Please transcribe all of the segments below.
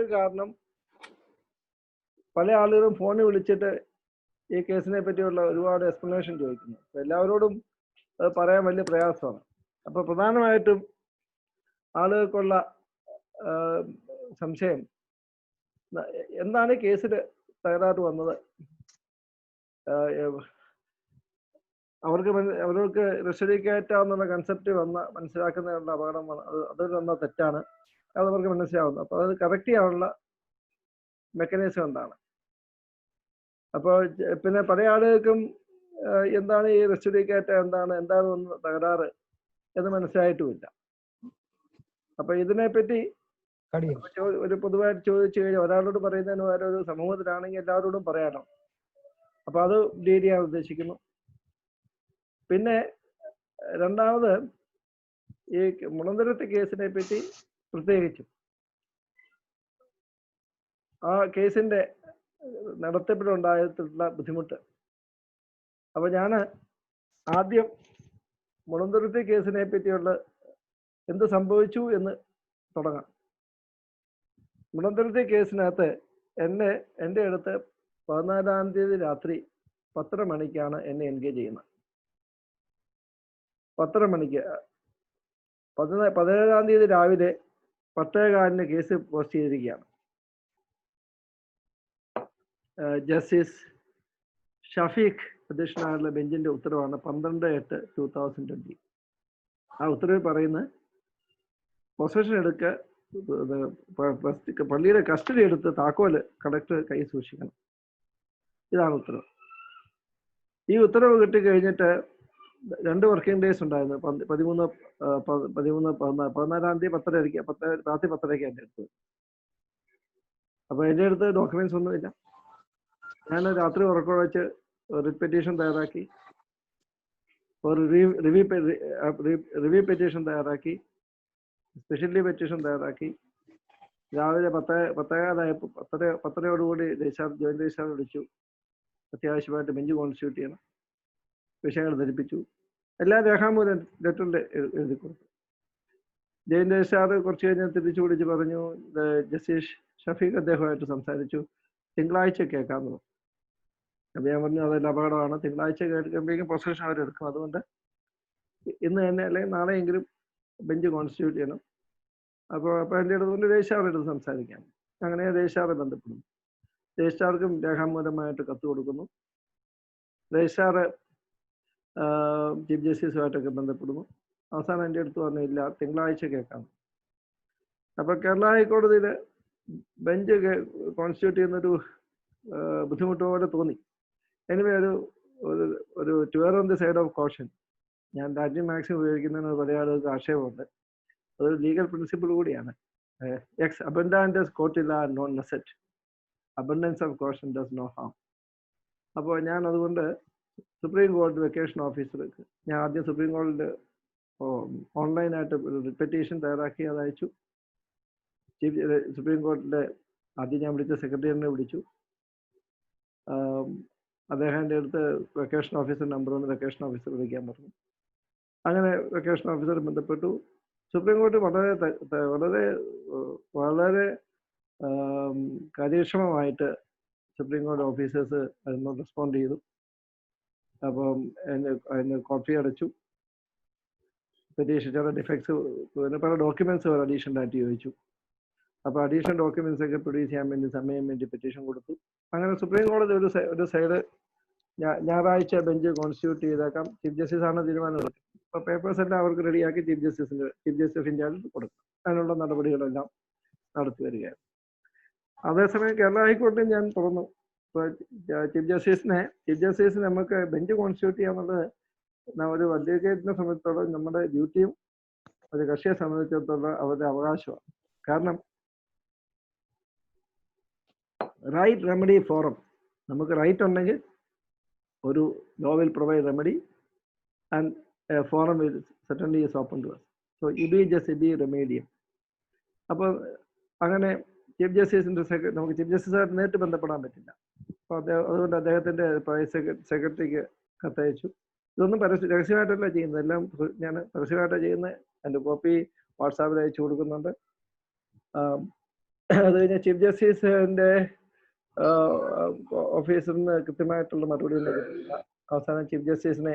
മറ്റൊരു കാരണം, പല ആളുകളും ഫോണിൽ വിളിച്ചിട്ട് ഈ കേസിനെ പറ്റിയുള്ള ഒരുപാട് എക്സ്പ്ലനേഷൻ ചോദിക്കുന്നു. എല്ലാവരോടും അത് പറയാൻ വലിയ പ്രയാസമാണ്. അപ്പോൾ പ്രധാനമായിട്ടും ആളുകൾക്കുള്ള സംശയം, എന്താണ് കേസിൽ തകരാറ് വന്നത്, അവർക്ക് റെസ്റ്റഡി കയറ്റാവുന്ന കൺസെപ്റ്റ് മനസ്സിലാക്കുന്നതിനുള്ള അപകടം അതിൽ വന്ന തെറ്റാണ്, അത് അവർക്ക് മനസ്സിലാവുന്നു. അപ്പോൾ അത് കറക്റ്റ് ചെയ്യാനുള്ള മെക്കാനിസം എന്താണ്? അപ്പോൾ പിന്നെ പല ആളുകൾക്കും എന്താണ് ഈ റെസ്റ്റഡി കയറ്റ, എന്താണ് തകരാറ് എന്ന് മനസ്സിലായിട്ടുമില്ല. അപ്പൊ ഇതിനെപ്പറ്റി ഒരു പൊതുവായിട്ട് ചോദിച്ചു കഴിഞ്ഞാൽ ഒരാളോട് പറയുന്നതിന് പകരം ഒരു സമൂഹത്തിലാണെങ്കിൽ എല്ലാവരോടും പറയാനോ. അപ്പൊ അത് ഡീൽ ചെയ്യാൻ ഉദ്ദേശിക്കുന്നു. പിന്നെ രണ്ടാമത്, ഈ മുളന്തുരുത്തി കേസിനെ പറ്റി പ്രത്യേകിച്ചും ആ കേസിന്റെ നടത്തിപ്പിലുണ്ടായിട്ടുള്ള ബുദ്ധിമുട്ട്. അപ്പൊ ഞാൻ ആദ്യം മുളന്തുരുത്തി കേസിനെ പറ്റിയുള്ള എന്ത് സംഭവിച്ചു എന്ന് തുടങ്ങാം. മുളന്തുരുത്തി കേസിനകത്ത് എൻ്റെ അടുത്ത് 14-ാം തീയതി രാത്രി 10:30 മണിക്കാണ് എന്നെ എൻഗേജ് ചെയ്യുന്നത്. 10:30 മണിക്ക് 17-ാം തീയതി രാവിലെ 10:15 കേസ് പോസ്റ്റ് ചെയ്തിരിക്കുകയാണ്. ജസ്റ്റിസ് ഷഫീഖ് അധ്യക്ഷനായുള്ള ബെഞ്ചിന്റെ ഉത്തരവാണ് 12/8/2020. ആ ഉത്തരവിൽ പറയുന്നത്, പൊസഷൻ എടുക്കുക, പള്ളിയുടെ കസ്റ്റഡി എടുത്ത് താക്കോല് കളക്ടർ കൈ സൂക്ഷിക്കണം. ഇതാണ് ഉത്തരവ്. ഈ ഉത്തരവ് കിട്ടിക്കഴിഞ്ഞിട്ട് 2 വർക്കിംഗ് ഡേയ്സ് ഉണ്ടായിരുന്നു. 14-ാം തീയതി 10:30 രാത്രി 10:30 എൻ്റെ അടുത്ത്. അപ്പൊ എൻ്റെ അടുത്ത് ഡോക്യുമെന്റ്സ് ഒന്നുമില്ല. ഞാൻ രാത്രി ഉറക്കം വെച്ച് റിറ്റ് പെറ്റീഷൻ തയ്യാറാക്കി, ഒരു റിവ്യൂ പെറ്റീഷൻ തയ്യാറാക്കി, സ്പെഷ്യലി പെറ്റീഷൻ തയ്യാറാക്കി. രാവിലെ 10:15 ജോയിന്റ് രജിസ്ട്രാർ വിളിച്ചു. അത്യാവശ്യമായിട്ട് ബെഞ്ച് കോൺസ്റ്റിറ്റ്യൂട്ട് ചെയ്യണം, വിഷയങ്ങൾ ധരിപ്പിച്ചു. എല്ലാ രേഖാമൂലം ലെറ്ററിൽ എഴുതി കൊടുത്തു. ജോയിന്റ് രജിസ്ട്രാർ കുറച്ച് കഴിഞ്ഞ് തിരിച്ചു വിളിച്ച് പറഞ്ഞു, ജസ്റ്റിസ് ഷഫീഖ് അദ്ദേഹമായിട്ട് സംസാരിച്ചു, തിങ്കളാഴ്ച കേൾക്കാമെന്ന് പറഞ്ഞു. അപ്പം ഞാൻ പറഞ്ഞു, അതെല്ലാം അപകടമാണ്, തിങ്കളാഴ്ച കേൾക്കുമ്പോഴേക്കും പൊസഷൻ അവരെടുക്കും, അതുകൊണ്ട് ഇന്ന് തന്നെ അല്ലെങ്കിൽ നാളെയെങ്കിലും ബെഞ്ച് കോൺസ്റ്റിറ്റ്യൂട്ട് ചെയ്യണം. അപ്പോൾ എൻ്റെ അടുത്ത് രജിസ്ട്രാറുടെ അടുത്ത് സംസാരിക്കാം. അങ്ങനെ രജിസ്ട്രാറെ ബന്ധപ്പെടുന്നു. രജിസ്ട്രാർക്കും രേഖാമൂലമായിട്ട് കത്ത് കൊടുക്കുന്നു. രജിസ്ട്രാർ ചീഫ് ജസ്റ്റിസുമായിട്ടൊക്കെ ബന്ധപ്പെടുന്നു. അവസാനം എൻ്റെ അടുത്ത് പറഞ്ഞില്ല, തിങ്കളാഴ്ച കേൾക്കാം. അപ്പോൾ കേരള ഹൈക്കോടതിയിൽ ബെഞ്ച് കോൺസ്റ്റിറ്റ്യൂട്ട് ചെയ്യുന്നൊരു ബുദ്ധിമുട്ട് പോലെ തോന്നി. എനിവേ ഒരു to err on the side of caution, ഞാൻ ലാറ്റിൻ മാക്സിം ഉപയോഗിക്കുന്നതിന് പല ആളുകൾക്ക് ആക്ഷേപമുണ്ട്. അതൊരു ലീഗൽ പ്രിൻസിപ്പിൾ കൂടിയാണ്. എക്സ് അബൻഡാൻഡസ് കോട്ടില്ല നോൺ നെസെറ്റ്, abundance of caution does no harm. അപ്പോൾ ഞാൻ അതുകൊണ്ട് സുപ്രീം കോടതി വെക്കേഷൻ ഓഫീസർക്ക് ഞാൻ ആദ്യം സുപ്രീം കോടതിയിൽ ഓൺലൈനായിട്ട് ഒരു പെറ്റീഷൻ തയ്യാറാക്കി അത് അയച്ചു. സുപ്രീം കോടതിയുടെ ആദ്യം ഞാൻ വിളിച്ച സെക്രട്ടറിയെ വിളിച്ചു. അദ്ദേഹം എൻ്റെ അടുത്ത് വെക്കേഷൻ ഓഫീസർ നമ്പർ ഒന്ന് വെക്കേഷൻ ഓഫീസർ വിളിക്കാൻ പറഞ്ഞു. അങ്ങനെ വെക്കേഷൻ ഓഫീസർ ബന്ധപ്പെട്ടു. സുപ്രീം കോടതി വളരെ കാര്യക്ഷമമായിട്ട് സുപ്രീം കോടതി ഓഫീസേഴ്സ് അതിനോട് റെസ്പോണ്ട് ചെയ്തു. അപ്പം അതിന് കോപ്പി അടച്ചു. പെറ്റീഷൻ ചില ഡിഫക്ട്സ്, പല ഡോക്യുമെന്റ്സ് അഡീഷണൽ ആയിട്ട് ചോദിച്ചു. അപ്പോൾ അഡീഷണൽ ഡോക്യുമെന്റ്സ് ഒക്കെ പ്രൊഡ്യൂസ് ചെയ്യാൻ വേണ്ടി സമയം വേണ്ടി പെറ്റീഷൻ കൊടുത്തു. അങ്ങനെ സുപ്രീം കോടതി ഒരു സൈഡ് ഞായറാഴ്ച ബെഞ്ച് കോൺസ്റ്റിറ്റ്യൂട്ട് ചെയ്തേക്കാം, ചീഫ് ജസ്റ്റിസ് ആണ് തീരുമാനം എടുക്കുന്നത്. അപ്പോൾ പേപ്പേഴ്സ് എല്ലാം അവർക്ക് റെഡിയാക്കി ചീഫ് ജസ്റ്റിസ് ഓഫ് ഇന്ത്യയിൽ കൊടുക്കും. അതിനുള്ള നടപടികളെല്ലാം നടത്തി വരികയാണ്. അതേസമയം കേരള ഹൈക്കോടതിയിൽ ഞാൻ തുറന്നു. ഇപ്പോൾ ചീഫ് ജസ്റ്റിസിന് നമുക്ക് ബെഞ്ച് കോൺസ്റ്റിറ്റ്യൂട്ട് ചെയ്യാന്നുള്ളത് ഒരു അഡ്വക്കേറ്റിനെ സംബന്ധിച്ചിടത്തോളം നമ്മുടെ ഡ്യൂട്ടിയും ഒരു കക്ഷിയെ സംബന്ധിച്ചിടത്തോളം അവരുടെ അവകാശമാണ്. കാരണം റൈറ്റ് റെമഡി ഫോറം, നമുക്ക് റൈറ്റ് ഉണ്ടെങ്കിൽ ഒരു law will provide remedy and forum will certainly is open to us. So ഇബി റെമേഡിയം. അപ്പോൾ അങ്ങനെ ചീഫ് ജസ്റ്റിസിന്റെ നമുക്ക് ചീഫ് ജസ്റ്റിസായിട്ട് നേരിട്ട് ബന്ധപ്പെടാൻ പറ്റില്ല. അപ്പോൾ അതുകൊണ്ട് അദ്ദേഹത്തിന്റെ സെക്രട്ടറിക്ക് കത്തയച്ചു. ഇതൊന്നും രഹസ്യമായിട്ടല്ല ചെയ്യുന്നത്, എല്ലാം ഞാൻ പരസ്യമായിട്ടാണ് ചെയ്യുന്നത്. എൻ്റെ കോപ്പി വാട്സാപ്പിൽ അയച്ചു കൊടുക്കുന്നുണ്ട്. അത് കഴിഞ്ഞ ചീഫ് ജസ്റ്റിസിന്റെ ഓഫീസിൽ നിന്ന് കൃത്യമായിട്ടുള്ള മറുപടി ഒന്നും കിട്ടിയില്ല. അവസാനം ചീഫ് ജസ്റ്റിസിനെ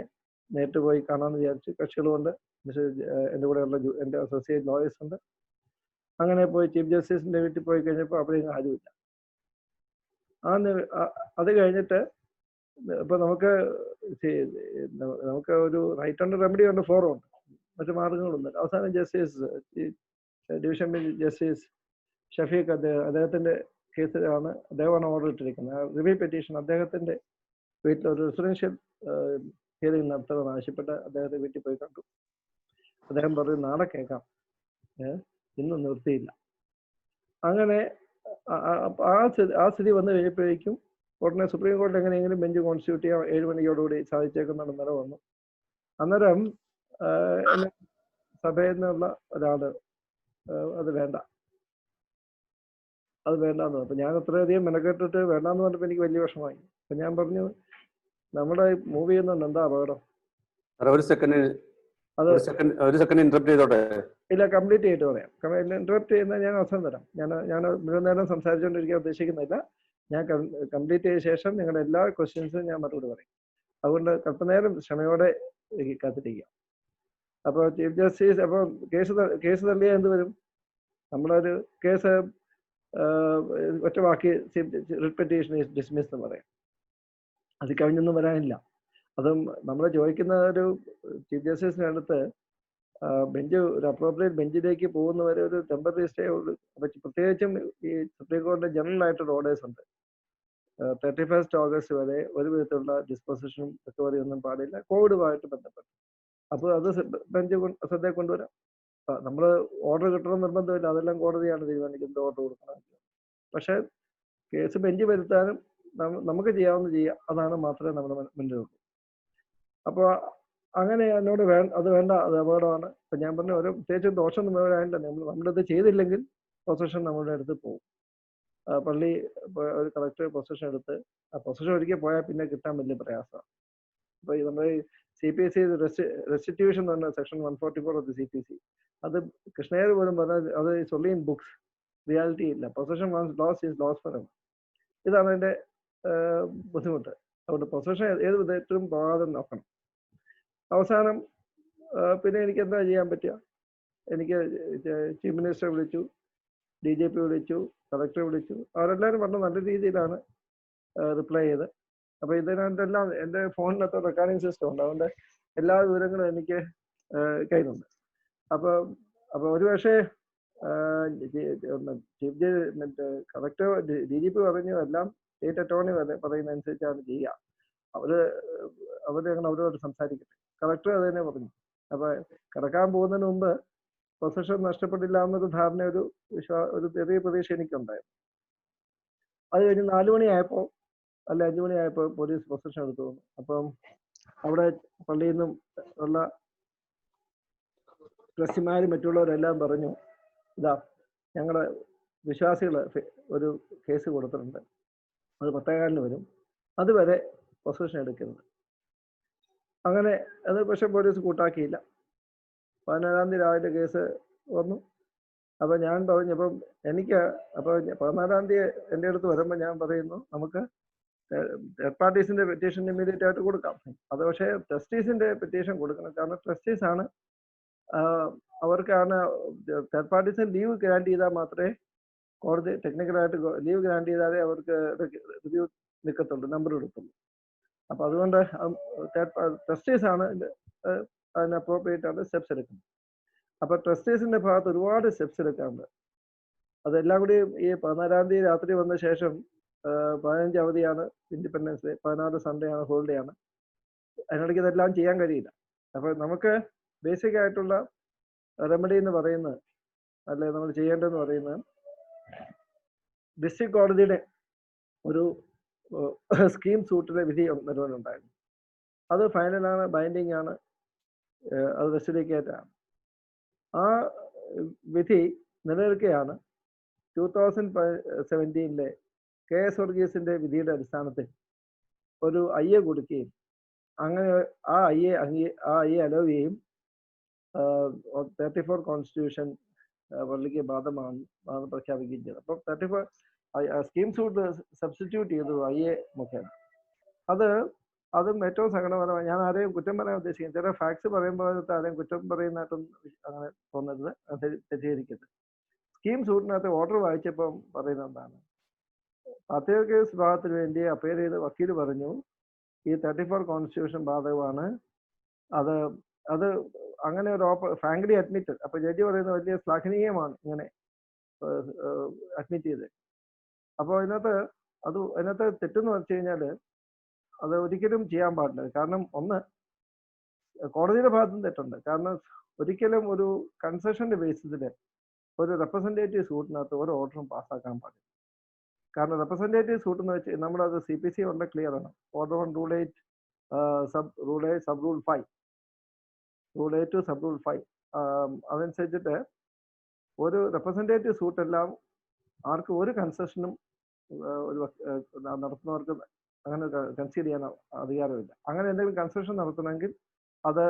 നേരിട്ട് പോയി കാണാമെന്ന് വിചാരിച്ചു. കക്ഷികളുമുണ്ട്, എൻ്റെ കൂടെയുള്ള എൻ്റെ അസോസിയേറ്റ് ലോയേഴ്സ് ഉണ്ട്. അങ്ങനെ പോയി ചീഫ് ജസ്റ്റിസിന്റെ വീട്ടിൽ പോയി കഴിഞ്ഞപ്പോൾ അവിടെയൊന്നും ആരുമില്ല. അത് കഴിഞ്ഞിട്ട് ഇപ്പൊ നമുക്ക് ഒരു റൈറ്റ് ഉണ്ട്, റെമഡി ഉണ്ട്, ഫോറം ഉണ്ട്, മറ്റു മാർഗങ്ങളുണ്ട്. അവസാനം ഡിവിഷൻ ബെഞ്ച് ജസ്റ്റിസ് ഷഫീഖ് അദ്ദേഹത്തിന്റെ കേസിലാണ് അദ്ദേഹമാണ് ഓർഡർ ഇട്ടിരിക്കുന്നത്. റിവ്യൂ പെറ്റീഷൻ അദ്ദേഹത്തിന്റെ വീട്ടിൽ ഒരു റെസിഡൻഷ്യൽ ഹിയറിംഗ് നടത്തണമെന്ന് ആവശ്യപ്പെട്ട് അദ്ദേഹത്തെ വീട്ടിൽ പോയി കണ്ടു. അദ്ദേഹം പറഞ്ഞു നാളെ കേൾക്കാം, ഇന്നും നിർത്തിയില്ല. അങ്ങനെ ആ സ്ഥിതി വന്നു കഴിഞ്ഞപ്പോഴേക്കും ഉടനെ സുപ്രീം കോടതി എങ്ങനെയെങ്കിലും ബെഞ്ച് കോൺസ്റ്റിറ്റ്യൂട്ട് ചെയ്യാൻ 7 മണിയോടുകൂടി സാധിച്ചേക്കുന്നുള്ള നില വന്നു. അന്നേരം സഭയിൽ നിന്നുള്ള ഒരാള് അത് വേണ്ടാന്ന്. അപ്പൊ ഞാൻ അത്രയധികം മെനക്കെട്ടിട്ട് വേണ്ടാന്ന് പറഞ്ഞപ്പോ എനിക്ക് വലിയ വിഷമമായി. അപ്പൊ ഞാൻ പറഞ്ഞു, നമ്മുടെ മൂവ് ചെയ്യുന്നുണ്ട്, എന്താ അപകടം? ഒരു സെക്കൻഡ് ഇന്ററപ്റ്റ് ചെയ്തോട്ടെ. ഇല്ല, കംപ്ലീറ്റ് ചെയ്തിട്ട് പറയാം. ഇന്ററപ്റ്റ് ചെയ്യുന്നത് ഞാൻ അവസരം തരാം. ഞാൻ മുഴുവൻ നേരം സംസാരിച്ചുകൊണ്ടിരിക്കാൻ ഉദ്ദേശിക്കുന്നില്ല. ഞാൻ കംപ്ലീറ്റ് ചെയ്ത ശേഷം നിങ്ങളുടെ എല്ലാ ക്വസ്റ്റ്യൻസും ഞാൻ മറുപടി പറയും. അതുകൊണ്ട് അല്പനേരം ക്ഷമയോടെ കാത്തിരിക്കുക. അപ്പോൾ ചീഫ് ജസ്റ്റിസ് അപ്പോൾ കേസ് തള്ളിയാൽ എന്ത് വരും? നമ്മളൊരു കേസ് ഒറ്റ വാക്കി റിട്ട് പെറ്റീഷൻ ഈസ് ഡിസ്മിസ് എന്ന് പറയാം. അത് കഴിഞ്ഞൊന്നും വരാനില്ല. അതും നമ്മൾ ചോദിക്കുന്ന ഒരു ചീഫ് ജസ്റ്റിസിന്റെ അടുത്ത് ബെഞ്ച് ഒരു അപ്രോപ്രിയേറ്റ് ബെഞ്ചിലേക്ക് പോകുന്നവരെ ഒരു ടെമ്പററി സ്റ്റേ ഉള്ളൂ. അപ്പൊ പ്രത്യേകിച്ചും ഈ സുപ്രീം കോടതിയുടെ ജനറൽ ആയിട്ടുള്ള ഓർഡേഴ്സ് ഉണ്ട്. 31 ഓഗസ്റ്റ് വരെ ഒരു വിധത്തിലുള്ള ഡിസ്പോസിഷനും റിക്കവറി ഒന്നും പാടില്ല, കോവിഡുമായിട്ട് ബന്ധപ്പെട്ട്. അപ്പോൾ അത് ബെഞ്ച് ശ്രദ്ധയിൽ കൊണ്ടുവരാം. നമ്മൾ ഓർഡർ കിട്ടണം നിർബന്ധമില്ല, അതെല്ലാം കോടതിയാണ് തീരുമാനിക്കുന്നത് ഓർഡർ കൊടുക്കണം. പക്ഷെ കേസ് ബെഞ്ച് വരുത്താനും നമുക്ക് ചെയ്യാവുന്ന ചെയ്യുക, അതാണ് മാത്രമേ നമ്മുടെ മുന്നിലുള്ളൂ. അപ്പോൾ അങ്ങനെ എന്നോട് അത് വേണ്ട, അത് അപകടമാണ്. അപ്പൊ ഞാൻ പറഞ്ഞു, ഒരു പ്രത്യേകിച്ച് ദോഷമൊന്നും വരാനില്ല, നമ്മളിത് ചെയ്തില്ലെങ്കിൽ പൊസഷൻ നമ്മുടെ അടുത്ത് പോകും. പള്ളി ഒരു കളക്ടർ പൊസഷൻ എടുത്ത് ആ പൊസഷൻ ഒരിക്കൽ പോയാൽ പിന്നെ കിട്ടാൻ വലിയ പ്രയാസമാണ്. അപ്പൊ നമ്മുടെ CPC റെസ്റ്റിറ്റ്യൂഷൻ എന്ന് പറഞ്ഞ സെക്ഷൻ 144 ഓഫ് ദി CPC, അത് കൃഷ്ണയർ പോലും പറഞ്ഞാൽ അത് സൊല്ലി ഇൻ ബുക്സ്, റിയാലിറ്റി ഇല്ല. Possession once lost is lost forever. ഇതാണ് അതിന്റെ ബുദ്ധിമുട്ട്. അതുകൊണ്ട് പൊസഷൻ ഏത് വിധത്തിലും പോകാതെ നോക്കണം. അവസാനം പിന്നെ എനിക്ക് എന്താ ചെയ്യാൻ പറ്റുക? എനിക്ക് ചീഫ് മിനിസ്റ്ററെ വിളിച്ചു, DGP വിളിച്ചു, കളക്ടറെ വിളിച്ചു. അവരെല്ലാവരും പറഞ്ഞ നല്ല രീതിയിലാണ് റിപ്ലൈ ചെയ്ത്. അപ്പൊ ഇതിനെല്ലാം എൻ്റെ ഫോണിനകത്ത് റെക്കോർഡിംഗ് സിസ്റ്റം ഉണ്ട്, അതുകൊണ്ട് എല്ലാ വിവരങ്ങളും എനിക്ക് കയ്യിലുണ്ട്. അപ്പൊ ഒരുപക്ഷെ ചീഫ് കളക്ടർ DGP പറഞ്ഞു എല്ലാം സ്റ്റേറ്റ് അറ്റോർണി വരെ പറയുന്ന അനുസരിച്ചാണ് ചെയ്യുക. അവരോട് സംസാരിക്കട്ടെ. കളക്ടർ അത് തന്നെ പറഞ്ഞു. അപ്പൊ കിടക്കാൻ പോകുന്നതിന് മുമ്പ് പൊസഷൻ നഷ്ടപ്പെട്ടില്ല എന്നൊരു ധാരണ, ഒരു ചെറിയ പ്രതീക്ഷ എനിക്കുണ്ടായിരുന്നു. അത് കഴിഞ്ഞ് 4 മണിയായപ്പോൾ 5 മണിയായപ്പോൾ പോലീസ് പൊസഷൻ എടുത്തു വന്നു. അപ്പം അവിടെ പള്ളിയിൽ നിന്നും ഉള്ള ട്രസ്റ്റിമാരും മറ്റുള്ളവരെല്ലാം പറഞ്ഞു, ഇതാ ഞങ്ങളുടെ വിശ്വാസികൾ ഒരു കേസ് കൊടുത്തിട്ടുണ്ട്, അത് 10-കാലിന് വരും, അതുവരെ പൊസഷൻ എടുക്കരുത്. അങ്ങനെ അത് പക്ഷെ പോലീസ് കൂട്ടാക്കിയില്ല. 17-ാം തീയതി രാവിലെ കേസ് വന്നു. അപ്പൊ ഞാൻ പറഞ്ഞു, അപ്പം എനിക്ക് 14-ാം തീയതി എൻ്റെ അടുത്ത് വരുമ്പോൾ ഞാൻ പറയുന്നു, നമുക്ക് തേർഡ് പാർട്ടീസിന്റെ പെറ്റീഷൻ ഇമ്മീഡിയറ്റ് ആയിട്ട് കൊടുക്കാം. അത് പക്ഷേ ട്രസ്റ്റീസിന്റെ പെറ്റീഷൻ കൊടുക്കണം. കാരണം ട്രസ്റ്റീസ് ആണ്, അവർക്കാണ് തേർഡ് പാർട്ടീസിന് ലീവ് ഗ്രാൻഡ് ചെയ്താൽ മാത്രമേ കോടതി ടെക്നിക്കലായിട്ട് ലീവ് ഗ്രാൻഡ് ചെയ്താലേ അവർക്ക് റിവ്യൂ നിൽക്കത്തുള്ളൂ, നമ്പർ എടുത്തുള്ളൂ. അപ്പൊ അതുകൊണ്ട് ട്രസ്റ്റീസ് ആണ് അതിന് അപ്രോപ്രിയേറ്റ് ആണ് സ്റ്റെപ്സ് എടുക്കുന്നത്. അപ്പൊ ട്രസ്റ്റീസിന്റെ ഭാഗത്ത് ഒരുപാട് സ്റ്റെപ്സ് എടുക്കാറുണ്ട്. അതെല്ലാം കൂടി ഈ 14-ാം തീയതി രാത്രി വന്ന ശേഷം 15 അവധിയാണ്, ഇൻഡിപെൻഡൻസ് ഡേ, 16 സൺഡേ ആണ്, ഹോളിഡേ ആണ്. അതിനിടയ്ക്ക് ഇതെല്ലാം ചെയ്യാൻ കഴിയില്ല. അപ്പൊ നമുക്ക് ബേസിക് ആയിട്ടുള്ള റെമഡി എന്ന് പറയുന്നത്, അല്ലെ നമ്മൾ ചെയ്യേണ്ടതെന്ന് പറയുന്നത്, ഡിസ്ട്രിക്ട് കോടതിയുടെ ഒരു സ്കീം സൂട്ടിലെ വിധി നിലവിലുണ്ടായിരുന്നു. അത് ഫൈനലാണ്, ബൈൻഡിങ് ആണ്, അത് റെസ്റ്റിലേക്കായിട്ടാണ്. ആ വിധി നിലനിൽക്കുകയാണ് 2017 KS വർഗീസിന്റെ വിധിയുടെ അടിസ്ഥാനത്തിൽ ഒരു IA കൊടുക്കുകയും അങ്ങനെ ആ IA അലോ ചെയ്യുകയും 34 കോൺസ്റ്റിറ്റ്യൂഷൻ പള്ളിക്ക് ബാധകമാണ് പ്രഖ്യാപിക്കുകയും ചെയ്തു. അപ്പം 34 സ്കീം സൂട്ട് സബ്സ്റ്റിറ്റ്യൂട്ട് ചെയ്തു IA മുഖേന. അതും ഏറ്റവും സങ്കടകരമായി. ഞാൻ ആരെയും കുറ്റം പറയാൻ ഉദ്ദേശിക്കുന്നത്, ചില ഫാക്ട്സ് പറയുമ്പോൾ ആരെയും കുറ്റം പറയുന്നതായിട്ടും അങ്ങനെ തോന്നരുത്, അത് തെറ്റിദ്ധരിക്കരുത്. സ്കീം സൂട്ടിനകത്ത് ഓർഡർ വായിച്ചപ്പം പറയുന്നത് എന്താണ്, പ്രത്യേക കേസ് വിഭാഗത്തിന് വേണ്ടി അപ്പീൽ ചെയ്ത് വക്കീൽ പറഞ്ഞു ഈ 34 കോൺസ്റ്റിറ്റ്യൂഷൻ ബാധകമാണ്. അത് അത് അങ്ങനെ ഒരു ഫ്രാങ്ക്ലി അഡ്മിറ്റഡ്. അപ്പൊ ജഡ്ജി പറയുന്നത് വലിയ ശ്ലാഘനീയമാണ് ഇങ്ങനെ അഡ്മിറ്റ് ചെയ്ത്. അപ്പോൾ അതിനകത്ത് തെറ്റെന്ന് വെച്ച് കഴിഞ്ഞാൽ അത് ഒരിക്കലും ചെയ്യാൻ പാടില്ല. കാരണം ഒന്ന്, കോടതിയുടെ ഭാഗത്തും തെറ്റുണ്ട്. കാരണം ഒരിക്കലും ഒരു കൺസെഷന്റെ ബേസിസിൽ ഒരു റെപ്രസെന്റേറ്റീവ് സൂട്ടിനകത്ത് ഒരു ഓർഡറും പാസ്സാക്കാൻ പാടില്ല. കാരണം റെപ്രസെന്റേറ്റീവ് സൂട്ട് എന്ന് വെച്ച് നമ്മളത് CPC വളരെ ക്ലിയർ ആണ്. Order 1 rule 8 rule 8 sub rule 5 rule 8 to sub rule 5 അതനുസരിച്ചിട്ട് ഒരു റെപ്രസെന്റേറ്റീവ് സൂട്ടെല്ലാം ആർക്കും ഒരു കൺസെഷനും ഒരു നടത്തുന്നവർക്ക് അങ്ങനെ കൺസീഡ് ചെയ്യാൻ അധികാരമില്ല. അങ്ങനെ എന്തെങ്കിലും കൺസെഷൻ നടത്തണമെങ്കിൽ അത്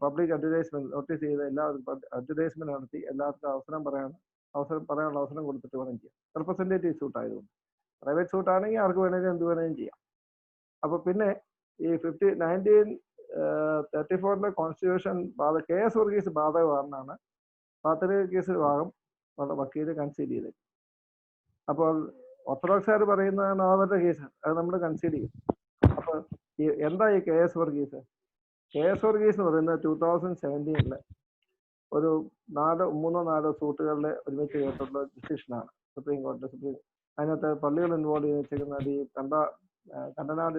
പബ്ലിക് അഡ്വർടൈസ്മെന്റ് നോട്ടീസ് ചെയ്ത് എല്ലാവർക്കും അഡ്വർടൈസ്മെന്റ് നടത്തി എല്ലാവർക്കും പറയാനുള്ള അവസരം കൊടുത്തിട്ട് വേണം ചെയ്യാം. റെപ്രസെന്റേറ്റീവ് സൂട്ട് ആയതുകൊണ്ട്. പ്രൈവറ്റ് സൂട്ട് ആണെങ്കിൽ ആർക്ക് വേണമെങ്കിലും എന്ത് വേണമെങ്കിലും ചെയ്യാം. അപ്പൊ പിന്നെ ഈ 1934 കോൺസ്റ്റിറ്റ്യൂഷൻ KS വർഗീസ് ബാധകമാണെന്നാണ് പാത്രക കേസ് വിഭാഗം വക്കീല് കൺസീഡ് ചെയ്തത്. അപ്പോൾ ഓർത്തഡോക്സുകാർ പറയുന്നതാണ് അവരുടെ കേസ്, അത് നമ്മൾ കൺസീഡ് ചെയ്യും. അപ്പൊ എന്താ ഈ KS വർഗീസ്? KS വർഗീസ് എന്ന് പറയുന്നത് 2017 ഒരു 3-4 സൂട്ടുകളിൽ ഒരുമിച്ച് കേട്ടുള്ള ഡിസിഷനാണ് സുപ്രീം കോടതി. അതിനകത്ത് പള്ളികൾ ഇൻവോൾവ് ചെയ്ത് വെച്ചിരിക്കുന്നത് ഈ കണ്ടനാട്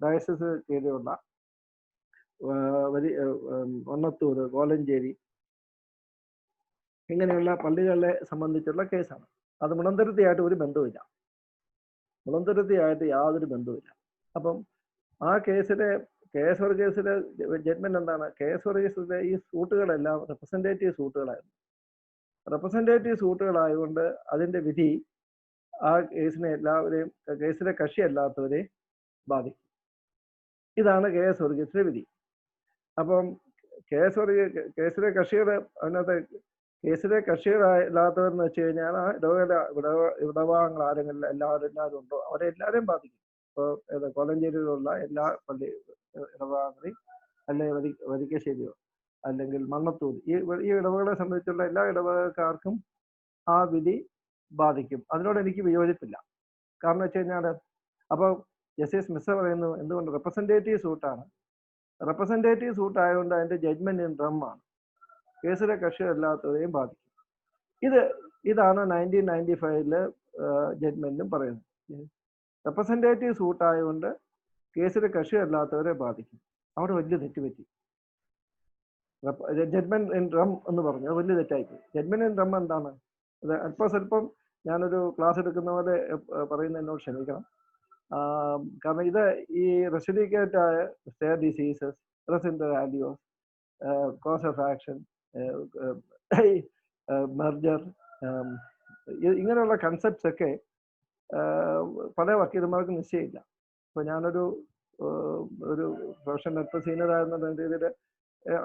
ഡയസിസ് കീഴിലുള്ള വണ്ണത്തൂർ, കോലഞ്ചേരി ഇങ്ങനെയുള്ള പള്ളികളെ സംബന്ധിച്ചുള്ള കേസാണ്. അത് മുളന്തുരുത്തിയായിട്ട് ഒരു ബന്ധവുമില്ല, മുളന്തുരുത്തിയായിട്ട് യാതൊരു ബന്ധവുമില്ല. അപ്പം ആ കേസിലെ KS വർഗീസിലെ ജഡ്ജ്മെന്റ് എന്താണ്? KS വർഗീസിലെ ഈ സൂട്ടുകളെല്ലാം റെപ്രസെന്റേറ്റീവ് സൂട്ടുകളായിരുന്നു. റെപ്രസെന്റേറ്റീവ് സൂട്ടുകളായതുകൊണ്ട് അതിന്റെ വിധി ആ കേസിലെ കക്ഷി അല്ലാത്തവരെ ബാധിക്കും. ഇതാണ് KS വർഗീസിലെ വിധി. അപ്പം കേസിലെ കക്ഷികളല്ലാത്തവരെന്ന് വെച്ച് കഴിഞ്ഞാൽ ആ ഇടഭാഗങ്ങൾ ആരെങ്കിലും എല്ലാവരും ഉണ്ടോ അവരെല്ലാവരെയും ബാധിക്കും. ഇപ്പോൾ കോലഞ്ചേരിയിലുള്ള എല്ലാ പള്ളി ഇടഭാഗങ്ങളെയും, അല്ലെങ്കിൽ വരിക്കശ്ശേരിയോ അല്ലെങ്കിൽ മണ്ണത്തൂർ, ഈ ഇടവകളെ സംബന്ധിച്ചുള്ള എല്ലാ ഇടവകക്കാർക്കും ആ വിധി ബാധിക്കും. അതിനോട് എനിക്ക് വിയോജിപ്പില്ല. കാരണം വെച്ച് കഴിഞ്ഞാൽ അപ്പോൾ ജസ്റ്റിസ് മിശ്ര പറയുന്നു എന്തുകൊണ്ട് റെപ്രസെന്റേറ്റീവ് സൂട്ടാണ്. റെപ്രസെന്റേറ്റീവ് സൂട്ട് ആയതുകൊണ്ട് അതിന്റെ ജഡ്ജ്മെന്റ് ഇൻ റം ആണ്, കേസിലെ കക്ഷിയല്ലാത്തവരെയും ബാധിക്കും. ഇതാണ് 1995 ജഡ്ജ്മെന്റും പറയുന്നത്. റെപ്രസെന്റേറ്റീവ് സൂട്ട് ആയതുകൊണ്ട് കേസിലെ കക്ഷിയല്ലാത്തവരെ ബാധിക്കും. അവിടെ വലിയ തെറ്റുപറ്റി. ജഡ്ജ്മെന്റ് ഇൻ റം എന്ന് പറഞ്ഞു, അത് വലിയ തെറ്റായിപ്പോയി. ജഡ്ജ്മെന്റ് ഇൻ റം എന്താണ്? അത് അല്പം ഞാനൊരു ക്ലാസ് എടുക്കുന്ന പോലെ പറയുന്നതിനോട് ക്ഷമിക്കണം. കാരണം ഇത് ഈ റെസിഡിക്കേറ്റായ സ്റ്റെയർ ഡിസീസസ്, റെസിഡന്റ് വാല്യൂസ്, കോസ് ഓഫ് ആക്ഷൻ, മെർജർ, ഇങ്ങനെയുള്ള കൺസെപ്റ്റ്സ് ഒക്കെ പല വക്കീലന്മാർക്കും നിശ്ചയമില്ല. ഇപ്പൊ ഞാനൊരു പ്രൊഫഷണൽ സീനിയർ ആയിരുന്ന രീതിയിൽ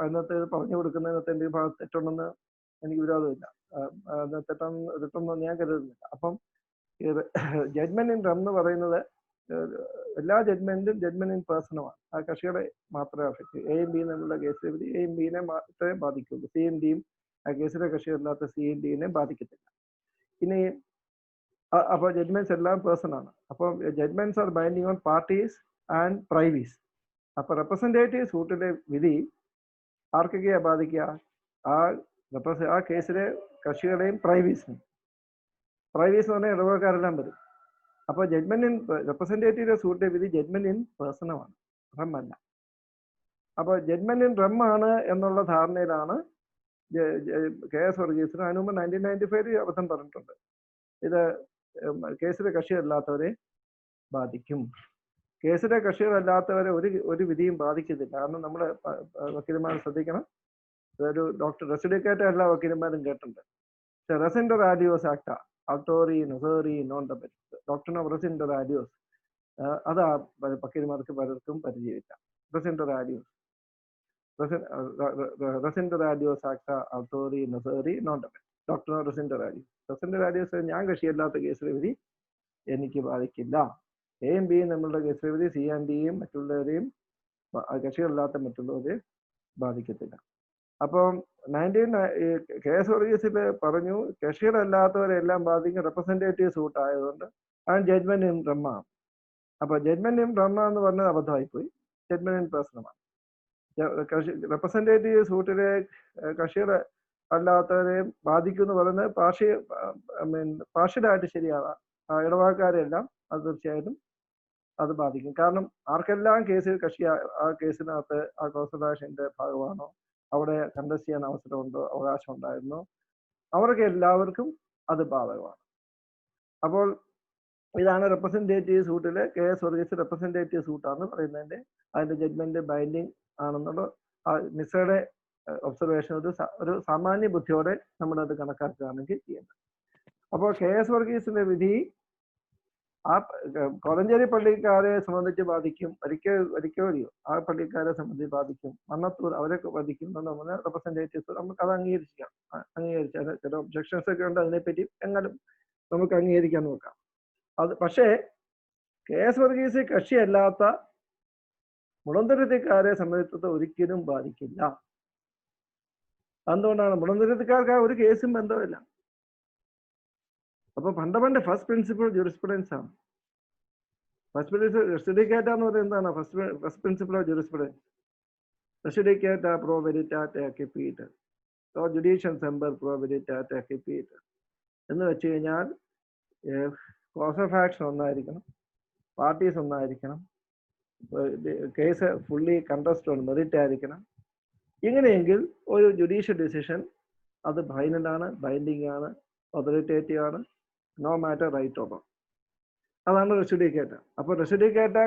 അതിനകത്ത് പറഞ്ഞു കൊടുക്കുന്നതിനകത്ത് എൻ്റെ ഭാഗത്ത് തെറ്റുണ്ടെന്ന് എനിക്ക് വിരോധമില്ല, തെറ്റൊന്നും ഞാൻ കരുതുന്നില്ല. അപ്പം ജഡ്ജ്മെന്റ് ഇൻ റം എന്ന് പറയുന്നത് എല്ലാ ജഡ്ജ്മെന്റ് ഇൻ പേഴ്സണുമാണ്. ആ കക്ഷികളെ മാത്രമേ അഫക്റ്റ് ചെയ്യൂ. A-യും B-യും തമ്മിലുള്ള കേസിലെ വിധി A-യും B-നെ മാത്രമേ ബാധിക്കുള്ളൂ. C-യും D-യും ആ കേസിലെ കക്ഷിയല്ലാത്ത C-യും D-നെ ബാധിക്കത്തില്ല. ഇനി അപ്പോൾ ജഡ്ജ്മെന്റ്സ് എല്ലാം പേഴ്സൺ ആണ്. അപ്പോൾ judgments are binding on parties and privies. അപ്പൊ റെപ്രസെന്റേറ്റീവ് സൂട്ടിലെ വിധി ആർക്കൊക്കെയാ ബാധിക്കുക? ആ കേസിലെ കക്ഷികളെയും പ്രൈവീസിനെയും. പ്രൈവീസ് എന്ന് പറഞ്ഞാൽ ഇടവകക്കാരെല്ലാം വരും. അപ്പോൾ ജഡ്ജ്മെന്റ് ഇൻ റെപ്രസെന്റേറ്റീവ് സൂട്ടിലെ വിധി ജഡ്ജ്മെന്റ് ഇൻ പേഴ്സണുമാണ്, റം അല്ല. അപ്പോൾ ജഡ്ജ്മെന്റ് ഇൻ റം ആണ് എന്നുള്ള ധാരണയിലാണ് KS വർഗീസിന്. അതിനു മുമ്പ് 1995 അബദ്ധം പറഞ്ഞിട്ടുണ്ട്. ഇത് കേസിലെ കക്ഷിയല്ലാത്തവരെ ബാധിക്കും. കേസിലെ കക്ഷികളല്ലാത്തവരെ ഒരു വിധിയും ബാധിക്കത്തില്ല. കാരണം നമ്മൾ വക്കീലന്മാർ ശ്രദ്ധിക്കണം, അതൊരു ഡോക്ടർ റെസിഡിക്കേറ്റ് എല്ലാ വക്കീലന്മാരും കേട്ടിട്ടുണ്ട്. പക്ഷെ റെസിൻഡർ ആഡിയോസ് ആക്ട, ആൾട്ടോറി നൊസേറി നോൺ ഡോക്ടർ ഓഫ് റെസിൻഡർ ആഡിയോസ്, അത് വക്കീലന്മാർക്ക് പലർക്കും പരിചയമില്ല. റെസിൻഡർ ആഡിയോസ് റെസിൻ്റെ റാഡിയോസ് ആക്ട അതോറി നെസറി നോൺ ഡോക്ടർ റെസിൻ്റെ റാഡിയോസ് ഞാൻ കക്ഷിയല്ലാത്ത കേസിലെ വിധി എനിക്ക് ബാധിക്കില്ല. എയും ബിയും നമ്മളുടെ കേസിലെ വിധി സി ആൻഡ് ഡിയും മറ്റുള്ളവരെയും കക്ഷികളില്ലാത്ത മറ്റുള്ളവരെ ബാധിക്കത്തില്ല. അപ്പം കേസ് വർഗീസിൽ പറഞ്ഞു കക്ഷികളല്ലാത്തവരെല്ലാം ബാധിക്കും റെപ്രസെൻറ്റേറ്റീവ് സൂട്ട് ആയതുകൊണ്ട് ആണ് ജഡ്ജ്മെന്റ് ഇൻ റമ്മ. അപ്പൊ ജഡ്ജ്മെന്റ് ഇൻ റമ്മ എന്ന് പറഞ്ഞത് അബദ്ധമായിപ്പോയി. ജഡ്ജ്മെന്റ് ഇൻ പേഴ്സണമാണ്. റെപ്രസെൻറ്റേറ്റീവ് സൂട്ടിലെ കക്ഷികളെ അല്ലാത്തവരെ ബാധിക്കും എന്ന് പറയുന്നത് പാർഷ്യലായിട്ട് ശരിയാവാം. ഇടപാടുകാരെല്ലാം അത് തീർച്ചയായിട്ടും അത് ബാധിക്കും. കാരണം ആർക്കെല്ലാം കേസിൽ കക്ഷി ആ കേസിനകത്ത് ആ കോൺസെൻട്രേഷന്റെ ഭാഗമാണോ, അവിടെ കണ്ടസ്റ്റ് ചെയ്യാൻ അവസരമുണ്ടോ, അവകാശം ഉണ്ടായിരുന്നോ, അവർക്ക് എല്ലാവർക്കും അത് ബാധകമാണ്. അപ്പോൾ ഇതാണ് റെപ്രസെൻറ്റേറ്റീവ് സൂട്ടിലെ കേസ് വർഗീസ് റെപ്രസെൻറ്റേറ്റീവ് സൂട്ടാണെന്ന് പറയുന്നതിന്റെ അതിന്റെ ജഡ്ജ്മെന്റ് ബൈൻഡിങ് ആണെന്നുള്ള നിസയുടെ ഒബ്സർവേഷൻ ഒരു സാമാന്യ ബുദ്ധിയോടെ നമ്മളത് കണക്കാക്കുകയാണെങ്കിൽ ചെയ്യുന്നത്. അപ്പോൾ KS വർഗീസിന്റെ വിധി ആ കോലഞ്ചേരി പള്ളിക്കാരെ സംബന്ധിച്ച് ബാധിക്കും, ഒരിക്കലോ ആ പള്ളിക്കാരെ സംബന്ധിച്ച് ബാധിക്കും, മണ്ണത്തൂർ അവരെ ബാധിക്കും നമ്മൾ റെപ്രസെൻറ്റേറ്റീവ്സ് നമുക്ക് അത് അംഗീകരിച്ചാൽ ചില ഒബ്ജക്ഷൻസ് ഒക്കെ ഉണ്ട്, അതിനെപ്പറ്റി എങ്ങാനും നമുക്ക് അംഗീകരിക്കാൻ നോക്കാം. അത് പക്ഷേ KS വർഗീസ് കക്ഷിയല്ലാത്ത മുളന്തുരുത്തിക്കാരെ സംബന്ധിച്ചിടത്തോളം ഒരിക്കലും ബാധിക്കില്ല. എന്തുകൊണ്ടാണ്? മുളന്തുരുത്തിക്കാർക്ക് ആ ഒരു കേസും ബന്ധമില്ല. അപ്പൊ ഫണ്ടമെന്റൽ ഫസ്റ്റ് പ്രിൻസിപ്പിൾ ജൂറിസ്പ്രുഡൻസ് ആണ്. ഫസ്റ്റ് പ്രിൻസിപ്പിൾ റെസിഡിക്കേറ്റ എന്ന് പറയുന്നത് എന്താണ്? ഫസ്റ്റ് പ്രിൻസിപ്പിൾ ഓഫ് ജൂറിസ്പ്രുഡൻസ് റെസിഡിക്കേറ്റ പ്രോ വെരിറ്റാറ്റ് അക്വിറ്റർ ജുഡീഷ്യൽ സെമ്പർ പ്രോ വെരിറ്റാറ്റ് അക്വിറ്റർ എന്ന് വെച്ച് കഴിഞ്ഞാൽ കോസ് ഓഫ് ആക്ഷൻ ഒന്നായിരിക്കണം, പാർട്ടീസ് ഒന്നായിരിക്കണം, case fully contest on merit ആയിരിക്കണം. ഇങ്ങനെയെങ്കിൽ ഒരു ജുഡീഷ്യൽ ഡിസിഷൻ അത് ഫൈനൽ ആണ്, ബൈൻഡിങ് ആണ്, ഓതറിറ്റേറ്റീവ് ആണ്, നോ മാറ്റർ റൈറ്റ് ഓവർ. അതാണ് റെസിഡിക്കേറ്റ. അപ്പൊ റെസിഡിക്കേറ്റ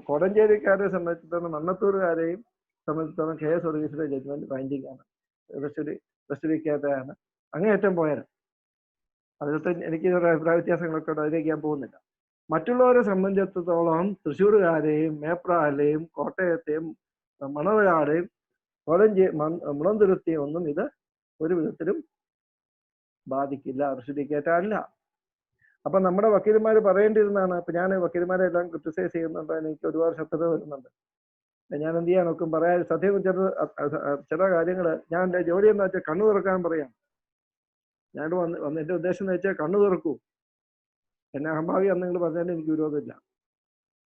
കോടഞ്ചേരിക്കാരെ സംബന്ധിച്ചിടത്തോളം മണ്ണത്തൂരുകാരെയും സംബന്ധിച്ചിടത്തോളം KS വർഗീസിന്റെ ജഡ്ജ്മെന്റ് ബൈൻഡിങ് ആണ്, റെസിഡിക്കേറ്റ ആണ്. അങ്ങേയറ്റം പോയാലും അതിലത്തെ എനിക്ക് അഭിപ്രായ വ്യത്യാസങ്ങളൊക്കെ ഉണ്ട്, അതിലേക്ക് ഞാൻ പോകുന്നില്ല. മറ്റുള്ളവരെ സംബന്ധിച്ചിടത്തോളം തൃശ്ശൂരുകാരെയും മേപ്രാലെയും കോട്ടയത്തെയും മണവനാടെയും മുളന്തുരുത്തിയും ഒന്നും ഇത് ഒരു വിധത്തിലും ബാധിക്കില്ല, റെസിഡിക്കേറ്റ അല്ല. അപ്പൊ നമ്മുടെ വക്കീലന്മാർ പറയേണ്ടിയിരുന്നതാണ്. ഇപ്പൊ ഞാൻ വക്കീലന്മാരെ എല്ലാം ക്രിട്ടിസൈസ് ചെയ്യുന്നുണ്ട്, എനിക്ക് ഒരുപാട് ശത്രുത വരുന്നുണ്ട്. ഞാൻ എന്ത് ചെയ്യാൻ നോക്കും പറയാൻ സത്യം ചില കാര്യങ്ങൾ ഞാൻ എൻ്റെ ജോലി എന്ന് വെച്ചാൽ കണ്ണു തുറക്കാൻ പറയാം. ഞാൻ വന്ന് എൻ്റെ ഉദ്ദേശം എന്ന് വെച്ചാൽ കണ്ണു തുറക്കൂ. എന്നെ അഹംഭാവി അന്ന് നിങ്ങൾ പറഞ്ഞാലും എനിക്ക് വിരോധമില്ല.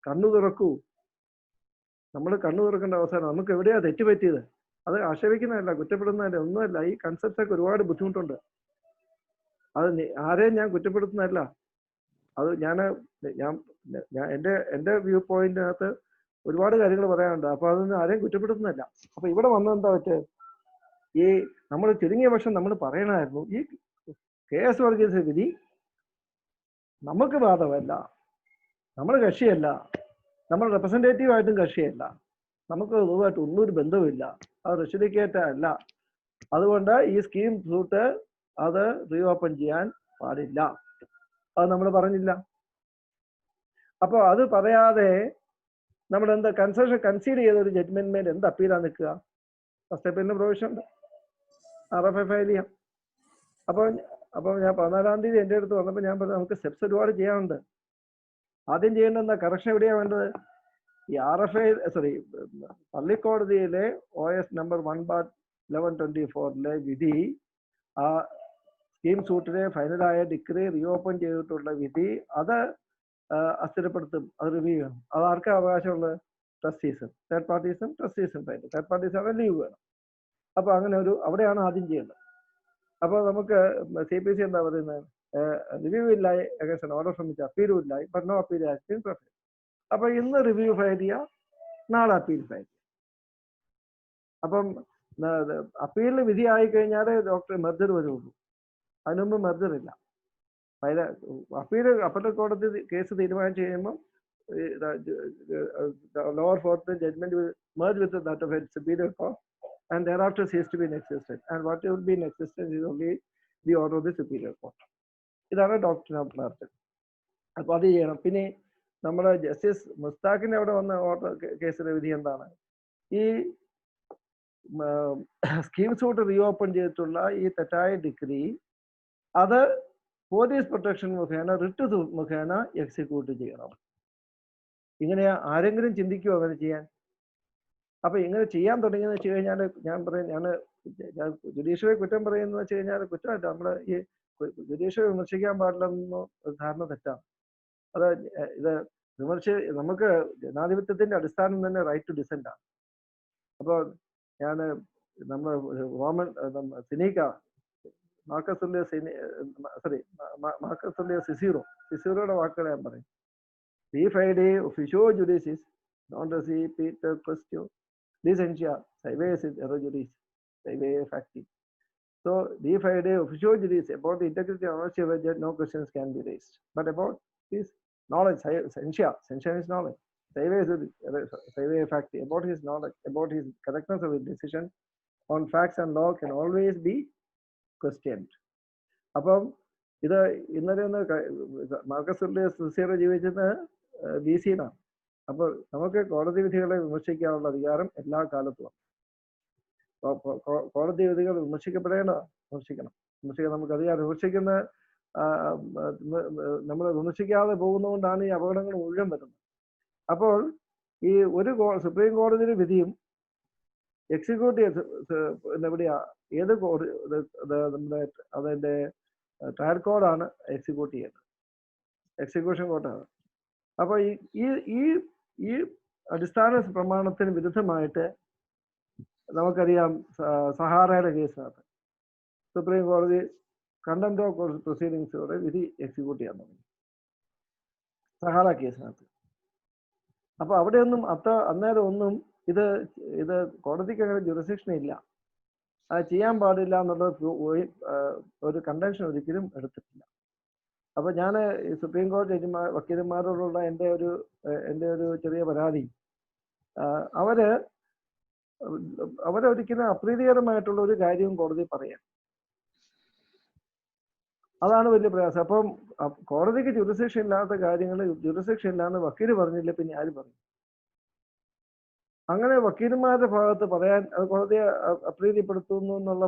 കണ്ണു തുറക്കൂ. നമ്മൾ കണ്ണു തുറക്കേണ്ട അവസരം. നമുക്ക് എവിടെയാ തെറ്റുപറ്റിയത്? അത് ആക്ഷേപിക്കുന്നതല്ല, കുറ്റപ്പെടുന്നതല്ല, ഒന്നുമല്ല. ഈ കൺസെപ്റ്റ് ഒക്കെ ഒരുപാട് ബുദ്ധിമുട്ടുണ്ട്. അത് ആരെയും ഞാൻ കുറ്റപ്പെടുത്തുന്നതല്ല. അത് ഞാൻ എൻ്റെ വ്യൂ പോയിന്റിനകത്ത് ഒരുപാട് കാര്യങ്ങൾ പറയാനുണ്ട്. അപ്പൊ അതൊന്നും ആരെയും കുറ്റപ്പെടുത്തുന്നതല്ല. അപ്പൊ ഇവിടെ വന്നെന്താ പറ്റേ, ഈ നമ്മൾ ചുരുങ്ങിയ പക്ഷം നമ്മൾ പറയണമായിരുന്നു ഈ KS വർഗീസ് വിധി നമുക്ക് ബാധകമല്ല, നമ്മൾ കക്ഷിയല്ല, നമ്മൾ റെപ്രസെൻറ്റേറ്റീവ് ആയിട്ടും കക്ഷിയല്ല, നമുക്ക് ഇതുമായിട്ട് ഒന്നും ഒരു ബന്ധവുമില്ല, അത് റെസിഡിക്കേറ്റ അല്ല. അതുകൊണ്ട് ഈ സ്കീം സൂട്ട് അത് റീഓപ്പൺ ചെയ്യാൻ പാടില്ല. അത് നമ്മൾ പറഞ്ഞില്ല. അപ്പോൾ അത് പറയാതെ നമ്മൾ എന്താ കൺസെഷൻ കൺസീഡ് ചെയ്ത ഒരു ജഡ്ജ്മെന്റിന്മേൽ എന്ത് അപ്പീലാണ് നിൽക്കുക? ഫസ്റ്റ് അപ്പീലിന് പ്രൊവിഷൻ ഉണ്ട്, RFI ഫയൽ ചെയ്യാം. അപ്പോൾ ഞാൻ 14-ാം തീയതി എൻ്റെ അടുത്ത് വന്നപ്പോൾ ഞാൻ പറഞ്ഞു നമുക്ക് സ്റ്റെപ്സ് ഒരുപാട് ചെയ്യാനുണ്ട്. ആദ്യം ചെയ്യേണ്ട എന്താ, കറക്ഷൻ എവിടെയാണ് വേണ്ടത്? ഈ RFI പള്ളിക്കോടതിയിലെ OS നമ്പർ 1/1124 വിധി, ആ സ്കീം സൂട്ടിലെ ഫൈനലായ ഡിഗ്രി റീഓപ്പൺ ചെയ്തിട്ടുള്ള വിധി, അത് അസ്ഥിരപ്പെടുത്തും, അത് റിവ്യൂ ചെയ്യണം. അത് ആർക്കാ അവകാശമുള്ളത്? ട്രസ്റ്റീസും തേർഡ് പാർട്ടീസും. ട്രസ്റ്റീസും തേർഡ് പാർട്ടീസാണ് ലീവ് വേണം. അപ്പൊ അങ്ങനെ അവിടെയാണ് ആദ്യം ചെയ്യേണ്ടത്. അപ്പോൾ നമുക്ക് CPC എന്താ പറയുന്നത്? Review lies against order from which appeal lies but no appeal has been preferred. അപ്പൊ ഇന്ന് റിവ്യൂ ഫയൽ ചെയ്യുക, നാളെ അപ്പീൽ ഫയൽ ചെയ്യുക. അപ്പം അപ്പീലിന് വിധി ആയി കഴിഞ്ഞാൽ ഡോക്ടർ മെർജർ വരുള്ളൂ. അതിനുമുമ്പ് മെർജർ ഇല്ല. അപ്പീൽ കോടതി കേസ് തീരുമാനിച്ചു കഴിയുമ്പോൾ lower fourth judgment will merge with that of a superior court and thereafter cease to be in existence, and what will be in existence is only the order of the superior court. ഇതാണ് doctor of merger. അപ്പൊ അത് ചെയ്യണം. പിന്നെ നമ്മുടെ justice മുസ്താഖിന്റെ അവിടെ വന്ന order കേസിലെ വിധി എന്താണ്? ഈ സ്കീം സൂട്ട് റീഓപ്പൺ ചെയ്തിട്ടുള്ള ഈ തെറ്റായ ഡിഗ്രി അത് പോലീസ് പ്രൊട്ടക്ഷൻ മുഖേന റിട്ട് മുഖേന എക്സിക്യൂട്ട് ചെയ്യണം. ഇങ്ങനെ ആരെങ്കിലും ചിന്തിക്കുമോ അങ്ങനെ ചെയ്യാൻ? അപ്പൊ ഇങ്ങനെ ചെയ്യാൻ തുടങ്ങിയെന്ന് വെച്ച് കഴിഞ്ഞാൽ ഞാൻ ജുഡീഷ്യറി കുറ്റം പറയുന്നത് വെച്ച് കഴിഞ്ഞാൽ കുറ്റമല്ല. നമ്മള് ഈ ജുഡീഷ്യറി വിമർശിക്കാൻ പാടില്ലെന്നോ ധാരണ തെറ്റാണ്. അത് ഇത് നമുക്ക് ജനാധിപത്യത്തിന്റെ അടിസ്ഥാനം തന്നെ റൈറ്റ് ടു ഡിസെന്റ് ആണ്. അപ്പോൾ ഞാൻ നമ്മൾ റോമൻ സിനീക്ക സിസീറോയുടെ വാക്കുകളെ ഞാൻ പറയും. Di fide officio judicis, non resi Peter questio, licentia, saeves error judicis, saeve facti. So, di fide officio judicis, about the integrity and honesty of a judge, no questions can be raised. But about his knowledge, sentia is knowledge. Saeve facti, about his knowledge, about his correctness of his decision on facts and law can always be questioned. അപ്പം ഇത് ഇന്നലെ ഒന്ന് Marcus സിസീറോ ജീവിച്ചത് BC-യിലാണ്. അപ്പോൾ നമുക്ക് കോടതി വിധികളെ വിമർശിക്കാനുള്ള അധികാരം എല്ലാ കാലത്തും. കോടതി വിധികൾ വിമർശിക്കണം. നമുക്ക് അധികാരം വിമർശിക്കുന്ന നമ്മൾ വിമർശിക്കാതെ പോകുന്നതുകൊണ്ടാണ് ഈ അപകടങ്ങൾ മുഴുവൻ വരുന്നത്. അപ്പോൾ ഈ ഒരു സുപ്രീം കോടതിയുടെ വിധിയും എക്സിക്യൂട്ട് എവിടെയാ ഏത് നമ്മുടെ അതിന്റെ ട്രയൽ കോഡാണ് എക്സിക്യൂട്ട് ചെയ്യുന്നത്, എക്സിക്യൂഷൻ കോഡാണ്. അപ്പൊ ഈ അടിസ്ഥാന പ്രമാണത്തിന് വിരുദ്ധമായിട്ട് നമുക്കറിയാം സഹാറയുടെ കേസിനകത്ത് സുപ്രീം കോടതി കണ്ടംപ്റ്റ് ഓഫ് കോർട്ട് പ്രൊസീഡിങ്സോടെ വിധി എക്സിക്യൂട്ട് ചെയ്യാൻ തുടങ്ങി സഹാറ കേസിനകത്ത്. അപ്പൊ അവിടെയൊന്നും അന്നേരം ഒന്നും ഇത് കോടതിക്ക് അങ്ങനെ ജുറിസ്ഡിക്ഷൻ ഇല്ല, അത് ചെയ്യാൻ പാടില്ല എന്നുള്ള ഒരു കണ്ടൻഷൻ ഒരിക്കലും എടുത്തിട്ടില്ല. അപ്പൊ ഞാൻ ഈ സുപ്രീം കോടതി വക്കീലന്മാരോടുള്ള എൻ്റെ ഒരു ചെറിയ പരാതി, അവരൊരിക്കലും അപ്രീതികരമായിട്ടുള്ള ഒരു കാര്യവും കോടതി പറയാം, അതാണ് വലിയ പ്രയാസം. അപ്പം കോടതിക്ക് ജുറിസ്ഡിക്ഷൻ ഇല്ലാത്ത കാര്യങ്ങൾ ജുറിസ്ഡിക്ഷൻ ഇല്ലാന്ന് വക്കീല് പറഞ്ഞില്ല, പിന്നെ ആര് പറയും? അങ്ങനെ വക്കീലന്മാരുടെ ഭാഗത്ത് പറയാൻ അത് കോടതിയെ അപ്രീതിപ്പെടുത്തുന്നു എന്നുള്ള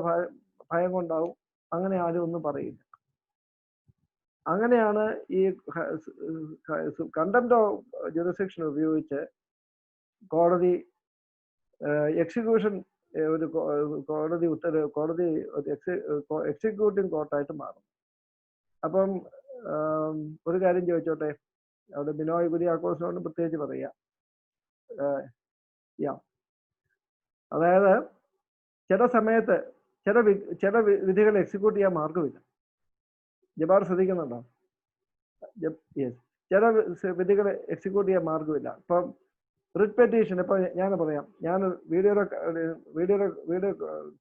ഭയം കൊണ്ടാവും അങ്ങനെ ആരും ഒന്നും പറയില്ല. അങ്ങനെയാണ് ഈ കണ്ടംപ്റ്റ് ഓഫ് ജുറിസ്ഡിക്ഷൻ ഉപയോഗിച്ച് കോടതി എക്സിക്യൂഷൻ കോടതി എക്സിക്യൂട്ടിംഗ് കോർട്ടായിട്ട് മാറും. അപ്പം ഒരു കാര്യം ചോദിച്ചോട്ടെ, അവിടെ ബിനോയ് കുര്യാക്കോസിനോട് പ്രത്യേകിച്ച് പറയാം. അതായത് ചില സമയത്ത് ചില വിധികൾ എക്സിക്യൂട്ട് ചെയ്യാൻ മാർഗമില്ല. ജബാർ ശ്രദ്ധിക്കുന്നുണ്ടോ? യെസ്, ചില വിധികൾ എക്സിക്യൂട്ട് ചെയ്യാൻ മാർഗമില്ല. ഇപ്പം റിട്ട് പെറ്റീഷൻ, ഇപ്പൊ ഞാൻ പറയാം, ഞാൻ video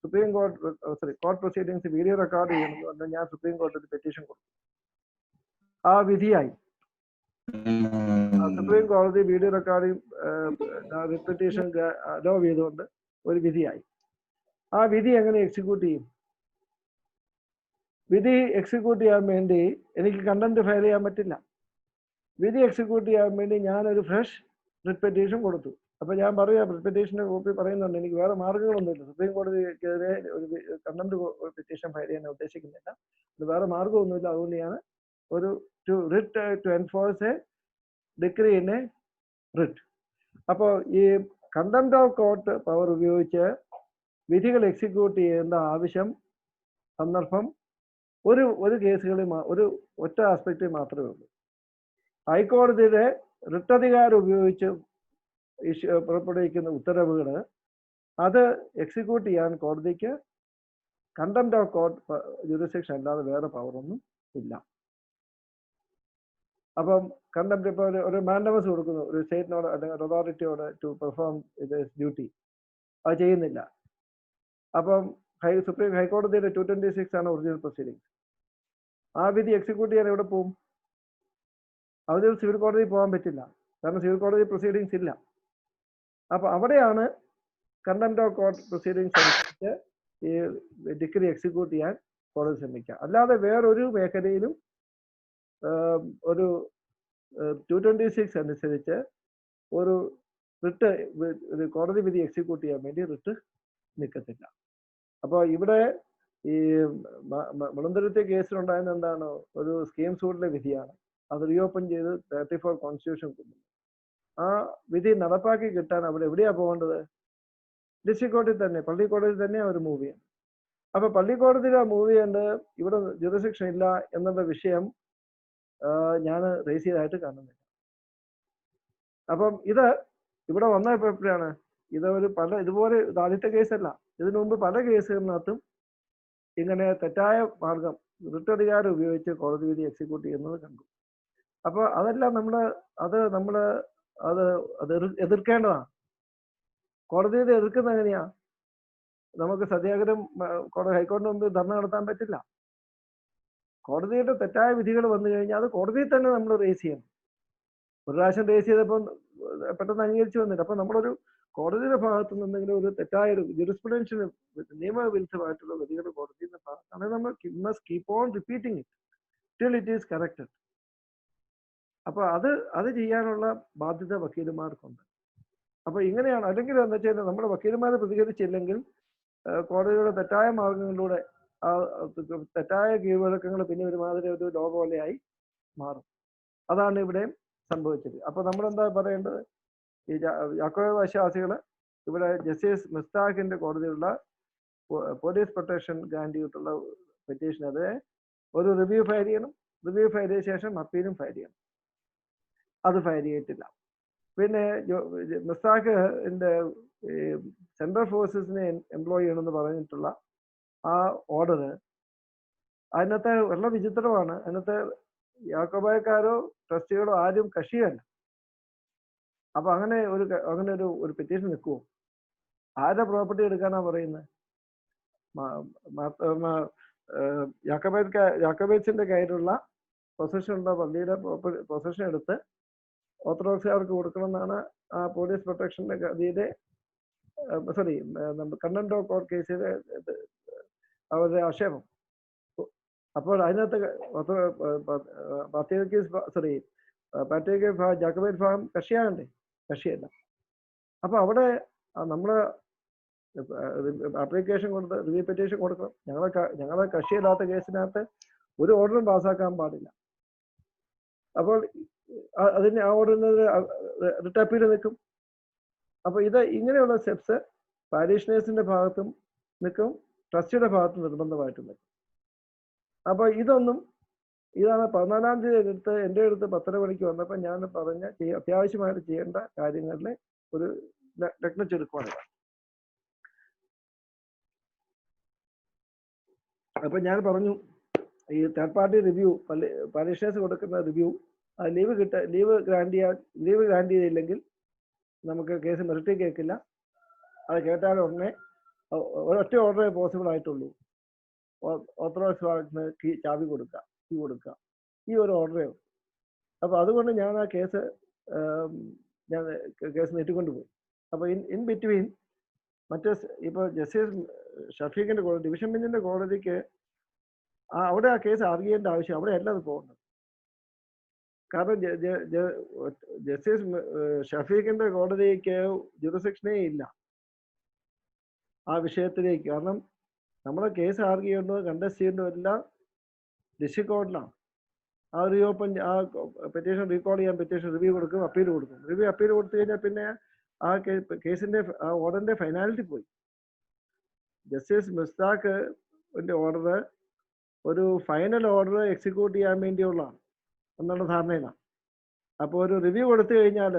supreme court proceedings video record ചെയ്യണമെന്ന് പറഞ്ഞാൽ ഞാൻ സുപ്രീം കോടതിയിൽ പെറ്റീഷൻ കൊടുത്തു, ആ വിധിയായി. സുപ്രീം കോടതി video recording writ petition hello ചെയ്തുകൊണ്ട് ഒരു വിധിയായി. ആ വിധി എങ്ങനെ എക്സിക്യൂട്ട് ചെയ്യും? വിധി എക്സിക്യൂട്ട് ചെയ്യാൻ വേണ്ടി എനിക്ക് കണ്ടംപ്റ്റ് ഫയൽ ചെയ്യാൻ പറ്റില്ല. വിധി എക്സിക്യൂട്ട് ചെയ്യാൻ വേണ്ടി ഞാനൊരു ഫ്രഷ് റിട്ട് പെറ്റീഷൻ കൊടുത്തു. അപ്പൊ ഞാൻ പറയാം, റിട്ട് പെറ്റീഷന്റെ കോപ്പി പറയുന്നുണ്ട്, എനിക്ക് വേറെ മാർഗങ്ങളൊന്നുമില്ല, സുപ്രീം കോടതിക്കെതിരെ ഒരു കണ്ടംപ്റ്റ് പെറ്റീഷൻ ഫയൽ ചെയ്യാൻ ഉദ്ദേശിക്കുന്നില്ല, അത് വേറെ മാർഗമൊന്നുമില്ല, അതുകൊണ്ട് ഞാൻ ഒരു to enforce a decree in a writ. അപ്പോൾ ഈ കണ്ടംപ്റ്റ് ഓഫ് കോർട്ട് പവർ ഉപയോഗിച്ച് വിധികൾ എക്സിക്യൂട്ട് ചെയ്യേണ്ട സന്ദർഭം ഒരു കേസുകളിൽ ഒരു ഒറ്റ ആസ്പെക്റ്റിൽ മാത്രമേ ഉള്ളൂ. ഹൈക്കോടതിയുടെ റിട്ടധികാരം ഉപയോഗിച്ച് പുറപ്പെടുവിക്കുന്ന ഉത്തരവുകൾ അത് എക്സിക്യൂട്ട് ചെയ്യാൻ കോടതിക്ക് കണ്ടംപ്റ്റ് ഓഫ് കോർട്ട് ജുറിസ്ഡിക്ഷൻ അല്ലാതെ വേറെ പവറൊന്നും ഇല്ല. അപ്പം കണ്ടംപ്റ്റ് ഇപ്പോൾ ഒരു മാൻഡമസ് കൊടുക്കുന്നു ഒരു സ്റ്റേറ്റിനോട് അല്ലെങ്കിൽ അതോറിറ്റിയോട് ടു പെർഫോം ഇറ്റ് ഡ്യൂട്ടി, അത് ചെയ്യുന്നില്ല. അപ്പം സുപ്രീം ഹൈക്കോടതിയുടെ 226 ആണ് ഒറിജിനൽ പ്രൊസീഡിങ്സ്. ആ വിധി എക്സിക്യൂട്ട് ചെയ്യാൻ എവിടെ പോകും? അതിൽ സിവിൽ കോടതിയിൽ പോകാൻ പറ്റില്ല, കാരണം സിവിൽ കോടതി പ്രൊസീഡിങ്സ് ഇല്ല. അപ്പൊ അവിടെയാണ് കണ്ടംപ്റ്റ് ഓഫ് കോർട്ട് പ്രൊസീഡിങ്സ് അനുസരിച്ച് ഈ ഡിഗ്രി എക്സിക്യൂട്ട് ചെയ്യാൻ കോടതി ശ്രമിക്കുക. അല്ലാതെ വേറൊരു മേഖലയിലും ഒരു 226 അനുസരിച്ച് ഒരു കോടതി വിധി എക്സിക്യൂട്ട് ചെയ്യാൻ വേണ്ടി റിട്ട് നിൽക്കത്തില്ല. അപ്പോൾ ഇവിടെ ഈ മുളന്തുരുത്തി കേസിലുണ്ടായിരുന്ന എന്താണ്, ഒരു സ്കീം സൂട്ടിലെ വിധിയാണ്. അത് റീഓപ്പൺ ചെയ്ത് 34 കോൺസ്റ്റിറ്റ്യൂഷൻ കൊണ്ടുവന്നു. ആ വിധി നടപ്പാക്കി കിട്ടാൻ അവർ എവിടെയാ പോകേണ്ടത്? ഡിസ്ട്രിക്ട് കോടതിയിൽ തന്നെ, പള്ളിക്കോടതിയിൽ തന്നെ അവർ മൂവ് ചെയ്യണം. അപ്പൊ പള്ളിക്കോടതിയിലാ മൂവ് ചെയ്യേണ്ടത്, ഇവിടെ ജുറിസ്ഡിക്ഷൻ ഇല്ല എന്നുള്ള വിഷയം ഞാൻ റേസ് ചെയ്തതായിട്ട് കാണുന്നില്ല. അപ്പം ഇത് ഇവിടെ വന്ന എപ്പോഴാണ് ഇത് ഒരു ഇതുപോലെ ആദ്യത്തെ കേസല്ല, ഇതിനു മുമ്പ് പല കേസുകളിനകത്തും ഇങ്ങനെ തെറ്റായ മാർഗം റിട്ടധികാരം ഉപയോഗിച്ച് കോടതി വിധി എക്സിക്യൂട്ട് ചെയ്യുന്നത് കണ്ടു. അപ്പോൾ അതെല്ലാം നമ്മൾ എതിർക്കേണ്ടതാണ്. കോടതി വിധി എതിർക്കുന്നത് എങ്ങനെയാ? നമുക്ക് സത്യാഗ്രഹം ഹൈക്കോടതി മുമ്പ് ധർണ നടത്താൻ പറ്റില്ല. കോടതിയുടെ തെറ്റായ വിധികൾ വന്നു കഴിഞ്ഞാൽ അത് കോടതിയിൽ തന്നെ നമ്മൾ റേസ് ചെയ്യണം. ഒരു പ്രാവശ്യം റേസ് ചെയ്തപ്പോൾ പെട്ടെന്ന് അംഗീകരിച്ചു വന്നില്ല. അപ്പൊ നമ്മളൊരു കോടതിയുടെ ഭാഗത്തു നിന്നെങ്കിലും ഒരു തെറ്റായ ഒരു ജുറിസ്പ്രുഡൻഷ്യൽ നിയമവിരുദ്ധമായിട്ടുള്ള വിധികൾ കോടതിയുടെ ഭാഗത്താണ്. നമ്മൾ must keep on repeating it till it is corrected. അപ്പൊ അത് ചെയ്യാനുള്ള ബാധ്യത വക്കീലുമാർക്കുണ്ട്. അപ്പൊ ഇങ്ങനെയാണ്. അല്ലെങ്കിൽ എന്താ വെച്ചാൽ നമ്മുടെ വക്കീലുമാരെ പ്രതികരിച്ചില്ലെങ്കിൽ കോടതിയുടെ തെറ്റായ മാർഗങ്ങളിലൂടെ തെറ്റായ കീഴ്വഴക്കങ്ങൾ പിന്നെ ഒരുമാതിരി ഒരു ലോ പോലെയായി മാറും. അതാണ് ഇവിടെ സംഭവിച്ചത്. അപ്പൊ നമ്മളെന്താ പറയേണ്ടത്? ഈ യാക്കോബ വിശ്വാസികൾ ഇവിടെ ജസ്റ്റിസ് മുസ്താഖിന്റെ കോടതിയിലുള്ള പോലീസ് പ്രൊട്ടക്ഷൻ ഗ്രാന്റ് ചെയ്തിട്ടുള്ള പെറ്റീഷനെതിരെ ഒരു റിവ്യൂ ഫയൽ ചെയ്യണം. റിവ്യൂ ഫയൽ ചെയ്ത ശേഷം അപ്പീലും ഫയൽ ചെയ്യണം. അത് ഫയൽ ചെയ്തിട്ടില്ല. പിന്നെ മുസ്താഖിന്റെ സെൻട്രൽ ഫോഴ്സസിനെ എംപ്ലോയ് ചെയ്യണമെന്ന് പറഞ്ഞിട്ടുള്ള ആ ഓർഡർ അതിനകത്ത് വളരെ വിചിത്രമാണ്. അതിനകത്ത് യാക്കോബായക്കാരോ ട്രസ്റ്റികളോ ആരും കക്ഷിയല്ല. അപ്പൊ അങ്ങനെ ഒരു പെറ്റീഷൻ നിൽക്കുമോ? ആരുടെ പ്രോപ്പർട്ടി എടുക്കാനാ പറയുന്നത്? യാക്കോബൈറ്റ്സിന്റെ കയ്യിലുള്ള പൊസഷനുള്ള പള്ളിയുടെ പൊസഷൻ എടുത്ത് ഓർത്തഡോക്സുകാർക്ക് കൊടുക്കണം എന്നാണ് ആ പോലീസ് പ്രൊട്ടക്ഷന്റെ ഗതിയുടെ കണ്ടംപ്റ്റ് ഓഫ് കോർട്ട് കേസിലെ അവരുടെ ആക്ഷേപം. അപ്പോൾ അതിനകത്ത് ജാക്കബൈറ്റ് ഭാഗം കക്ഷിയാകണ്ടേ? കക്ഷിയല്ല. അപ്പൊ അവിടെ നമ്മള് ആപ്ലിക്കേഷൻ കൊടുത്ത് റിവ്യൂ പെറ്റീഷൻ കൊടുക്കണം. ഞങ്ങളെ കക്ഷിയില്ലാത്ത കേസിനകത്ത് ഒരു ഓർഡറും പാസ്സാക്കാൻ പാടില്ല. അപ്പോൾ അതിന് ആ ഓർഡറിന് റിട്ട് അപ്പീൽ നിൽക്കും. അപ്പൊ ഇങ്ങനെയുള്ള സ്റ്റെപ്സ് പാരീഷണേഴ്സിന്റെ ഭാഗത്തും നിൽക്കും, ട്രസ്റ്റിയുടെ ഭാഗത്തും നിർബന്ധമായിട്ടും നിൽക്കും. അപ്പൊ ഇതാണ് 14-ാം തീയതി എൻ്റെ അടുത്ത് 10:30 മണിക്ക് വന്നപ്പോൾ ഞാൻ പറഞ്ഞ അത്യാവശ്യമായിട്ട് ചെയ്യേണ്ട കാര്യങ്ങളിലെ ഒരു ലഗ്നച്ചെടുക്കുവാണ്. അപ്പൊ ഞാൻ പറഞ്ഞു, ഈ തേർഡ് പാർട്ടി റിവ്യൂ പാരീഷണേഴ്സ് കൊടുക്കുന്ന റിവ്യൂ ലീവ് ഗ്രാന്റ് ചെയ്തില്ലെങ്കിൽ നമുക്ക് കേസ് മെറിറ്റി കേൾക്കില്ല. അത് കേട്ടാൽ ഉടനെ ഒരൊറ്റ ഓർഡറേ പോസിബിൾ ആയിട്ടുള്ളൂ. ഓർത്തഡോക്സ് ഭാഗത്തിന് ചാവി കൊടുക്കുക, കീ കൊടുക്കുക, ഈ ഒരു ഓർഡറേ ഉള്ളൂ. അപ്പൊ അതുകൊണ്ട് ഞാൻ ആ കേസ് നീട്ടിക്കൊണ്ടുപോയി. അപ്പൊ ഇൻ ബിറ്റ്വീൻ ഇപ്പോൾ ജസ്റ്റിസ് ഷഫീഖിന്റെ കോടതി, ഡിവിഷൻ ബെഞ്ചിന്റെ കോടതിക്ക് അവിടെ ആ കേസ് അറിയേണ്ട ആവശ്യം അവിടെ അല്ല അത് പോകുന്നത്. കാരണം ജസ്റ്റിസ് ഷഫീഖിന്റെ കോടതിക്ക് ജുറിസ്ഡിക്ഷനേ ഇല്ല ആ വിഷയത്തിലേക്ക്. കാരണം നമ്മളെ കേസ് ആർഗ്യൂ ചെയ്യേണ്ടത് കണ്ടസ്റ്റ് ചെയ്യേണ്ടതും എല്ലാം ഡിസ്ട്രിക്ട് കോർട്ടിലാണ്. ആ റീഓപ്പൺ പെറ്റീഷൻ റീകോൾ ചെയ്യാൻ പെറ്റീഷൻ റിവ്യൂ കൊടുക്കും, അപ്പീൽ കൊടുക്കും. അപ്പീൽ കൊടുത്തു കഴിഞ്ഞാൽ പിന്നെ ആ കേസിന്റെ ആ ഓർഡറിന്റെ ഫൈനാലിറ്റി പോയി. ജസ്റ്റിസ് മുസ്താഖിന്റെ ഓർഡർ ഒരു ഫൈനൽ ഓർഡർ എക്സിക്യൂട്ട് ചെയ്യാൻ വേണ്ടിയുള്ളതാണ് എന്നുള്ള ധാരണയിലാണ്. അപ്പോൾ ഒരു റിവ്യൂ കൊടുത്തു കഴിഞ്ഞാൽ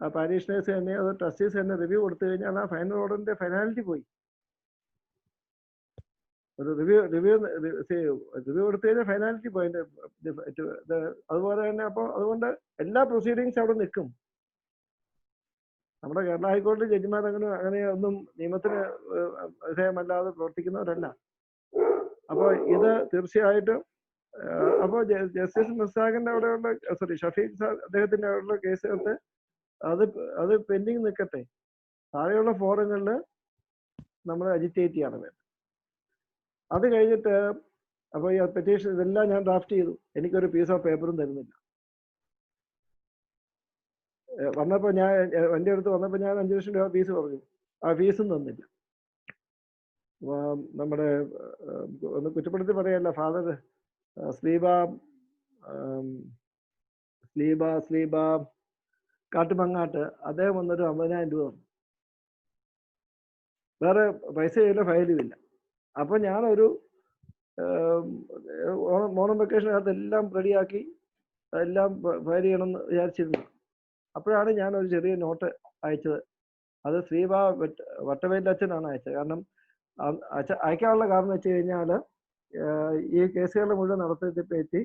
ആ പാരീഷണേഴ്സ് തന്നെ അത് ട്രസ്റ്റീസ് തന്നെ റിവ്യൂ കൊടുത്തു കഴിഞ്ഞാൽ ആ ഫൈനൽ ഓർഡറിന്റെ ഫൈനാലിറ്റി പോയി. ഒരു റിവ്യൂ കൊടുത്തു കഴിഞ്ഞാൽ ഫൈനാലിറ്റി പോയിന്റ്. അതുപോലെ തന്നെ അപ്പോൾ അതുകൊണ്ട് എല്ലാ പ്രൊസീഡിങ്സ് അവിടെ നിൽക്കും. നമ്മുടെ കേരള ഹൈക്കോടതി ജഡ്ജിമാർ അങ്ങനെ ഒന്നും നിയമത്തിന് വിധേയമല്ലാതെ പ്രവർത്തിക്കുന്നവരല്ല. അപ്പോൾ ഇത് തീർച്ചയായിട്ടും അപ്പോൾ ജസ്റ്റിസ് മുസ്താഖിന്റെ അവിടെയുള്ള ഷഫീഖ് സാർ അദ്ദേഹത്തിന്റെ അവിടെയുള്ള കേസുകൾക്ക് അത് പെൻഡിങ് നിൽക്കട്ടെ. താഴെയുള്ള ഫോറങ്ങളിൽ നമ്മൾ അജിറ്റേറ്റ് ചെയ്യാണ് വേണ്ടത്. അത് കഴിഞ്ഞിട്ട് അപ്പോൾ ഈ പെറ്റീഷൻ ഇതെല്ലാം ഞാൻ ഡ്രാഫ്റ്റ് ചെയ്തു. എനിക്കൊരു പീസ് ഓഫ് പേപ്പറും തരുന്നില്ല. വന്നപ്പോൾ എൻ്റെ അടുത്ത് വന്നപ്പോൾ ഞാൻ 5 ലക്ഷം രൂപ ഫീസ് പറഞ്ഞു. ആ ഫീസും തന്നില്ല. നമ്മുടെ ഒന്ന് കുറ്റപ്പെടുത്തി പറയല്ല, ഫാദർ സ്ലീബ കാട്ടുമങ്ങാട്ട്, അദ്ദേഹം വന്നൊരു 50,000 രൂപ തന്നു. വേറെ പൈസയില്ല, ഫയലും ഇല്ല. അപ്പൊ ഞാനൊരു ഓണം വെക്കേഷനകത്ത് എല്ലാം റെഡിയാക്കി എല്ലാം ഫയൽ ചെയ്യണമെന്ന് വിചാരിച്ചിരുന്നു. അപ്പോഴാണ് ഞാനൊരു ചെറിയ നോട്ട് അയച്ചത്. അത് ശ്രീബ വട്ടവേലിൻ്റെ അച്ഛനാണ് അയച്ചത്. കാരണം അയക്കാനുള്ള കാരണം വെച്ച് കഴിഞ്ഞാൽ ഈ കേസുകളുടെ മുഴുവൻ നടത്തിപ്പറ്റി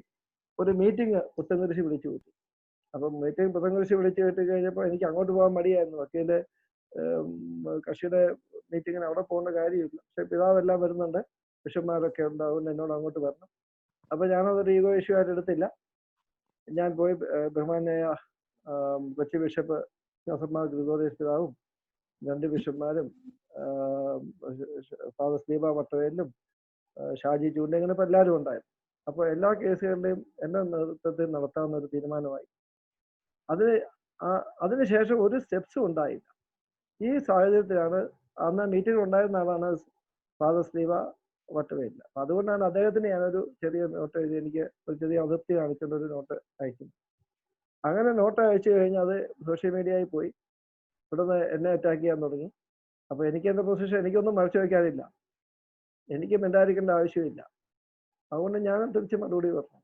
ഒരു മീറ്റിംഗ് പുത്തൻകുരിശി വിളിച്ചു കൂട്ടി. അപ്പം മീറ്റിംഗ് പുത്തൻകുരിശി വിളിച്ചു കേട്ട് കഴിഞ്ഞപ്പോൾ എനിക്ക് അങ്ങോട്ട് പോകാൻ മടിയായിരുന്നു. വക്കീല് കക്ഷിയുടെ മീറ്റിങ്ങിന് അവിടെ പോകേണ്ട കാര്യമില്ല. പക്ഷെ പിതാവെല്ലാം വരുന്നുണ്ട്, ബിഷപ്പ്മാരൊക്കെ ഉണ്ടാവും, എന്നോട് അങ്ങോട്ട് വരണം. അപ്പൊ ഞാനതൊരു ഈഗോ ഇഷ്യൂ ആയിട്ട് എടുത്തില്ല. ഞാൻ പോയി ബഹുമാനായ കൊച്ചി ബിഷപ്പ് ജോസഫ് മാർ ഗ്രിഗോറിയസ് പിതാവും 2 ബിഷപ്പ്മാരും ഫാദർ സ്ലീബ വട്ടവേലിലും ഷാജി ചൂണ്ട, ഇങ്ങനെ ഇപ്പൊ എല്ലാവരും ഉണ്ടായിരുന്നു. അപ്പോൾ എല്ലാ കേസുകളുടെയും എന്റെ നേതൃത്വത്തിൽ നടത്താവുന്ന ഒരു തീരുമാനമായി. അതിനുശേഷം ഒരു സ്റ്റെപ്സും ഉണ്ടായില്ല. ഈ സാഹചര്യത്തിലാണ് അന്ന് മീറ്റിംഗ് ഉണ്ടായിരുന്ന ആളാണ് ഫാദർ സ്ലീബ വട്ടവേലില്ല. അപ്പൊ അതുകൊണ്ടാണ് അദ്ദേഹത്തിന് ഞാനൊരു ചെറിയ നോട്ട് എഴുതി, എനിക്ക് ഒരു ചെറിയ അതൃപ്തി കാണിച്ചുകൊണ്ട് ഒരു നോട്ട് അയക്കുന്നു. അങ്ങനെ നോട്ട് അയച്ചു കഴിഞ്ഞാൽ അത് സോഷ്യൽ മീഡിയയിൽ പോയി. ഇവിടുന്ന് എന്നെ അറ്റാക്ക് ചെയ്യാൻ തുടങ്ങി. അപ്പൊ എനിക്ക് എന്റെ പൊസിഷൻ എനിക്കൊന്നും മറച്ചു വയ്ക്കാനില്ല, എനിക്ക് മിണ്ടാതിരിക്കേണ്ട ആവശ്യമില്ല. അതുകൊണ്ട് ഞാൻ തിരിച്ച് മറുപടി പറഞ്ഞു.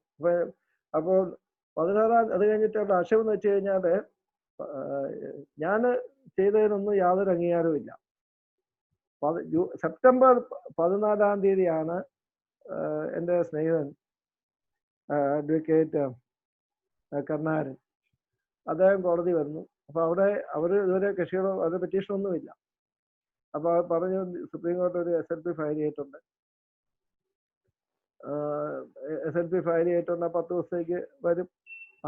അപ്പോൾ 16 അത് കഴിഞ്ഞിട്ടുള്ള ആക്ഷേപം എന്ന് വെച്ച് കഴിഞ്ഞാൽ ഞാൻ ചെയ്തതിനൊന്നും യാതൊരു അംഗീകാരവും ഇല്ല. സെപ്റ്റംബർ 14-ാം തീയതിയാണ് എൻ്റെ സ്നേഹിതൻ അഡ്വക്കേറ്റ് കർണാരൻ, അദ്ദേഹം കോടതി വരുന്നു. അപ്പൊ അവിടെ അവർ ഇതുവരെ കക്ഷികളോ അവരുടെ പെറ്റീഷനൊന്നുമില്ല. അപ്പൊ പറഞ്ഞു സുപ്രീം കോടതി ഒരു SLP ഫയൽ ചെയ്തിട്ടുണ്ട്. SLP ഫയൽ ചെയ്തിട്ടുണ്ട്, 10 ദിവസത്തേക്ക് വരും.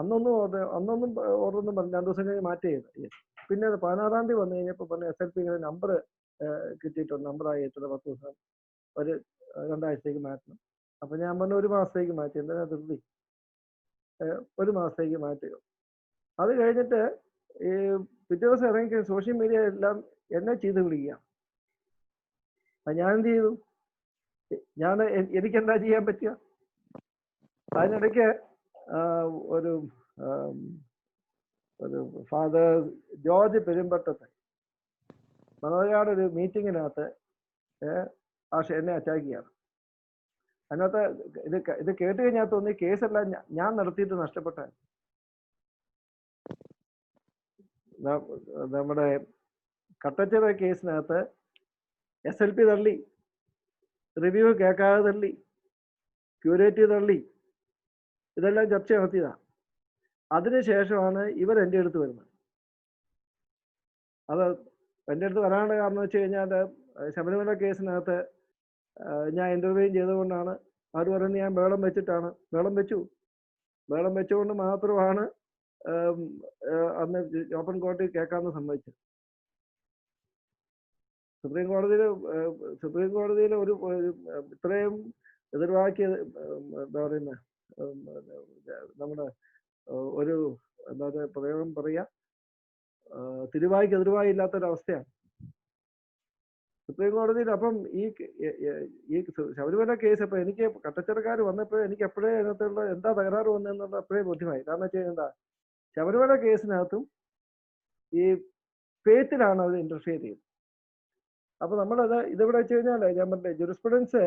അന്നൊന്നും ഓർഡറൊന്നും പറഞ്ഞു, 2 ദിവസം കഴിഞ്ഞ് മാറ്റി ചെയ്തു. പിന്നെ 16-ാം തീയതി വന്നു കഴിഞ്ഞപ്പോൾ പറഞ്ഞു SLP ഇങ്ങനെ നമ്പർ കിട്ടിയിട്ടുണ്ട്, നമ്പർ ആയിട്ടുണ്ട്, 10 ദിവസം ഒരു 2 ആഴ്ചത്തേക്ക് മാറ്റണം. അപ്പൊ ഞാൻ പറഞ്ഞു 1 മാസത്തേക്ക് മാറ്റി, എന്താ ധൃതി, 1 മാസത്തേക്ക് മാറ്റുക. അത് കഴിഞ്ഞിട്ട് ഈ പിറ്റേ ദിവസം ഇറങ്ങി സോഷ്യൽ മീഡിയ എല്ലാം എന്നെ ചെയ്ത് വിളിക്കുക. ഞാൻ എന്ത് ചെയ്തു? എനിക്കെന്താ ചെയ്യാൻ പറ്റുക? അതിനിടയ്ക്ക് ഒരു ഫാദർ ജോർജ് പെരുമ്പട്ടത്ത് മനോജാട് ഒരു മീറ്റിങ്ങിനകത്ത് എന്നെ അറ്റാക്ക് ചെയ്യാണ്. അതിനകത്ത് ഇത് കേട്ട് കഴിഞ്ഞാൽ തോന്നി കേസെല്ലാം ഞാൻ നടത്തിയിട്ട് നഷ്ടപ്പെട്ടാൽ. നമ്മുടെ കട്ടച്ചിറ കേസിനകത്ത് SLP തള്ളി, റിവ്യൂ കേൾക്കാതെ തള്ളി, ക്യൂരേറ്റീവ് തള്ളി, ഇതെല്ലാം ചർച്ച നടത്തിയതാണ്. അതിനുശേഷമാണ് ഇവർ എൻ്റെ അടുത്ത് വരുന്നത്. അത് എൻ്റെ അടുത്ത് വരാനുള്ള കാരണം വെച്ച് കഴിഞ്ഞാൽ ശബരിമല കേസിനകത്ത് ഞാൻ ഇന്റർവ്യൂ ചെയ്തുകൊണ്ടാണ്. അവർ പറയുന്നത് ഞാൻ ബഹളം വെച്ചിട്ടാണ്. ബഹളം വെച്ചുകൊണ്ട് മാത്രമാണ് അന്ന് ഓപ്പൺ കോടതി കേൾക്കാമെന്ന് സമ്മതിച്ചത്. സുപ്രീം കോടതിയിൽ ഒരു ഇത്രയും എതിർവാക്കി എന്താ പറയുന്ന നമ്മുടെ ഒരു എന്താ പറയുക പ്രയോഗം പറയാ, തിരുവായ്ക്ക് എതിർവായി ഇല്ലാത്തൊരവസ്ഥയാണ് സുപ്രീം കോടതിയിൽ. അപ്പം ഈ ശബരിമല കേസ് ഇപ്പൊ എനിക്ക് കട്ടച്ചിറക്കാർ വന്നപ്പോൾ എനിക്ക് എപ്പോഴേ അതിനകത്തുള്ള എന്താ തകരാറ് വന്നതെന്നുള്ള എപ്പോഴേ ബോധ്യമായി. കാരണം വെച്ച് കഴിഞ്ഞാൽ എന്താ, ശബരിമല കേസിനകത്തും ഈ ഫെയ്ത്തിലാണ് അവർ ഇന്റർഫിയർ ചെയ്തത്. അപ്പൊ നമ്മളത് ഇതെവിടെ വെച്ച് കഴിഞ്ഞാൽ ഞാൻ പറഞ്ഞ ജുറിസ്പ്രുഡൻസ്,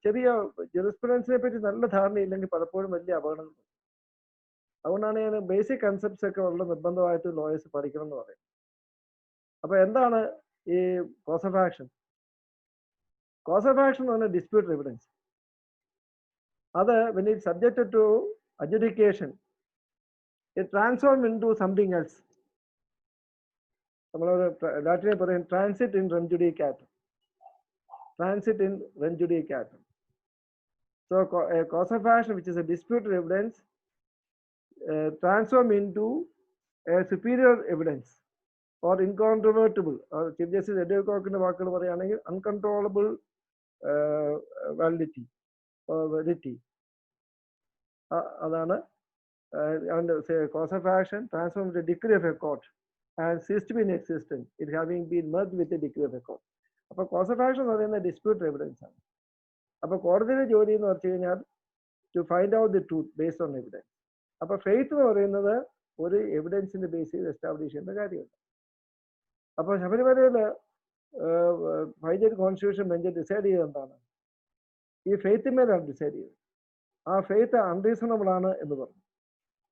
ചെറിയ ജുറിസ്പ്രുഡൻസിനെ പറ്റി നല്ല ധാരണയില്ലെങ്കിൽ പലപ്പോഴും വലിയ അപകടങ്ങൾ. അതുകൊണ്ടാണ് ഞാൻ ബേസിക് കൺസെപ്റ്റ്സ് ഒക്കെ ഉള്ള നിർബന്ധമായിട്ട് ലോയേഴ്സ് പഠിക്കണം എന്ന് പറയുന്നത്. അപ്പൊ എന്താണ് ഈ cause of action? Cause of action എന്ന് പറഞ്ഞാൽ ഡിസ്പ്യൂട്ട് എവിഡൻസ്. അത് when it's subjected to adjudication, it transforms into something else. നമ്മളൊരു ലാറ്റിനെ പറയും ട്രാൻസിറ്റ് ഇൻ റെം ജുഡിക്കാറ്റം. So a cause of action which is a disputed evidence transform into a superior evidence or incontrovertible, or Chief Justice Edward Cockന്റെ വാക്കുകൾ പറയുകയാണെങ്കിൽ uncontrollable validity or validity. അതാണ് cause of action transformed into a decree of a court and ceased to be in existence, it having been merged with the decree of a court. അപ്പൊ cos of action എന്ന് പറയുന്നത് dispute evidence ആണ്. അപ്പൊ കോടതിയുടെ ജോലി എന്ന് പറഞ്ഞു കഴിഞ്ഞാൽ to find out the truth based on evidence. അപ്പൊ ഫെയ്ത്ത് എന്ന് പറയുന്നത് ഒരു എവിഡൻസിന്റെ ബേസ് ചെയ്ത് എസ്റ്റാബ്ലിഷ് ചെയ്യേണ്ട കാര്യമുണ്ട്. അപ്പൊ ശബരിമലയില് വൈദ്യുതി കോൺസ്റ്റിറ്റ്യൂഷൻ ബെഞ്ച് ഡിസൈഡ് ചെയ്തത് എന്താണ്? ഈ ഫെയ്ത്തിന്മേലാണ് ഡിസൈഡ് ചെയ്തത്. ആ ഫെയ്ത്ത് അൺറീസണബിൾ ആണ് എന്ന് പറഞ്ഞു.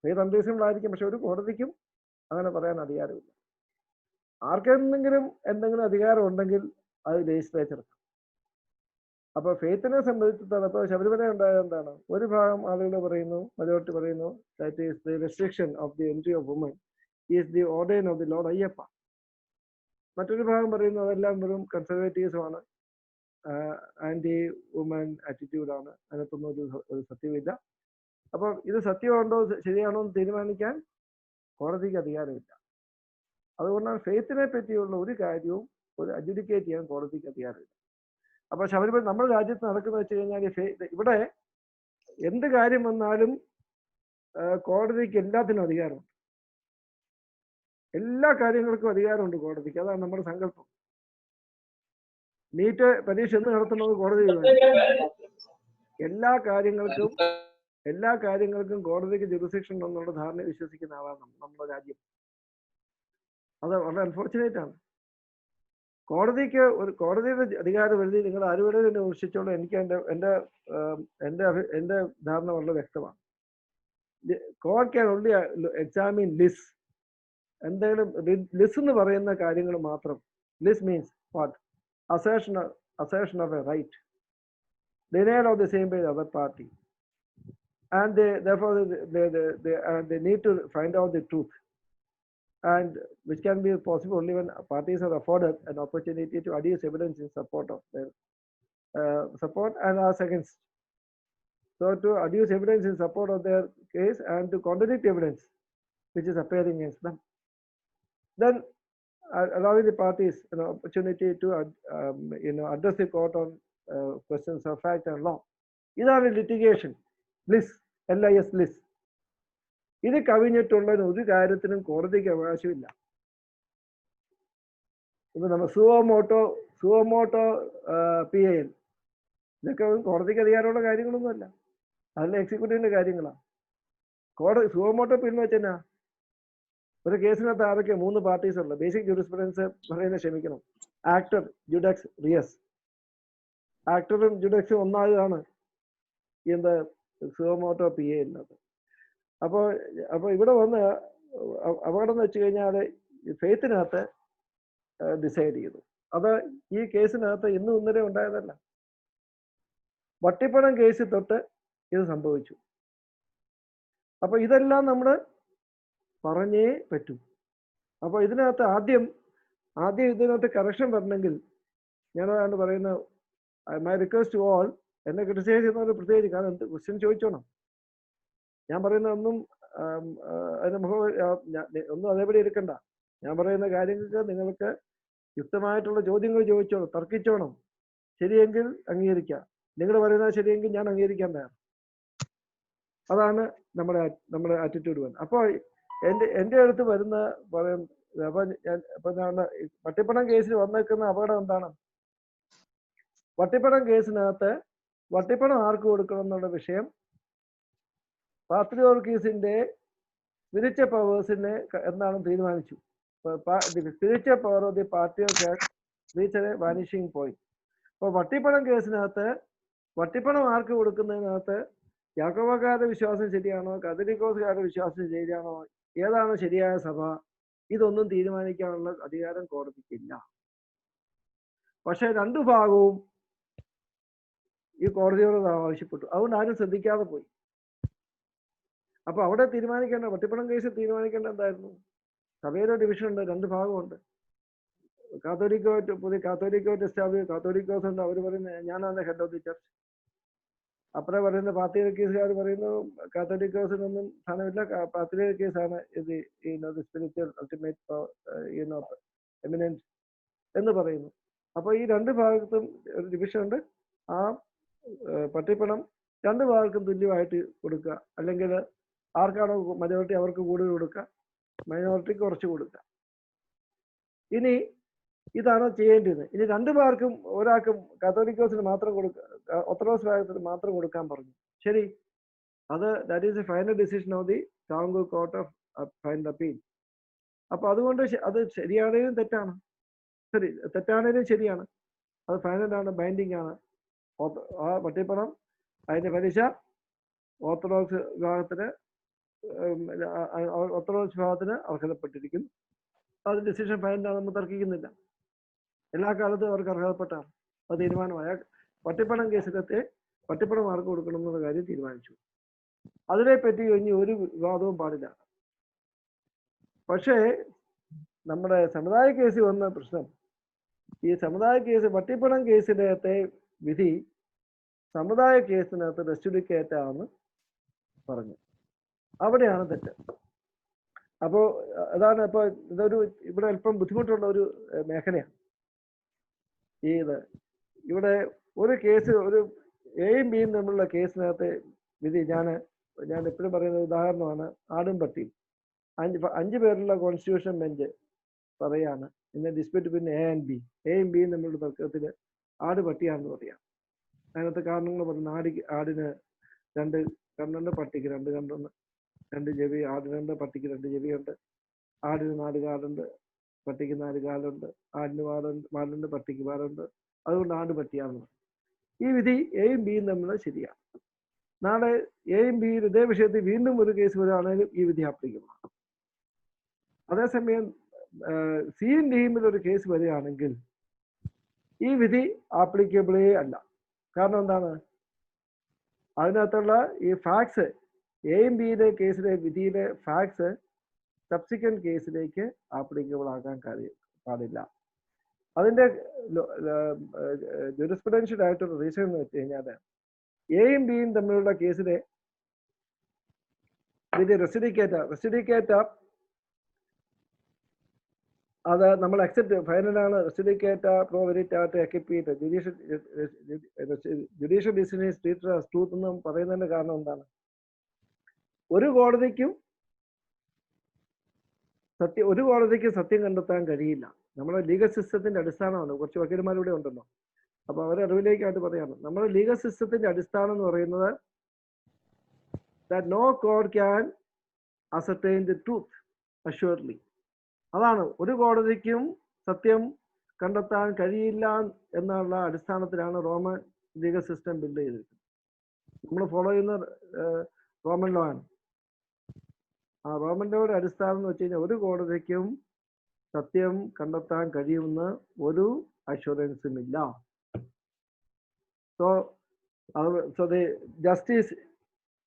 ഫെയ്ത്ത് അൺറീസണബിൾ ആയിരിക്കും, പക്ഷെ ഒരു കോടതിക്കും അങ്ങനെ പറയാൻ അധികാരമില്ല. ആർക്കെന്തെങ്കിലും എന്തെങ്കിലും അധികാരം ഉണ്ടെങ്കിൽ അത് ലെജിസ്ലേച്ചർക്ക്. അപ്പൊ ഫെയ്ത്തിനെ സംബന്ധിച്ചിടത്തോളം ഇപ്പോൾ ശബരിമല ഉണ്ടായത് എന്താണ്? ഒരു ഭാഗം ആളുകൾ പറയുന്നു, മജോറിറ്റി പറയുന്നു, that is the restriction of the entry of woman is the order of the Lord Ayyappa. മറ്റൊരു ഭാഗം പറയുന്നു അതെല്ലാം വെറും കൺസർവേറ്റീവ്സുമാണ്, ആന്റി വുമൻ ആറ്റിറ്റ്യൂഡാണ്, അതിനകത്തൊന്നും ഒരു സത്യമില്ല. അപ്പം ഇത് സത്യമുണ്ടോ ശരിയാണോ എന്ന് തീരുമാനിക്കാൻ കോടതിക്ക് അധികാരമില്ല. അതുകൊണ്ടാണ് ഫെയ്ത്തിനെ പറ്റിയുള്ള ഒരു കാര്യവും ഒരു അഡ്ജുഡിക്കേറ്റ് ചെയ്യാൻ കോടതിക്ക് അധികാരമില്ല. അപ്പൊ ശബരിമല നമ്മുടെ രാജ്യത്ത് നടക്കുന്നത് വെച്ച് കഴിഞ്ഞാൽ ഇവിടെ എന്ത് കാര്യം വന്നാലും കോടതിക്ക് എല്ലാത്തിനും അധികാരമുണ്ട്. എല്ലാ കാര്യങ്ങൾക്കും അധികാരമുണ്ട് കോടതിക്ക്. അതാണ് നമ്മുടെ സങ്കല്പം. നീറ്റ് പരീക്ഷ എന്ന് നടത്തുന്നത് കോടതി എല്ലാ കാര്യങ്ങൾക്കും കോടതിക്ക് ജുറിസ്ഡിക്ഷൻ എന്നുള്ള ധാരണ വിശ്വസിക്കുന്ന ആളാണ് നമ്മുടെ രാജ്യം. അത് വളരെ അൺഫോർച്ചുനേറ്റ് ആണ്. കോടതിക്ക് ഒരു കോടതിയുടെ അധികാരം എഴുതി നിങ്ങൾ ആരുവരെ തന്നെ വിമർശിച്ചോളൂ, എനിക്ക് എൻ്റെ ധാരണ വളരെ വ്യക്തമാണ്. Court can only examine Liz. എന്തെങ്കിലും ലിസ് എന്ന് പറയുന്ന കാര്യങ്ങൾ മാത്രം. Liz means what? assertion of a right, denial of the same by the other party, and therefore they need to find out the truth, and which can be possible only when parties are afforded an opportunity to adduce evidence in support of their support and as against. So to adduce evidence in support of their case and to contradict evidence which is appearing against them, then allowing the parties an opportunity to address the court on questions of fact and law. ഇതാണ് litigation Liz, LIS Liz. ഇത് കവിഞ്ഞിട്ടുള്ള ഒരു കാര്യത്തിനും കോടതിക്ക് അവകാശമില്ല. ഇപ്പൊ നമ്മൾ suo motu PIL ഇതൊക്കെ കോടതിക്ക് അധികാരമുള്ള കാര്യങ്ങളൊന്നുമല്ല, അതല്ല എക്സിക്യൂട്ടീവിന്റെ കാര്യങ്ങളാണ്. സുവോമോട്ടോ PIL എന്ന് വെച്ചാൽ ഒരു കേസിനകത്ത് ആരൊക്കെ 3 പാർട്ടീസ് ഉള്ളത്? ബേസിക് ജൂറിസ്പ്രുഡൻസ് പറയുന്നത്, ക്ഷമിക്കണം, ആക്ടർ, ജുഡക്സ്, റിയസ്. ആക്ടറും ജുഡക്സും ഒന്നായതാണ് എന്ത് സുവോമോട്ടോ PIL. അപ്പോൾ ഇവിടെ വന്ന് അപകടം എന്ന് വെച്ച് കഴിഞ്ഞാൽ ഫെയ്ത്തിനകത്ത് ഡിസൈഡ് ചെയ്തു. അത് ഈ കേസിനകത്ത് ഇന്നും ഇന്നലെ ഉണ്ടായതല്ല. വട്ടിപ്പണം കേസിൽ തൊട്ട് ഇത് സംഭവിച്ചു. അപ്പൊ ഇതെല്ലാം നമ്മൾ പറഞ്ഞേ പറ്റൂ. അപ്പൊ ഇതിനകത്ത് ആദ്യം ഇതിനകത്ത് കറക്ഷൻ വരണമെങ്കിൽ ഞാനതാണ് പറയുന്നത്, മൈ റിക്വസ്റ്റ് ടു ഓൾ, എന്നെ ക്രിട്ടിസൈസ് ചെയ്യുന്നവർ പ്രത്യേകിച്ച്, കാരണം എന്ത് ക്വസ്റ്റ്യൻ ചോദിച്ചോണം. ഞാൻ പറയുന്ന ഒന്നും അതിന് ഒന്നും അതേപടി എടുക്കണ്ട. ഞാൻ പറയുന്ന കാര്യങ്ങൾക്ക് നിങ്ങൾക്ക് യുക്തമായിട്ടുള്ള ചോദ്യങ്ങൾ ചോദിച്ചോണം, തർക്കിച്ചോണം. ശരിയെങ്കിൽ അംഗീകരിക്കാം, നിങ്ങൾ പറയുന്നത് ശരിയെങ്കിൽ ഞാൻ അംഗീകരിക്കാൻ തയ്യാറാണ്. അതാണ് നമ്മുടെ ആറ്റിറ്റ്യൂഡ് വന്നത്. അപ്പോൾ എൻ്റെ അടുത്ത് വരുന്ന പറയും, അപ്പൊ ഞാൻ വട്ടിപ്പണം കേസിൽ വന്നേക്കുന്ന അപകടം എന്താണ്? വട്ടിപ്പണം കേസിനകത്ത് വട്ടിപ്പണം ആർക്ക് കൊടുക്കണം എന്നുള്ള വിഷയം പാത്രിയോർക്കീസിന്റെ സ്പിരിച്വൽ പവേഴ്സിനെ എന്താണ് തീരുമാനിച്ചു. സ്പിരിച്വൽ പവർ ഓഫ് ദി പാർട്ടിയോർക്ക് റീച്ച് എ വാനിഷിംഗ് പോയിന്റ്. അപ്പോൾ വട്ടിപ്പണം കേസിനകത്ത് വട്ടിപ്പണം ആർക്ക് കൊടുക്കുന്നതിനകത്ത് യാക്കോബക്കാരുടെ വിശ്വാസം ശരിയാണോ, കത്തോലിക്കോസുകാരുടെ വിശ്വാസം ശരിയാണോ, ഏതാണ് ശരിയായ സഭ, ഇതൊന്നും തീരുമാനിക്കാനുള്ള അധികാരം കോടതിക്കില്ല. പക്ഷെ 2 ഭാഗവും ഈ കോടതിയോട് ആവശ്യപ്പെട്ടു. അതുകൊണ്ട് ആരും ശ്രദ്ധിക്കാതെ പോയി. അപ്പൊ അവിടെ തീരുമാനിക്കേണ്ട, വട്ടിപ്പണം കേസിൽ തീരുമാനിക്കേണ്ട എന്തായിരുന്നു? സഭയിലെ ഡിവിഷൻ ഉണ്ട്, 2 ഭാഗമുണ്ട്. പുതിയ കാത്തോലിക്കോട്ട് എസ്റ്റാബ്ലിഷ് കാത്തോലിക്കോസ് ഉണ്ട്, അവർ പറയുന്നത് ഞാനാണ് ഹെഡ് ഓഫ് ദി ചർച്ച്. അപ്പുറം പറയുന്ന പാത്രിയർക്കീസുകാർ പറയുന്നു കാത്തോലിക്കോസിനൊന്നും സ്ഥാനമില്ല, പാത്രിയർക്കീസാണ് ഇത് സ്പിരിച്വൽ അൾട്ടിമേറ്റ് എമിനൻസ് എന്ന് പറയുന്നു. അപ്പോൾ ഈ 2 ഭാഗത്തും ഒരു ഡിവിഷൻ ഉണ്ട്. ആ പട്ടിപ്പണം 2 ഭാഗത്തും തുല്യമായിട്ട് കൊടുക്കുക, അല്ലെങ്കിൽ ആർക്കാണോ മജോറിറ്റി അവർക്ക് കൂടുതൽ കൊടുക്കുക, മൈനോറിറ്റിക്ക് കുറച്ച് കൊടുക്കുക. ഇനി ഇതാണ് ചെയ്യേണ്ടത്. ഇനി രണ്ടു പേർക്കും ഒരാൾക്കും കാത്തോലിക്കോസിന് മാത്രം ഓർത്തഡോക്സ് വിഭാഗത്തിന് മാത്രം കൊടുക്കാൻ പറഞ്ഞു. ശരി, അത് that is A final decision of the Travancore court of final appeal. അപ്പൊ അതുകൊണ്ട് അത് ശരിയാണേലും തെറ്റാണ്, തെറ്റാണേലും ശരിയാണ്, അത് ഫൈനലാണ്, ബൈൻഡിങ് ആണ്. ആ പട്ടിപ്പണം അതിന്റെ പലിശ ഓർത്തഡോക്സ് വിഭാഗത്തിന് അർഹതപ്പെട്ടിരിക്കുന്നു. അത് ഡിസിഷൻ ഫൈനലാണെന്ന് തർക്കിക്കുന്നില്ല. എല്ലാ കാലത്തും അവർക്ക് അർഹതപ്പെട്ടാണ് അത് തീരുമാനമായ. പട്ടിപ്പണം കേസിലത്തെ പട്ടിപ്പണം ആർക്ക് കൊടുക്കണം എന്നുള്ള കാര്യം തീരുമാനിച്ചു. അതിനെപ്പറ്റി ഇനി ഒരു വിവാദവും പാടില്ല. പക്ഷേ നമ്മുടെ സമുദായ കേസിൽ വന്ന പ്രശ്നം, ഈ സമുദായ കേസ് പട്ടിപ്പണം കേസിനകത്തെ വിധി സമുദായ കേസിനകത്ത് റെസ്റ്റിഡിക്കേറ്റാണെന്ന് പറഞ്ഞു. അവിടെയാണ് തെറ്റ്. അപ്പോൾ അതാണ് ഇപ്പോൾ ഇവിടെ അല്പം ബുദ്ധിമുട്ടുള്ള ഒരു മേഖലയാണ് ഇവിടെ ഒരു കേസ്, ഒരു എയും ബിയും തമ്മിലുള്ള കേസിനകത്തെ വിധി ഞാൻ എപ്പോഴും പറയുന്ന ഉദാഹരണമാണ് ആടും പട്ടിയും. 5 പേരുള്ള കോൺസ്റ്റിറ്റ്യൂഷൻ ബെഞ്ച് പറയാണ് ഇന്ന് dispute between A and B, എയും ബിയും തമ്മിലുള്ള തർക്കത്തിൽ ആട് പട്ടിയാണെന്ന് പറയാം. അതിനകത്ത് കാരണങ്ങൾ പറഞ്ഞു. ആടിന് 2 കണ്ണുണ്ട്, പട്ടിക്ക് 2 കണ്ണുണ്ട്, 2 ചെവി, ആടിനുണ്ട്, പട്ടിക്ക് 2 ചെവിയുണ്ട്, ആടിന് 4 കാലുണ്ട്, പട്ടിക്ക് 4 കാലുണ്ട്, ആടിന് വാലുണ്ട്, പട്ടിക്ക് വാലുണ്ട്, അതുകൊണ്ട് ആട് പട്ടിയാണെന്ന്. ഈ വിധി എയും ബിയും തമ്മിൽ ശരിയാണ്. നാളെ എയും ബിയും ഇതേ വിഷയത്തിൽ വീണ്ടും ഒരു കേസ് വരികയാണെങ്കിലും ഈ വിധി ആപ്ലിക്കബിളാണ്. അതേസമയം സിയും ഡിയും ഒരു കേസ് വരികയാണെങ്കിൽ ഈ വിധി ആപ്ലിക്കബിളേ അല്ല. കാരണം എന്താണ്? അതിനകത്തുള്ള ഈ ഫാക്ട്സ്, എയും ബിയിലെ കേസിലെ വിധിയിലെ ഫാക്ട്സ് സബ്സിക്വന്റ് കേസിലേക്ക് ആപ്ലിക്കബിൾ ആക്കാൻ പാടില്ല. അതിന്റെ ജുറിസ്പ്രുഡൻഷ്യൽ ആയിട്ടുള്ള റീസൺ എന്ന് വെച്ച് കഴിഞ്ഞാൽ എയും ബിയും തമ്മിലുള്ള കേസിലെ വിധി റെസിഡിക്കേറ്റ അത് നമ്മൾ അക്സെപ്റ്റ് ഫൈനലാണ്. റെസിഡിക്കേറ്റ പ്രോ വെരിറ്റാറ്റ് എക്വിപ്പീറ്റ് judicial decision is treated as truth എന്ന് പറയുന്നതിന്റെ കാരണം എന്താണ്? ഒരു കോടതിക്കും സത്യം കണ്ടെത്താൻ കഴിയില്ല. നമ്മുടെ ലീഗൽ സിസ്റ്റത്തിന്റെ അടിസ്ഥാനമാണ്. കുറച്ച് വക്കീലന്മാരുടെ ഉണ്ടല്ലോ, അപ്പൊ അവരെ അറിവിലേക്കായിട്ട് പറയാണ്, നമ്മുടെ ലീഗൽ സിസ്റ്റത്തിന്റെ അടിസ്ഥാനം എന്ന് പറയുന്നത് that no court can ascertain the truth assuredly. അതാണ്, ഒരു കോടതിക്കും സത്യം കണ്ടെത്താൻ കഴിയില്ല എന്നുള്ള അടിസ്ഥാനത്തിലാണ് റോമൻ ലീഗൽ സിസ്റ്റം ബിൽഡ് ചെയ്തിരിക്കുന്നത്. നമ്മൾ ഫോളോ ചെയ്യുന്ന റോമൻ ലോ ആണ്. ആ റോമൻ ലോയുടെ അടിസ്ഥാനം എന്ന് വെച്ച് കഴിഞ്ഞാൽ ഒരു കോടതിക്കും സത്യം കണ്ടെത്താൻ കഴിയുമെന്ന് ഒരു അഷുറൻസും ഇല്ല. So the justice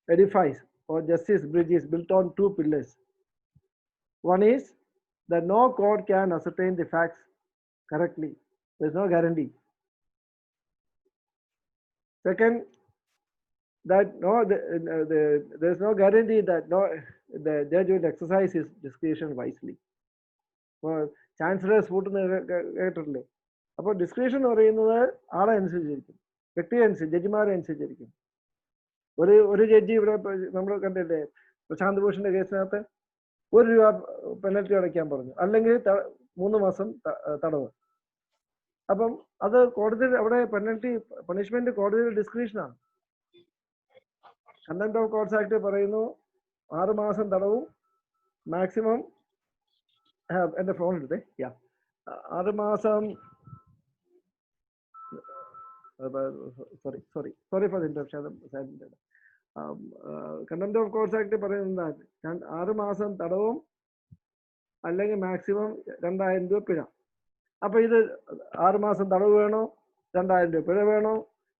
edifies or justice bridge is built on 2 pillars. One is that no court can ascertain the facts correctly. There is no guarantee. Second, that there is no guarantee that the judge will exercise his discretion wisely. Chancellors കൂട്ടുന്ന കേട്ടിട്ടില്ലേ? അപ്പോൾ description എന്ന് പറയുന്നത് ആളെ അനുസരിച്ചിരിക്കും, വ്യക്തിയെ അനുസരിച്ച്, ജഡ്ജിമാരെ അനുസരിച്ചിരിക്കും. ഒരു ജഡ്ജി ഇവിടെ നമ്മൾ കണ്ടില്ലേ, പ്രശാന്ത് ഭൂഷന്റെ കേസിനകത്ത് 1 രൂപ പെനൽറ്റി അടയ്ക്കാൻ പറഞ്ഞു, അല്ലെങ്കിൽ 3 മാസം തടവ്. അപ്പം അത് കോടതി, അവിടെ പണിഷ്മെന്റ് കോടതിയുടെ ഡിസ്ക്രിപ്ഷനാണ്. കണ്ടംപ്റ്റ് ഓഫ് കോർട്സ് ആക്ട് പറയുന്നു 6 മാസം തടവും മാക്സിമം, എന്റെ ഫോൺ എടുത്തേ, 6 മാസം, sorry for interruption. Contempt of courts act പറയുന്നത് 6 മാസം തടവും അല്ലെങ്കിൽ മാക്സിമം 2000 രൂപ പിഴ. അപ്പൊ ഇത് 6 മാസം തടവ് വേണോ, 2000 രൂപ പിഴ വേണോ,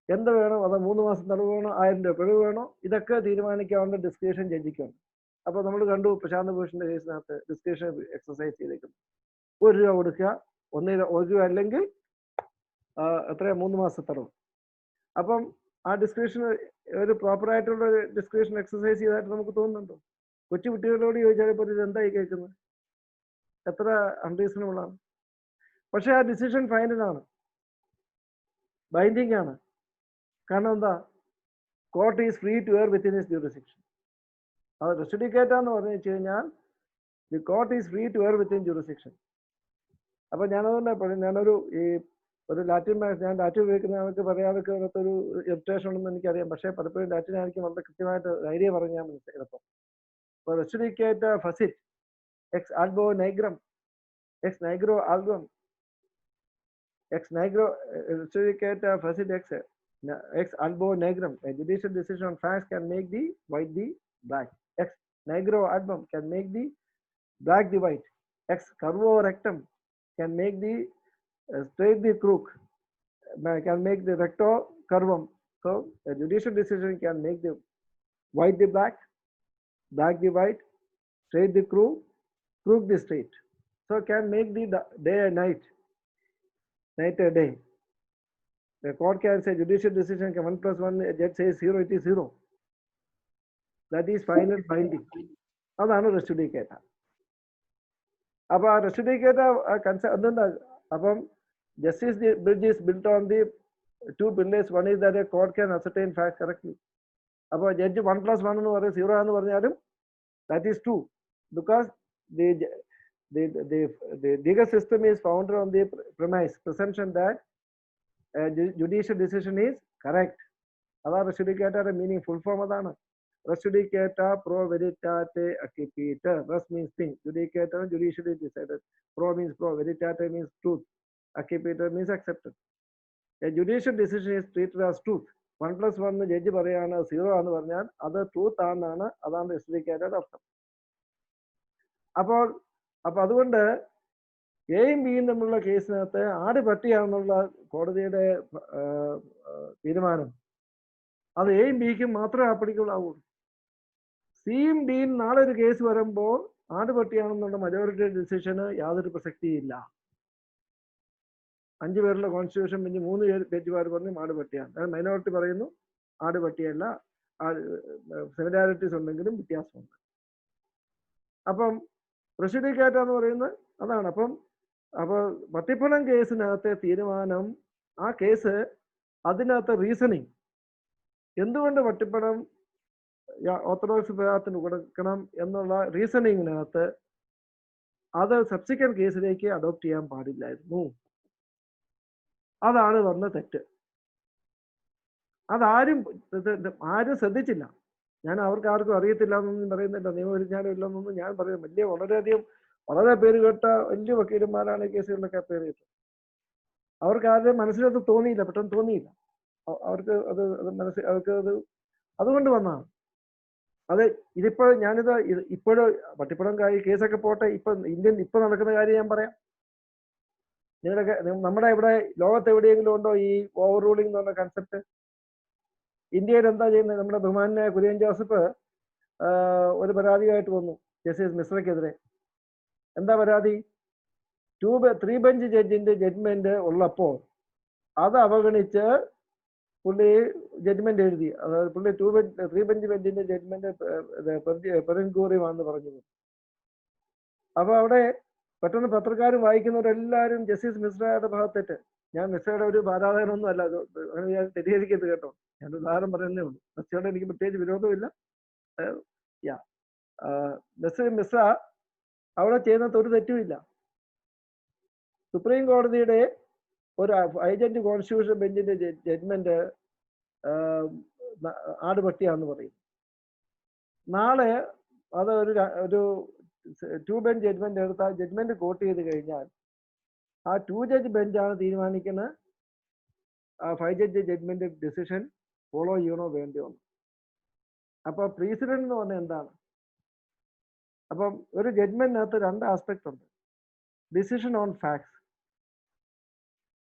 എന്ത് വേണോ? അത് 3 മാസം തടവ് വേണോ, 1000 രൂപ പിഴ വേണോ? ഇതൊക്കെ തീരുമാനിക്കാവുന്ന ഡിസ്ക്രിപ്ഷൻ ജഡ്ജിക്കുണ്ട്. അപ്പൊ നമ്മൾ കണ്ടു പ്രശാന്ത് ഭൂഷന്റെ കേസിനകത്ത് ഡിസ്ക്രിപ്ഷൻ എക്സസൈസ് ചെയ്തേക്കുന്നു. 1 രൂപ കൊടുക്കുക, 1 രൂപ അല്ലെങ്കിൽ എത്രയാ, 3 മാസം തടവ്. അപ്പം ആ ഡിസ്ക്രിപ്ഷൻ ഒരു പ്രോപ്പറായിട്ടുള്ള ഡിസ്ക്രിപ്ഷൻ എക്സസൈസ് ചെയ്തതായിട്ട് നമുക്ക് തോന്നുന്നുണ്ടോ? കൊച്ചു കുട്ടികളോട് ചോദിച്ചാൽ ഇപ്പോൾ ഇത് എന്തായി കേൾക്കുന്നത്, എത്ര അൺറീസണബിൾ ആണ്. പക്ഷെ ആ ഡിസിഷൻ ഫൈനലാണ്, ബൈൻഡിങ് ആണ്. കാരണം എന്താ? Court is free to err within his jurisdiction. അത് റെസ്റ്റിഡിക്കേറ്റ എന്ന് പറഞ്ഞു വെച്ച് കഴിഞ്ഞാൽ the court is free to err within jurisdiction. അപ്പൊ ഞാനതുകൊണ്ടാ പറയുന്നത്, ഞാനൊരു ഈ ഒരു ലാറ്റിൻ ഞാൻ ലാറ്റിൻ ഉപയോഗിക്കുന്ന ആൾക്ക് പറയാതൊക്കെ അതിനകത്തൊരു ഇറിറ്റേഷൻ ഉണ്ടെന്ന് എനിക്കറിയാം. പക്ഷേ പലപ്പോഴും ലാറ്റിൻ ആയിരിക്കും വളരെ കൃത്യമായിട്ട് ഐഡിയ പറഞ്ഞ് ഞാൻ മനസ്സിലാക്കും. അപ്പോൾ റെസ്റ്റുഡിക്കേറ്റ ഫസിറ്റ് എക്സ് ആൽബോ നൈഗ്രം എക്സ് നൈഗ്രോ ആൽബം ex negro judicator facit ex albo negrum. A judicial decision on facts can make the white the black. Ex negro album can make the black the white. Ex curvo rectum can make the straight the crook. Can make the recto curvum. So a judicial decision can make the white the black, black the white, straight the crook, crook the straight. So can make the day and night. Night and day. The court can say judicial decision 1 plus 1, judge says 0, it is 0. That is final binding. അതാണ് റെസ്റ്റുഡിക്കേറ്റ. അപ്പൊ ആ റെസ്റ്റുഡിക്കേറ്റ എന്തുണ്ടാ, അപ്പം justice bridge is built on the 2 pillars. One is that a court can ascertain facts correctly. അപ്പോൾ judge 1 plus 1 എന്ന് പറയും 0 എന്ന് പറഞ്ഞാലും that is true, because the legal system is founded on the presumption that judicial decision is correct. അതാണ് റെസ്റ്റുഡിക്കേറ്റയുടെ meaning, full form അതാണ്. റെസ്റ്റുഡിക്കേറ്റ പ്രോ വെരിറ്റാറ്റെ അക്യുപീറ്റർ. റെസ് മീൻസ് തിങ്, ജുഡിക്കേറ്റർ ജുഡീഷ്യലി ഡിസൈഡഡ്, പ്രോ മീൻസ് പ്രോ, വെരിറ്റാറ്റെ മീൻസ് ട്രൂത്ത്, അക്യുപീറ്റർ means accepted. A judicial decision is treated as truth. 1 plus 1 judge പറയാണ് 0 എന്ന് പറഞ്ഞാൽ അത് ട്രൂത്ത് ആണെന്നാണ്, അതാണ് റെസ്റ്റുഡിക്കേറ്റയുടെ അർത്ഥം. അപ്പോൾ അതുകൊണ്ട് എയും ബിയും തമ്മിലുള്ള കേസിനകത്ത് ആട് പട്ടിയാണെന്നുള്ള കോടതിയുടെ തീരുമാനം അത് എയും ബിക്കും മാത്രമേ ആപ്ലിക്കബിൾ ആവുള്ളൂ. സിയും ഡിയും നാളെ ഒരു കേസ് വരുമ്പോൾ ആട് പട്ടിയാണെന്നുള്ള മജോറിറ്റി ഡിസിഷന് യാതൊരു പ്രസക്തിയില്ല. 5 പേരുള്ള കോൺസ്റ്റിറ്റ്യൂഷൻ ബെഞ്ച് 3 ജഡ്ജിമാർ പറഞ്ഞു ആട് പട്ടിയാണ്, മൈനോറിറ്റി പറയുന്നു ആട് പട്ടിയല്ല, സിമിലാരിറ്റീസ് ഉണ്ടെങ്കിലും വ്യത്യാസമുണ്ട്. അപ്പം റെസ്റ്റുഡിക്കേറ്റ എന്ന് പറയുന്നത് അതാണ്. അപ്പോൾ പട്ടിപ്പണം കേസിനകത്തെ തീരുമാനം, ആ കേസ് അതിനകത്ത് റീസണിങ്, എന്തുകൊണ്ട് പട്ടിപ്പണം ഓർത്തഡോക്സ് വിഭാഗത്തിന് കൊടുക്കണം എന്നുള്ള റീസണിങ്ങിനകത്ത് അത് സബ്സിക്വന്റ് കേസിലേക്ക് അഡോപ്റ്റ് ചെയ്യാൻ പാടില്ലായിരുന്നു. അതാണ് വന്ന തെറ്റ്. അതാരും ശ്രദ്ധിച്ചില്ല. ഞാൻ അവർക്ക് ആർക്കും അറിയത്തില്ല എന്നൊന്നും പറയുന്നില്ല, നിയമവിജ്ഞാനം ഇല്ലെന്നൊന്നും ഞാൻ പറയുന്നത്. വളരെ പേര് കേട്ട വലിയ വക്കീലന്മാരാണ് കേസുകളിലൊക്കെ പേര് കേട്ടത്. അവർക്ക് ആരുടെയും മനസ്സിലത് തോന്നിയില്ല, പെട്ടെന്ന് തോന്നിയില്ല. അവർക്ക് അതുകൊണ്ട് വന്നതാണ്. ഇതിപ്പോൾ ഇപ്പോഴും പട്ടിപ്പണം കേസൊക്കെ പോട്ടെ, ഇപ്പൊ നടക്കുന്ന കാര്യം ഞാൻ പറയാം. നമ്മുടെ ഇവിടെ ലോകത്ത് എവിടെയെങ്കിലും ഉണ്ടോ ഈ ഓവർ റൂളിംഗ് എന്ന് പറഞ്ഞ കൺസെപ്റ്റ്? ഇന്ത്യയിൽ എന്താ ചെയ്യുന്നത്? നമ്മുടെ ബഹുമാനായ കുര്യൻ ജോസഫ് ഒരു പരാതിയായിട്ട് വന്നു ജസ്റ്റിസ് മിശ്രയ്ക്കെതിരെ. എന്താ പരാതി? 3 ബെഞ്ച് ജഡ്ജിന്റെ ജഡ്ജ്മെന്റ് ഉള്ളപ്പോൾ അത് അവഗണിച്ച് പുള്ളി ജഡ്ജ്മെന്റ് എഴുതി. അതായത് പുള്ളി 3 ബെഞ്ച് ബെഞ്ചിന്റെ ജഡ്ജ്മെന്റ് പെറിൻകൂറിയാണെന്ന് പറഞ്ഞു. അപ്പൊ അവിടെ പെട്ടെന്ന് പത്രക്കാരും വായിക്കുന്നവരെല്ലാവരും ജസ്റ്റിസ് മിശ്രയുടെ ഭാഗത്തേറ്റ്. ഞാൻ മിശ്രയുടെ ഒരു ആരാധകനൊന്നും അല്ല, അങ്ങനെ ഞാൻ തെറ്റിദ്ധരിക്കരുത് കേട്ടോ, ഞാനൊരു ഉദാഹരണം പറയുന്നേ ഉള്ളൂ. മിശ്രയോട് എനിക്ക് പ്രത്യേകിച്ച് വിരോധമില്ല. മിശ്ര അവിടെ ചെയ്യുന്നത് ഒരു തെറ്റുമില്ല. സുപ്രീം കോടതിയുടെ ഒരു 5 ജഡ്ജ് കോൺസ്റ്റിറ്റ്യൂഷൻ ബെഞ്ചിന്റെ ജഡ്ജ്മെന്റ് ആടുപട്ടിയാന്ന് പറയും. നാളെ അത് ഒരു 2 ബെഞ്ച് ജഡ്ജ്മെന്റ് എടുത്താൽ ജഡ്ജ്മെന്റ് കോട്ട് ചെയ്ത് കഴിഞ്ഞാൽ ആ 2 ജഡ്ജ് ബെഞ്ചാണ് തീരുമാനിക്കുന്നത് ആ 5 ജഡ്ജ് ജഡ്ജ്മെന്റ് ഡിസിഷൻ ഫോളോ ചെയ്യണോ വേണ്ടയോ. അപ്പൊ പ്രീസിഡന്റ് എന്ന് പറഞ്ഞാൽ എന്താണ്? അപ്പം ഒരു ജഡ്ജ്മെന്റിനകത്ത് 2 ആസ്പെക്ട് ഉണ്ട്. Decision on facts,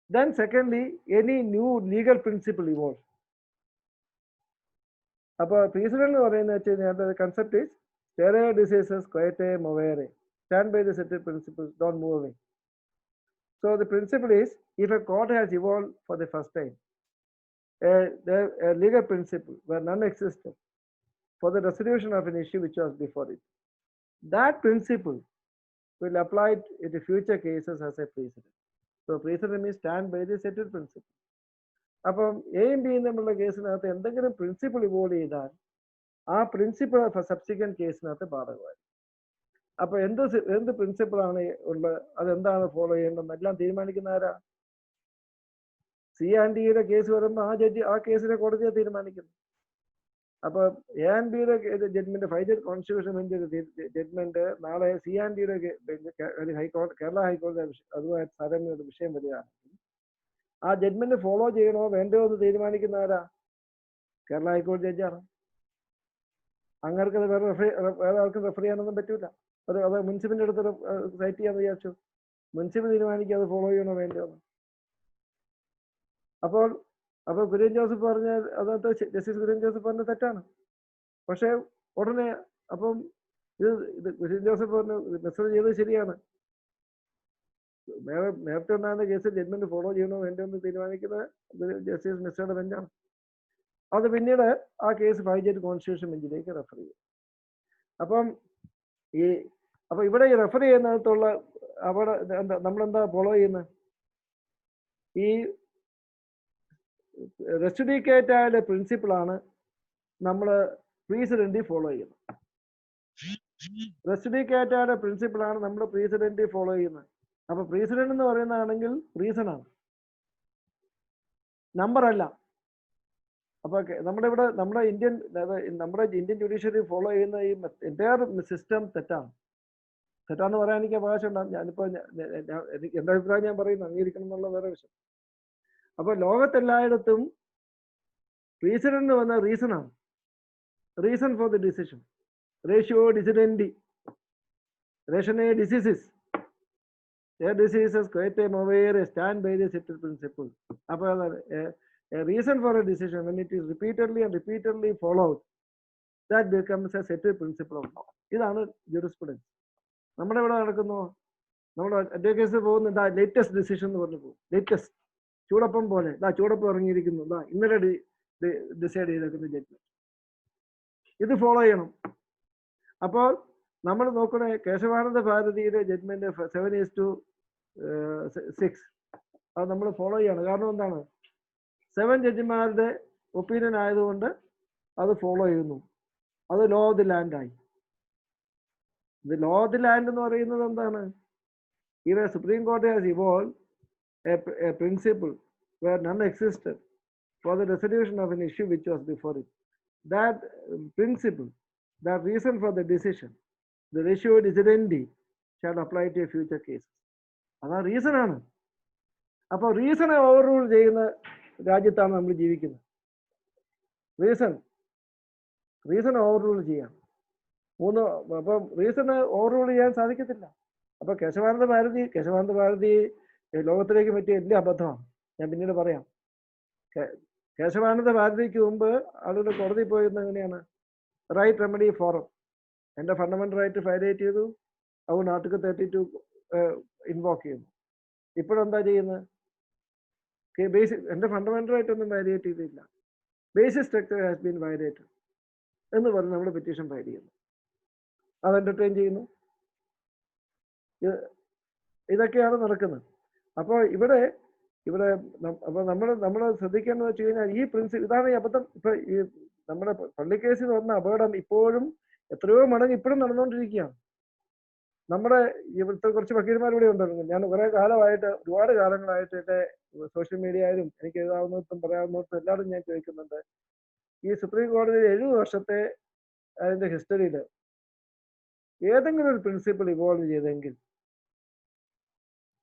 then secondly any new legal principle evolves. അപ്പോൾ പ്രീസിഡന്റ് എന്ന് പറയുന്നത് വെച്ച് കഴിഞ്ഞാൽ concept is stare decisis quaete movere, stand by the settled principles, don't move away. So the principle is, if a court has evolved for the first time a legal principle where none existed for the resolution of an issue which was before it, that principle will apply in the future cases as a precedent. So precedent means stand by the settled principle. അപ്പം എയും ബിയും തമ്മിലുള്ള കേസിനകത്ത് എന്തെങ്കിലും principle evolve ചെയ്താൽ ആ principle subsequent കേസിനകത്ത് ബാധകമായി. അപ്പൊ എന്ത് പ്രിൻസിപ്പിളാണ് ഉള്ളത്, അതെന്താണ് ഫോളോ ചെയ്യേണ്ടതെന്ന് എല്ലാം തീരുമാനിക്കുന്ന ആരാ? C&Dയുടെ കേസ് വരുമ്പോൾ ആ ജഡ്ജി ആ കേസിനെ കോടതിയെ തീരുമാനിക്കുന്നു. അപ്പൊ A&Bയുടെ judgment 5 judge constitution bench judgment നാളെ C&Dയുടെ ഹൈക്കോടതി, കേരള ഹൈക്കോടതി അതുമായിട്ട് സാരമ്യമുള്ള വിഷയം വരികയാണെങ്കിൽ ആ ജഡ്ജ്മെന്റ് ഫോളോ ചെയ്യണോ വേണ്ടയോ എന്ന് തീരുമാനിക്കുന്ന ആരാ? കേരള ഹൈക്കോടതി ജഡ്ജാണ്. അങ്ങേർക്ക് വേറെ ആൾക്കും റെഫർ ചെയ്യാനൊന്നും പറ്റൂല. അത് മുൻസിപ്പിന്റെ അടുത്ത് സൈറ്റ് ചെയ്യാന്ന് വിചാരിച്ചു, മുൻസിപ്പ് തീരുമാനിക്കുക അത് ഫോളോ ചെയ്യണോ വേണ്ടയോ. അപ്പോൾ കുര്യൻ ജോസഫ് പറഞ്ഞാൽ അതായത് ജസ്റ്റിസ് കുര്യൻ ജോസഫ് പറഞ്ഞ തെറ്റാണ്. പക്ഷെ ഉടനെ അപ്പം ഇത് കുര്യൻ ജോസഫ് പറഞ്ഞു മെസ്സേജ് ചെയ്തത് ശരിയാണ്. നേരത്തെ ഉണ്ടാകുന്ന കേസിൽ ജഡ്ജ്മെന്റ് ഫോളോ ചെയ്യണോ വേണ്ടോ എന്ന് തീരുമാനിക്കുന്നത് ജസ്റ്റിസ് മിസ്റ്ററുടെ ബെഞ്ചാണ്. അത് പിന്നീട് ആ കേസ് 5 ജഡ്ജ് കോൺസ്റ്റിറ്റ്യൂഷൻ ബെഞ്ചിലേക്ക് റെഫർ ചെയ്യും. അപ്പൊ ഇവിടെ ഈ റെഫർ ചെയ്യുന്നിടത്തുള്ള അവിടെ നമ്മളെന്താ ഫോളോ ചെയ്യുന്നത്? ഈ റെസ്റ്റിഡിക്കേറ്റായ പ്രിൻസിപ്പിളാണ് നമ്മൾ പ്രീസിഡന്റ് ഫോളോ ചെയ്യുന്നത്. റെസ്റ്റിഡിക്കേറ്റായ പ്രിൻസിപ്പിളാണ് നമ്മൾ പ്രീസിഡന്റ് ഫോളോ ചെയ്യുന്നത്. അപ്പൊ പ്രീസിഡന്റ് എന്ന് പറയുന്നതാണെങ്കിൽ റീസൺ ആണ്, നമ്പർ അല്ല. അപ്പൊ നമ്മുടെ ഇന്ത്യൻ ജുഡീഷ്യറി ഫോളോ ചെയ്യുന്ന ഈ എൻറ്റയർ സിസ്റ്റം തെറ്റാന്ന് പറയാൻ എനിക്ക് അവകാശം ഉണ്ടാകും. ഞാനിപ്പോ എന്റെ അഭിപ്രായം ഞാൻ പറയുന്നു, അംഗീകരിക്കണം എന്നുള്ള വേറെ വിഷയം. അപ്പൊ ലോകത്തെല്ലായിടത്തും പ്രീസിഡന്റ് വന്ന റീസൺ ഫോർ ദി ഡിസിഷൻ, റേഷ്യോ ഡിസിഡൻഡി, റേഷനെ ഡിസീസസ്, diseases quite time aware stand by the settled principle. അപ്പൊ a reason for a decision when it is repeatedly followed, that becomes a settled principle of law. ഇതാണ് jurisprudence. നമ്മുടെ ഇവിടെ നടക്കുന്നു, നമ്മുടെ അഡ്വക്കേറ്റ്സ് പോകുന്നുണ്ട് ലേറ്റസ്റ്റ് ഡിസിഷൻ എന്ന് പറഞ്ഞു പോകും. ലേറ്റസ്റ്റ് ചൂടപ്പം പോലെ ചൂടപ്പം ഇറങ്ങിയിരിക്കുന്നു, ഇന്നലെ ഡിസൈഡ് ചെയ്തേക്കുന്ന ജഡ്ജ്മെന്റ്, ഇത് ഫോളോ ചെയ്യണം. അപ്പോൾ നമ്മൾ നോക്കണേ, കേശവാനന്ദ ഭാരതിയുടെ ജഡ്ജ്മെന്റ് 7:6 അത് നമ്മൾ ഫോളോ ചെയ്യണം. കാരണം എന്താണ്? 7 ജഡ്ജിമാരുടെ ഒപ്പീനിയൻ ആയതുകൊണ്ട് അത് ഫോളോ ചെയ്യുന്നു. അത് ലോ ഓഫ് ദി ലാൻഡ് ആയി. ഇത് ലോ ഓഫ് ദി ലാൻഡ് എന്ന് പറയുന്നത് എന്താണ്? ഇവിടെ സുപ്രീം കോടതി has evolve a principle where none existed for the resolution of an issue which was before it. That principle, that reason for the decision, the ratio decidendi shall apply to a future case. അതാ reason ആണ്. അപ്പൊ റീസണെ over rule ചെയ്യുന്ന രാജ്യത്താണ് നമ്മൾ ജീവിക്കുന്നത്. Reason over rule ചെയ്യാം. അപ്പം reason over rule ചെയ്യാൻ സാധിക്കത്തില്ല. അപ്പൊ കേശവാനന്ദ ഭാരതി ലോകത്തിലേക്ക് പറ്റിയ വലിയ അബദ്ധമാണ്. ഞാൻ പിന്നീട് പറയാം. കേശവാനന്ദ ഭാരതിക്ക് മുമ്പ് ആളുകൾ കോടതി പോയിരുന്നത് എങ്ങനെയാണ്? റൈറ്റ് റെമഡി ഫോറം, എൻ്റെ ഫണ്ടമെന്റൽ റൈറ്റ് വയലേറ്റ് ചെയ്തു, അതുകൊണ്ട് ആർട്ടിക്കിൾ 32 ഇൻവോക്ക് ചെയ്യുന്നു. ഇപ്പോഴെന്താ ചെയ്യുന്നത്? എൻ്റെ ഫണ്ടമെന്റൽ റൈറ്റ് ഒന്നും വയലേറ്റ് ചെയ്തില്ല, basic structure has been violated എന്ന് പറഞ്ഞ് നമ്മൾ പെറ്റീഷൻ ഫയൽ ചെയ്യുന്നു, അത് എന്റർടൈൻ ചെയ്യുന്നു. ഇതൊക്കെയാണ് നടക്കുന്നത്. അപ്പോൾ ഇവിടെ അപ്പോൾ നമ്മൾ ശ്രദ്ധിക്കേണ്ടത് വെച്ച് കഴിഞ്ഞാൽ ഈ പ്രിൻസിപ്പിൾ ഇതാണ് ഈ അബദ്ധം. ഇപ്പൊ ഈ നമ്മുടെ പള്ളിക്കേസിൽ വന്ന അപകടം ഇപ്പോഴും എത്രയോ മടങ്ങ് ഇപ്പോഴും നടന്നുകൊണ്ടിരിക്കുകയാണ്. നമ്മുടെ ഇവിടുത്തെ കുറച്ച് വക്കീൽമാർ ഇവിടെ ഉണ്ടായിരുന്നു. ഞാൻ ഒരുപാട് കാലങ്ങളായിട്ട് എൻ്റെ സോഷ്യൽ മീഡിയയിലും എനിക്ക് എഴുതാവുന്നതും പറയാവുന്നതും എല്ലാവരും ഞാൻ ചോദിക്കുന്നുണ്ട്, ഈ സുപ്രീം കോടതിയിൽ 70 വർഷത്തെ അതിന്റെ ഹിസ്റ്ററിയിൽ ഏതെങ്കിലും ഒരു പ്രിൻസിപ്പിൾ ഇവോൾവ് ചെയ്തെങ്കിൽ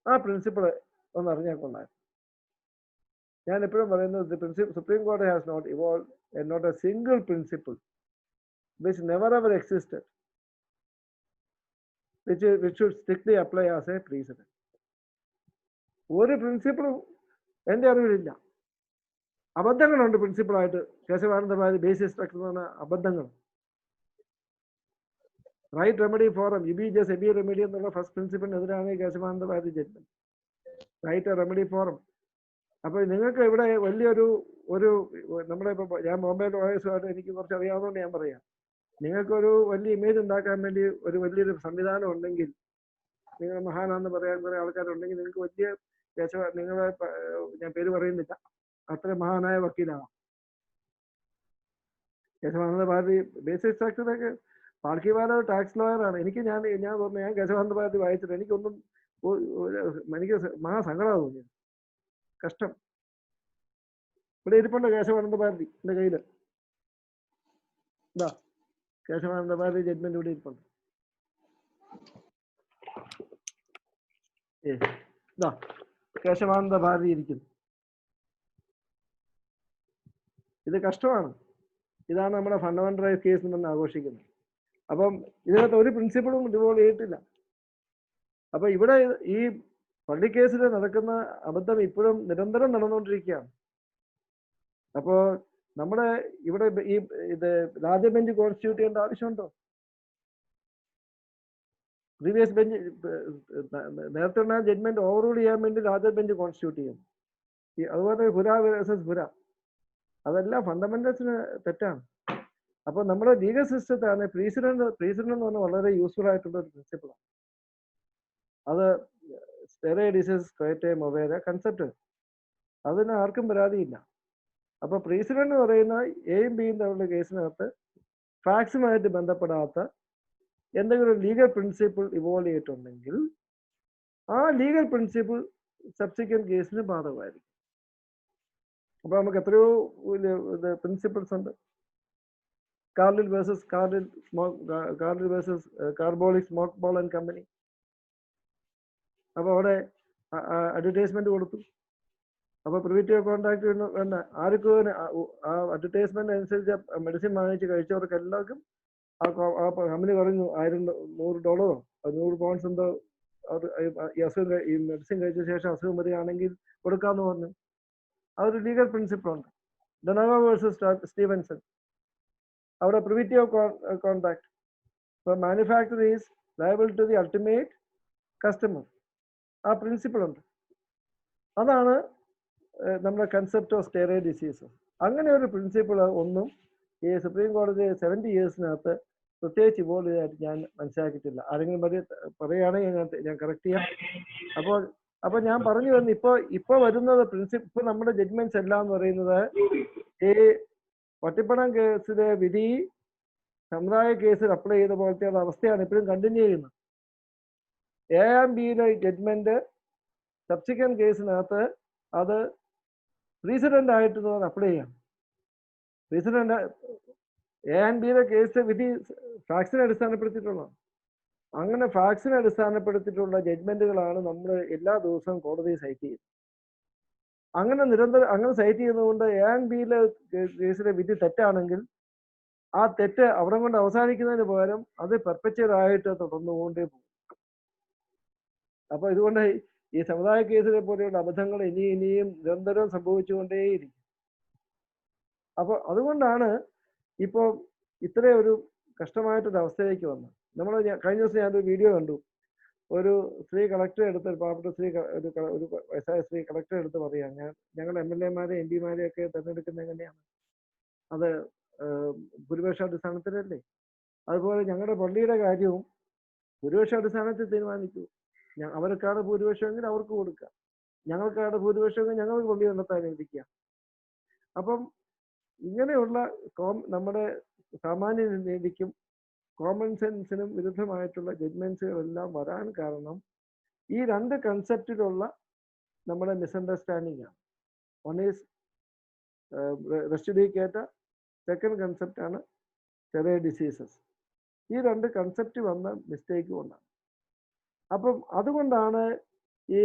ആ പ്രിൻസിപ്പിൾ ഒന്ന് അറിഞ്ഞാൽ കൊള്ളാം. ഞാൻ എപ്പോഴും പറയുന്നത് സുപ്രീം കോടതി has not evolve not a single principle which never ever existed, which should strictly apply as a precedent. ഒരു പ്രിൻസിപ്പിളും എൻ്റെ അറിവിലില്ല. അബദ്ധങ്ങളുണ്ട് പ്രിൻസിപ്പിളായിട്ട്. കേശവാനന്ദ ഭാരതി ബേസിക് സ്ട്രക്ചർ എന്ന് പറഞ്ഞ അബദ്ധങ്ങൾ. റൈറ്റ് റെമഡി ഫോറം, എബി റെമഡി എന്നുള്ള ഫസ്റ്റ് പ്രിൻസിപ്പിളിനെതിരാണ് Kesavananda Bharati judgment. Right remedy forum. അപ്പോൾ നിങ്ങൾക്ക് ഇവിടെ വലിയൊരു നമ്മുടെ ഇപ്പോൾ ഞാൻ ബോംബെ ലോയേഴ്സുമായിട്ട് എനിക്ക് കുറച്ച് അറിയാവുന്നതുകൊണ്ട് ഞാൻ പറയാം, നിങ്ങൾക്കൊരു വലിയ ഇമേജ് ഉണ്ടാക്കാൻ വേണ്ടി വലിയൊരു സംവിധാനം ഉണ്ടെങ്കിൽ, നിങ്ങൾ മഹാനാന്ന് പറയാൻ കുറെ ആൾക്കാരുണ്ടെങ്കിൽ, നിങ്ങൾക്ക് വലിയ നിങ്ങളെ ഞാൻ പേര് പറയുന്നില്ല, അത്ര മഹാനായ വക്കീലാവാം. കേശവാനന്ദ ഭാരതി ബേസിക് സ്ട്രക്ചറൊക്കെ പാൽക്കി ബാലൻ ടാക്സ് ലോയറാണ്. ഞാൻ പറഞ്ഞു, ഞാൻ കേശവാനന്ദ ഭാരതി വായിച്ചിട്ട് എനിക്കൊന്നും എനിക്ക് മഹാസങ്കടമാണ് തോന്നിയത്. കഷ്ടം. ഇവിടെ ഇരിപ്പുണ്ട് കേശവാനന്ദ ഭാരതി എൻ്റെ കയ്യിൽ. എന്താ കേശവാനന്ദ ഭാരതി ജഡ്ജ്മെന്റ് ഇവിടെ ഇരിപ്പുണ്ട്. ഇതാ കേശവാനന്ദ ഭാരതി ഇരിക്കുന്നു. ഇത് കഷ്ടമാണ്. ഇതാണ് നമ്മുടെ ഫണ്ടമെന്റൽ റൈറ്റ് കേസ് എന്ന് ആഘോഷിക്കുന്നത്. അപ്പം ഇതിനകത്ത് ഒരു പ്രിൻസിപ്പിളും ഇതുപോലെ ചെയ്തിട്ടില്ല. അപ്പൊ ഇവിടെ ഈ പള്ളി കേസിൽ നടക്കുന്ന അബദ്ധം ഇപ്പോഴും നിരന്തരം നടന്നുകൊണ്ടിരിക്കുകയാണ്. അപ്പോ നമ്മുടെ ഇവിടെ ഇത് രാജ്യ ബെഞ്ച് കോൺസ്റ്റിറ്റ്യൂട്ട് ചെയ്യേണ്ട ആവശ്യമുണ്ടോ? പ്രീവിയസ് ബെഞ്ച് നേരത്തെ ഉണ്ടായ ജഡ്ജ്മെന്റ് ഓവർറൂൾ ചെയ്യാൻ വേണ്ടി രാജ്യ ബെഞ്ച് കോൺസ്റ്റിറ്റ്യൂട്ട് ചെയ്യും. അതുപോലെ ഹുര വേഴ്സസ് ഹുര, അതെല്ലാം ഫണ്ടമെന്റൽസിന് തെറ്റാണ്. അപ്പോൾ നമ്മുടെ ലീഗൽ സിസ്റ്റത്താണ് പ്രീസിഡന്റ് എന്ന് പറഞ്ഞാൽ വളരെ യൂസ്ഫുൾ ആയിട്ടുള്ള ഒരു പ്രിൻസിപ്പിളാണ്. അത് സ്റ്റെറേ ഡിസീസ് ക്വയറ്റെ മൊവേര കൺസെപ്റ്റ്, അതിന് ആർക്കും പരാതിയില്ല. അപ്പൊ പ്രീസിഡന്റ് എന്ന് പറയുന്ന എയും ബിയും തമ്മിലുള്ള കേസിനകത്ത് ഫാക്സുമായിട്ട് ബന്ധപ്പെടാത്ത എന്തെങ്കിലും ലീഗൽ പ്രിൻസിപ്പിൾ ഇവോൾവ് ചെയ്തിട്ടുണ്ടെങ്കിൽ ആ ലീഗൽ പ്രിൻസിപ്പിൾ സബ്സിക്വന്റ് കേസിന് ബാധകമായിരിക്കും. അപ്പൊ നമുക്ക് എത്രയോ പ്രിൻസിപ്പിൾസ് ഉണ്ട്. Carlill versus Carbolic Smoke Ball and company. അപ്പൊ അവിടെ അഡ്വർടൈസ്മെന്റ് കൊടുത്തു. അപ്പൊ പ്രിവിറ്റീവ് കോൺട്രാക്ട് വേണ്ട ആർക്കും ആ അഡ്വർടൈസ്മെന്റ് അനുസരിച്ച് മെഡിസിൻ വാങ്ങിച്ച് കഴിച്ചവർക്ക് എല്ലാവർക്കും ആ കമ്പനി പറഞ്ഞു $100 100 പൗണ്ട്സ് എന്തോ ഈ അസുഖം ഈ മെഡിസിൻ കഴിച്ച ശേഷം അസുഖം വരികയാണെങ്കിൽ കൊടുക്കാന്ന് പറഞ്ഞു. അതൊരു ലീഗൽ പ്രിൻസിപ്പിൾ ഉണ്ട്. ഡൊണാവോ വേഴ്സസ് സ്റ്റീവൻസൺ, അവിടെ privity contract, manufacture is liable to the ultimate customer, ആ പ്രിൻസിപ്പിൾ ഉണ്ട്. അതാണ് നമ്മുടെ കൺസെപ്റ്റ് ഓഫ് സ്റ്റെറേ ഡിസീസ്. അങ്ങനെ ഒരു പ്രിൻസിപ്പിൾ ഒന്നും ഈ സുപ്രീം കോടതി 70 ഇയേഴ്സിനകത്ത് പ്രത്യേകിച്ച് ഇവോൾവ് ചെയ്തായിട്ട് ഞാൻ മനസ്സിലാക്കിയിട്ടില്ല. ആരെങ്കിലും പറയുകയാണെങ്കിൽ ഞാൻ കറക്റ്റ് ചെയ്യാം. അപ്പോൾ ഞാൻ പറഞ്ഞു വന്ന് ഇപ്പൊ വരുന്നത് ഇപ്പൊ നമ്മുടെ ജഡ്ജ്മെന്റ്സ് എല്ലാം എന്ന് പറയുന്നത് ഈ പട്ടിപ്പണം കേസിലെ വിധി സമുദായ കേസിൽ അപ്ലൈ ചെയ്ത പോലത്തെ അവസ്ഥയാണ് ഇപ്പോഴും കണ്ടിന്യൂ ചെയ്യുന്നത്. എ ആൻഡ് ബിയിലെ ജഡ്ജ്മെന്റ് സബ്സിക്വന്റ് കേസിനകത്ത് അത് പ്രീസിഡന്റ് ആയിട്ട് അപ്ലൈ ചെയ്യാം. പ്രീസിഡന്റ് എ ആൻഡ് ബിയിലെ കേസ് വിധി ഫാക്സിനെ അടിസ്ഥാനപ്പെടുത്തിയിട്ടുള്ളതാണ്. അങ്ങനെ ഫാക്സിനെ അടിസ്ഥാനപ്പെടുത്തിയിട്ടുള്ള ജഡ്ജ്മെന്റുകളാണ് നമ്മൾ എല്ലാ ദിവസവും കോടതിയെ സൈറ്റ് ചെയ്യുന്നത്. അങ്ങനെ സൈറ്റ് ചെയ്യുന്നതുകൊണ്ട് എ ആൻഡ് ബിയിലെ കേസിലെ വിധി തെറ്റാണെങ്കിൽ ആ തെറ്റ് അവിടെ കൊണ്ട് അവസാനിക്കുന്നതിന് പകരം അത് പെർപ്പച്വൽ ആയിട്ട് തുടർന്നുകൊണ്ടേ പോകും. അപ്പൊ ഇതുകൊണ്ട് ഈ സമുദായ കേസിലെ പോലെയുള്ള അബദ്ധങ്ങൾ ഇനിയും നിരന്തരം സംഭവിച്ചുകൊണ്ടേയിരിക്കും. അപ്പൊ അതുകൊണ്ടാണ് ഇപ്പോൾ ഇത്രയും ഒരു കഷ്ടമായിട്ടൊരു അവസ്ഥയിലേക്ക് വന്നത്. നമ്മൾ കഴിഞ്ഞ ദിവസം ഞാനൊരു വീഡിയോ കണ്ടു. ഒരു സ്ത്രീ കളക്ടറെ എടുത്ത്, ഒരു പാവപ്പെട്ട സ്ത്രീ, ഒരു വയസ്സായ സ്ത്രീ കളക്ടറെ എടുത്ത് പറയാം, ഞങ്ങൾ MLA-മാരെ MP-മാരെ ഒക്കെ തിരഞ്ഞെടുക്കുന്നത് എങ്ങനെയാണ്? അത് ഭൂരിപക്ഷ അടിസ്ഥാനത്തിലല്ലേ? അതുപോലെ ഞങ്ങളുടെ പള്ളിയുടെ കാര്യവും ഭൂരിപക്ഷ അടിസ്ഥാനത്തിൽ തീരുമാനിക്കൂ. അവർക്കാണ് ഭൂരിപക്ഷമെങ്കിൽ അവർക്ക് കൊടുക്കുക, ഞങ്ങൾക്കാണ് ഭൂരിപക്ഷമെങ്കിൽ ഞങ്ങൾക്ക് പള്ളി നടത്താൻ അനുവദിക്കുക. അപ്പം ഇങ്ങനെയുള്ള നമ്മുടെ സാമാന്യ നീതിക്കും കോമൺ സെൻസിനും വിരുദ്ധമായിട്ടുള്ള ജഡ്ജ്മെന്റ്സുകളെല്ലാം വരാൻ കാരണം ഈ രണ്ട് കൺസെപ്റ്റിലുള്ള നമ്മുടെ മിസ്അണ്ടർസ്റ്റാൻഡിംഗ് ആണ്. വൺ ഈസ് റെസ്റ്റുഡിക്കേറ്റ, സെക്കൻഡ് കൺസെപ്റ്റ് ആണ് സ്റ്റെറേ ഡിസീസസ്. ഈ രണ്ട് കൺസെപ്റ്റ് വന്ന മിസ്റ്റേക്ക് കൊണ്ടാണ്. അപ്പം അതുകൊണ്ടാണ് ഈ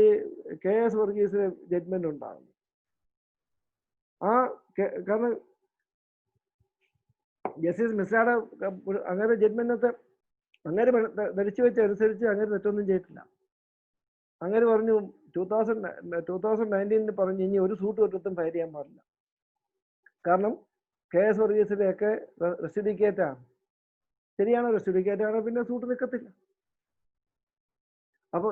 KS വർഗീസിലെ ജഡ്ജ്മെന്റ് ഉണ്ടാകുന്നത്. കാരണം ജസ്റ്റിസ് മിശ്രയുടെ അങ്ങനെ ജഡ്ജ്മെന്റത്തെ അങ്ങനെ ധരിച്ചു വെച്ച അനുസരിച്ച് അങ്ങനെ തെറ്റൊന്നും ചെയ്തിട്ടില്ല. അങ്ങനെ പറഞ്ഞു 2019 പറഞ്ഞു ഇനി ഒരു സൂട്ട് ഒറ്റത്തും ഫയൽ ചെയ്യാൻ പാടില്ല. കാരണം KS വർഗീസിലെയൊക്കെ റെസ്റ്റുഡിക്കേറ്റ് ആണ്. ശരിയാണ്, റെസ്റ്റുഡിക്കേറ്റ് ആണ്, പിന്നെ സൂട്ട് നിൽക്കത്തില്ല. അപ്പൊ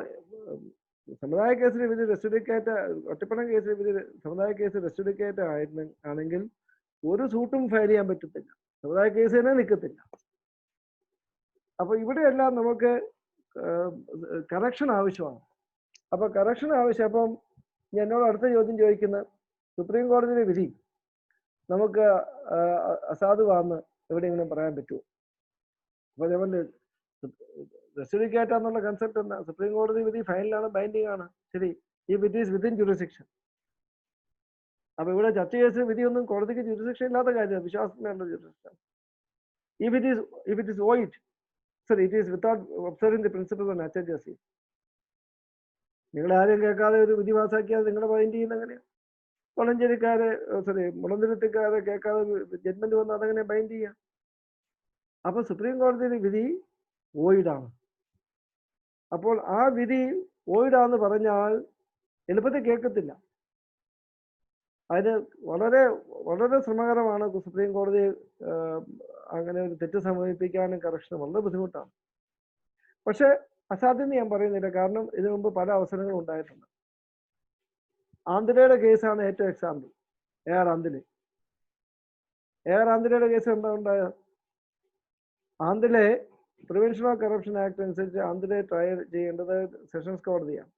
സമുദായ കേസിൽ വിധി റെസ്റ്റുഡിക്കേറ്റ്, ഒറ്റപ്പണം കേസിൽ വിധി സമുദായ കേസ് റെസ്റ്റുഡിക്കേറ്റ് ആണെങ്കിൽ ഒരു സൂട്ടും ഫയൽ ചെയ്യാൻ പറ്റത്തില്ല, സമുദായ കേസ് തന്നെ നിൽക്കത്തില്ല. അപ്പൊ ഇവിടെയെല്ലാം നമുക്ക് കറക്ഷൻ ആവശ്യമാണ്. അപ്പൊ കറക്ഷൻ ആവശ്യം. അപ്പം എന്നോട് അടുത്ത ചോദ്യം ചോദിക്കുന്നത്, സുപ്രീം കോടതിയിലെ വിധി നമുക്ക് അസാധുവാന്ന് എവിടെയെങ്കിലും പറയാൻ പറ്റുമോ? അപ്പൊ അതേപോലെ റെസിഡിക്കേറ്റ് എന്നുള്ള കൺസെപ്റ്റ് എന്താ? സുപ്രീം കോടതി വിധി ഫൈനലാണ്, ബൈൻഡിങ് ആണ്, ശരി, if it is within jurisdiction. അപ്പൊ ഇവിടെ ചർച്ച കേസ് വിധിയൊന്നും കോടതിക്ക് ജുറിസ്ഡിക്ഷൻ ഇല്ലാത്ത കാര്യമാണ്, വിശ്വാസത്തിനുള്ള jurisdiction. If it is void, sorry, it is without observing the principle of natural justice. നിങ്ങൾ ആരും കേൾക്കാതെ ഒരു വിധി പാസാക്കിയാൽ നിങ്ങളെ ബൈൻഡ് ചെയ്യുന്ന എങ്ങനെയാണ്? വളഞ്ചേരിക്കാരെ, സോറി, മുളന്തുരുത്തിക്കാരെ കേൾക്കാതെ ജഡ്മെന്റ് വന്ന് അതെങ്ങനെ ബൈൻഡ് ചെയ്യാം? അപ്പൊ സുപ്രീം കോടതിയുടെ വിധി വോയിഡാണ്. അപ്പോൾ ആ വിധി വോയിഡാന്ന് പറഞ്ഞാൽ എളുപ്പത്തിൽ കേൾക്കത്തില്ല. അതിന് വളരെ വളരെ ശ്രമകരമാണ് സുപ്രീം കോടതി അങ്ങനെ ഒരു തെറ്റ് സമർപ്പിക്കാനും കറക്ഷനും വളരെ ബുദ്ധിമുട്ടാണ്. പക്ഷെ അസാധ്യം ഞാൻ പറയുന്നില്ല, കാരണം ഇതിനു മുമ്പ് പല അവസരങ്ങളും ഉണ്ടായിട്ടുണ്ട്. ആന്ധ്രയുടെ കേസാണ് ഏറ്റവും എക്സാമ്പിൾ. എയർ ആന്ധ്രയുടെ കേസ് എന്താ ഉണ്ടായത്? ആന്ധ്രയിലെ പ്രിവെൻഷൻ ഓഫ് കറപ്ഷൻ ആക്ട് അനുസരിച്ച് ആന്ധ്രയെ ട്രയൽ ചെയ്യേണ്ടത് സെഷൻസ് കോടതിയാണ്.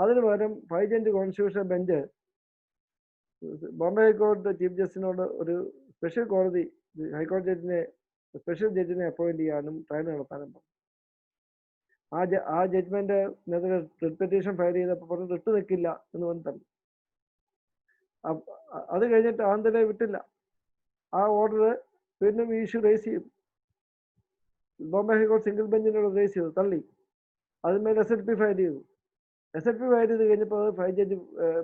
അതിന് പകരം 5 ജഡ്ജ് കോൺസ്റ്റിറ്റ്യൂഷൻ ബെഞ്ച് ബോംബെ ഹൈക്കോടതി ചീഫ് ജസ്റ്റിസിനോട് ഒരു സ്പെഷ്യൽ കോടതി ഹൈക്കോടതി ജഡ്ജിനെ, സ്പെഷ്യൽ ജഡ്ജിനെ അപ്പോയിന്റ് ചെയ്യാനും ട്രയൽ നടത്താനും പറഞ്ഞു. ആ ജഡ്ജ്മെന്റിനെതിരെ റിട്ട് പെറ്റീഷൻ ഫയൽ ചെയ്തപ്പോൾ പറഞ്ഞു റിട്ട് നിൽക്കില്ല എന്ന് പറഞ്ഞിട്ടുണ്ട്. അത് കഴിഞ്ഞിട്ട് ആന്ധ്രയെ വിട്ടില്ല. ആ ഓർഡർ വീണ്ടും ഇഷ്യൂ റേസ് ചെയ്തു. ബോംബെ ഹൈക്കോടതി സിംഗിൾ ബെഞ്ചിനോട് റേസ് ചെയ്തു, തള്ളി. അതിന്മേൽ SLP ഫയൽ ചെയ്തു. SLP ഫയൽ ചെയ്ത് കഴിഞ്ഞപ്പോൾ അത് 5 judge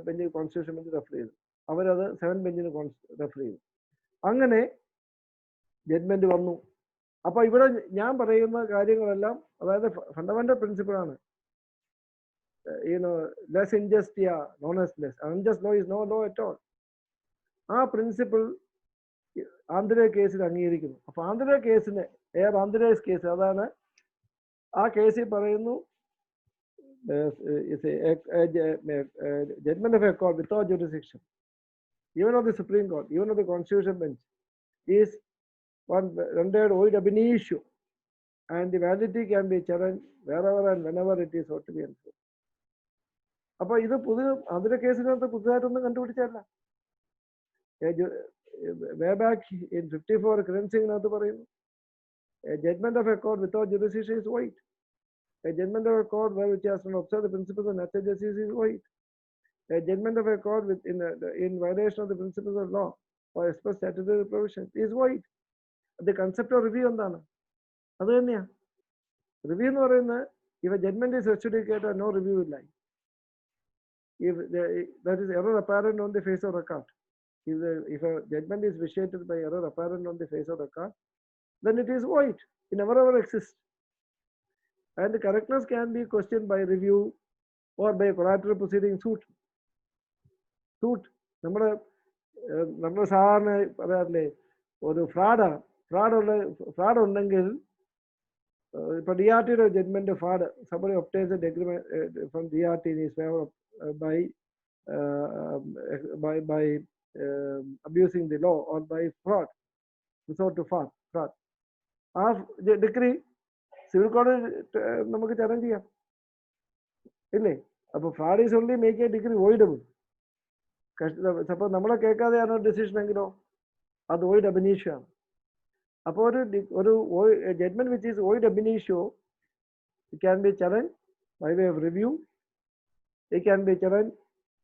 bench constitution bench refer ചെയ്തു. അവരത് 7 ബെഞ്ചിന് റെഫർ ചെയ്തു. അങ്ങനെ ജഡ്ജ്മെന്റ് വന്നു. അപ്പൊ ഇവിടെ ഞാൻ പറയുന്ന കാര്യങ്ങളെല്ലാം, അതായത് ഫണ്ടമെന്റൽ പ്രിൻസിപ്പിളാണ്. ലെസ് ഇൻജസ്റ്റിയ നോൺ എസ് ലെസ്, unjust law is no law at all. ആ പ്രിൻസിപ്പിൾ ആന്ധ്ര കേസിൽ അംഗീകരിക്കുന്നു. അപ്പൊ ആന്ധ്ര കേസിന്, എയർ ആന്ധ്രേസ് കേസ്, അതാണ് ആ കേസിൽ പറയുന്നു, judgment of a court without jurisdiction, even of the Supreme Court, even of the Constitution bench, is one rendered void ab initio, and the validity can be challenged wherever and whenever it is sought to be enforced. അപ്പൊ ഇത് Andhra കേസിനകത്ത് പുതുതായിട്ടൊന്നും കണ്ടുപിടിച്ചല്ല. Way back in 54 ക്ലെൻസിംഗിനകത്ത് പറയുന്നു, judgment of a court without jurisdiction is void. A judgment of a court which has not observed the principles of natural justice is void. A judgment of a court in violation of the principles of law or express statutory provisions is void. The concept of review എന്താണ്? അത് തന്നെയാണ് review എന്ന് പറയുന്നത്. if a judgment is adjudicated, no review will lie. If that is error apparent on the face of record, if a judgment is vitiated by error apparent on the face of record, then it is void. It never ever exists. And the correctness can be questioned by review or by collateral proceeding suit. നമ്മൾ സാധാരണ പറയാറില്ലേ, ഒരു fraud ഉണ്ടെങ്കിൽ, ഇപ്പൊ DRTയുടെ judgment fraud, somebody obtains an agreement from DRT in his favor by abusing the law or by fraud, resort to fraud. ആ degree civil കോടതി നമുക്ക് ചലഞ്ച് ചെയ്യാം, ഇല്ലേ? അപ്പൊ fraud is only make A degree voidable. Suppose നമ്മളെ കേൾക്കാതെയാണ് decision എങ്കിലോ അത് void അബ് ഇനിഷ്യോ ആണ്. അപ്പോൾ ഒരു ജഡ്ജ്മെന്റ് വിച്ച് ഈസ് വോയിഡ് അബ് ഇനിഷ്യോ, it can be challenge by way of review, it can be challenge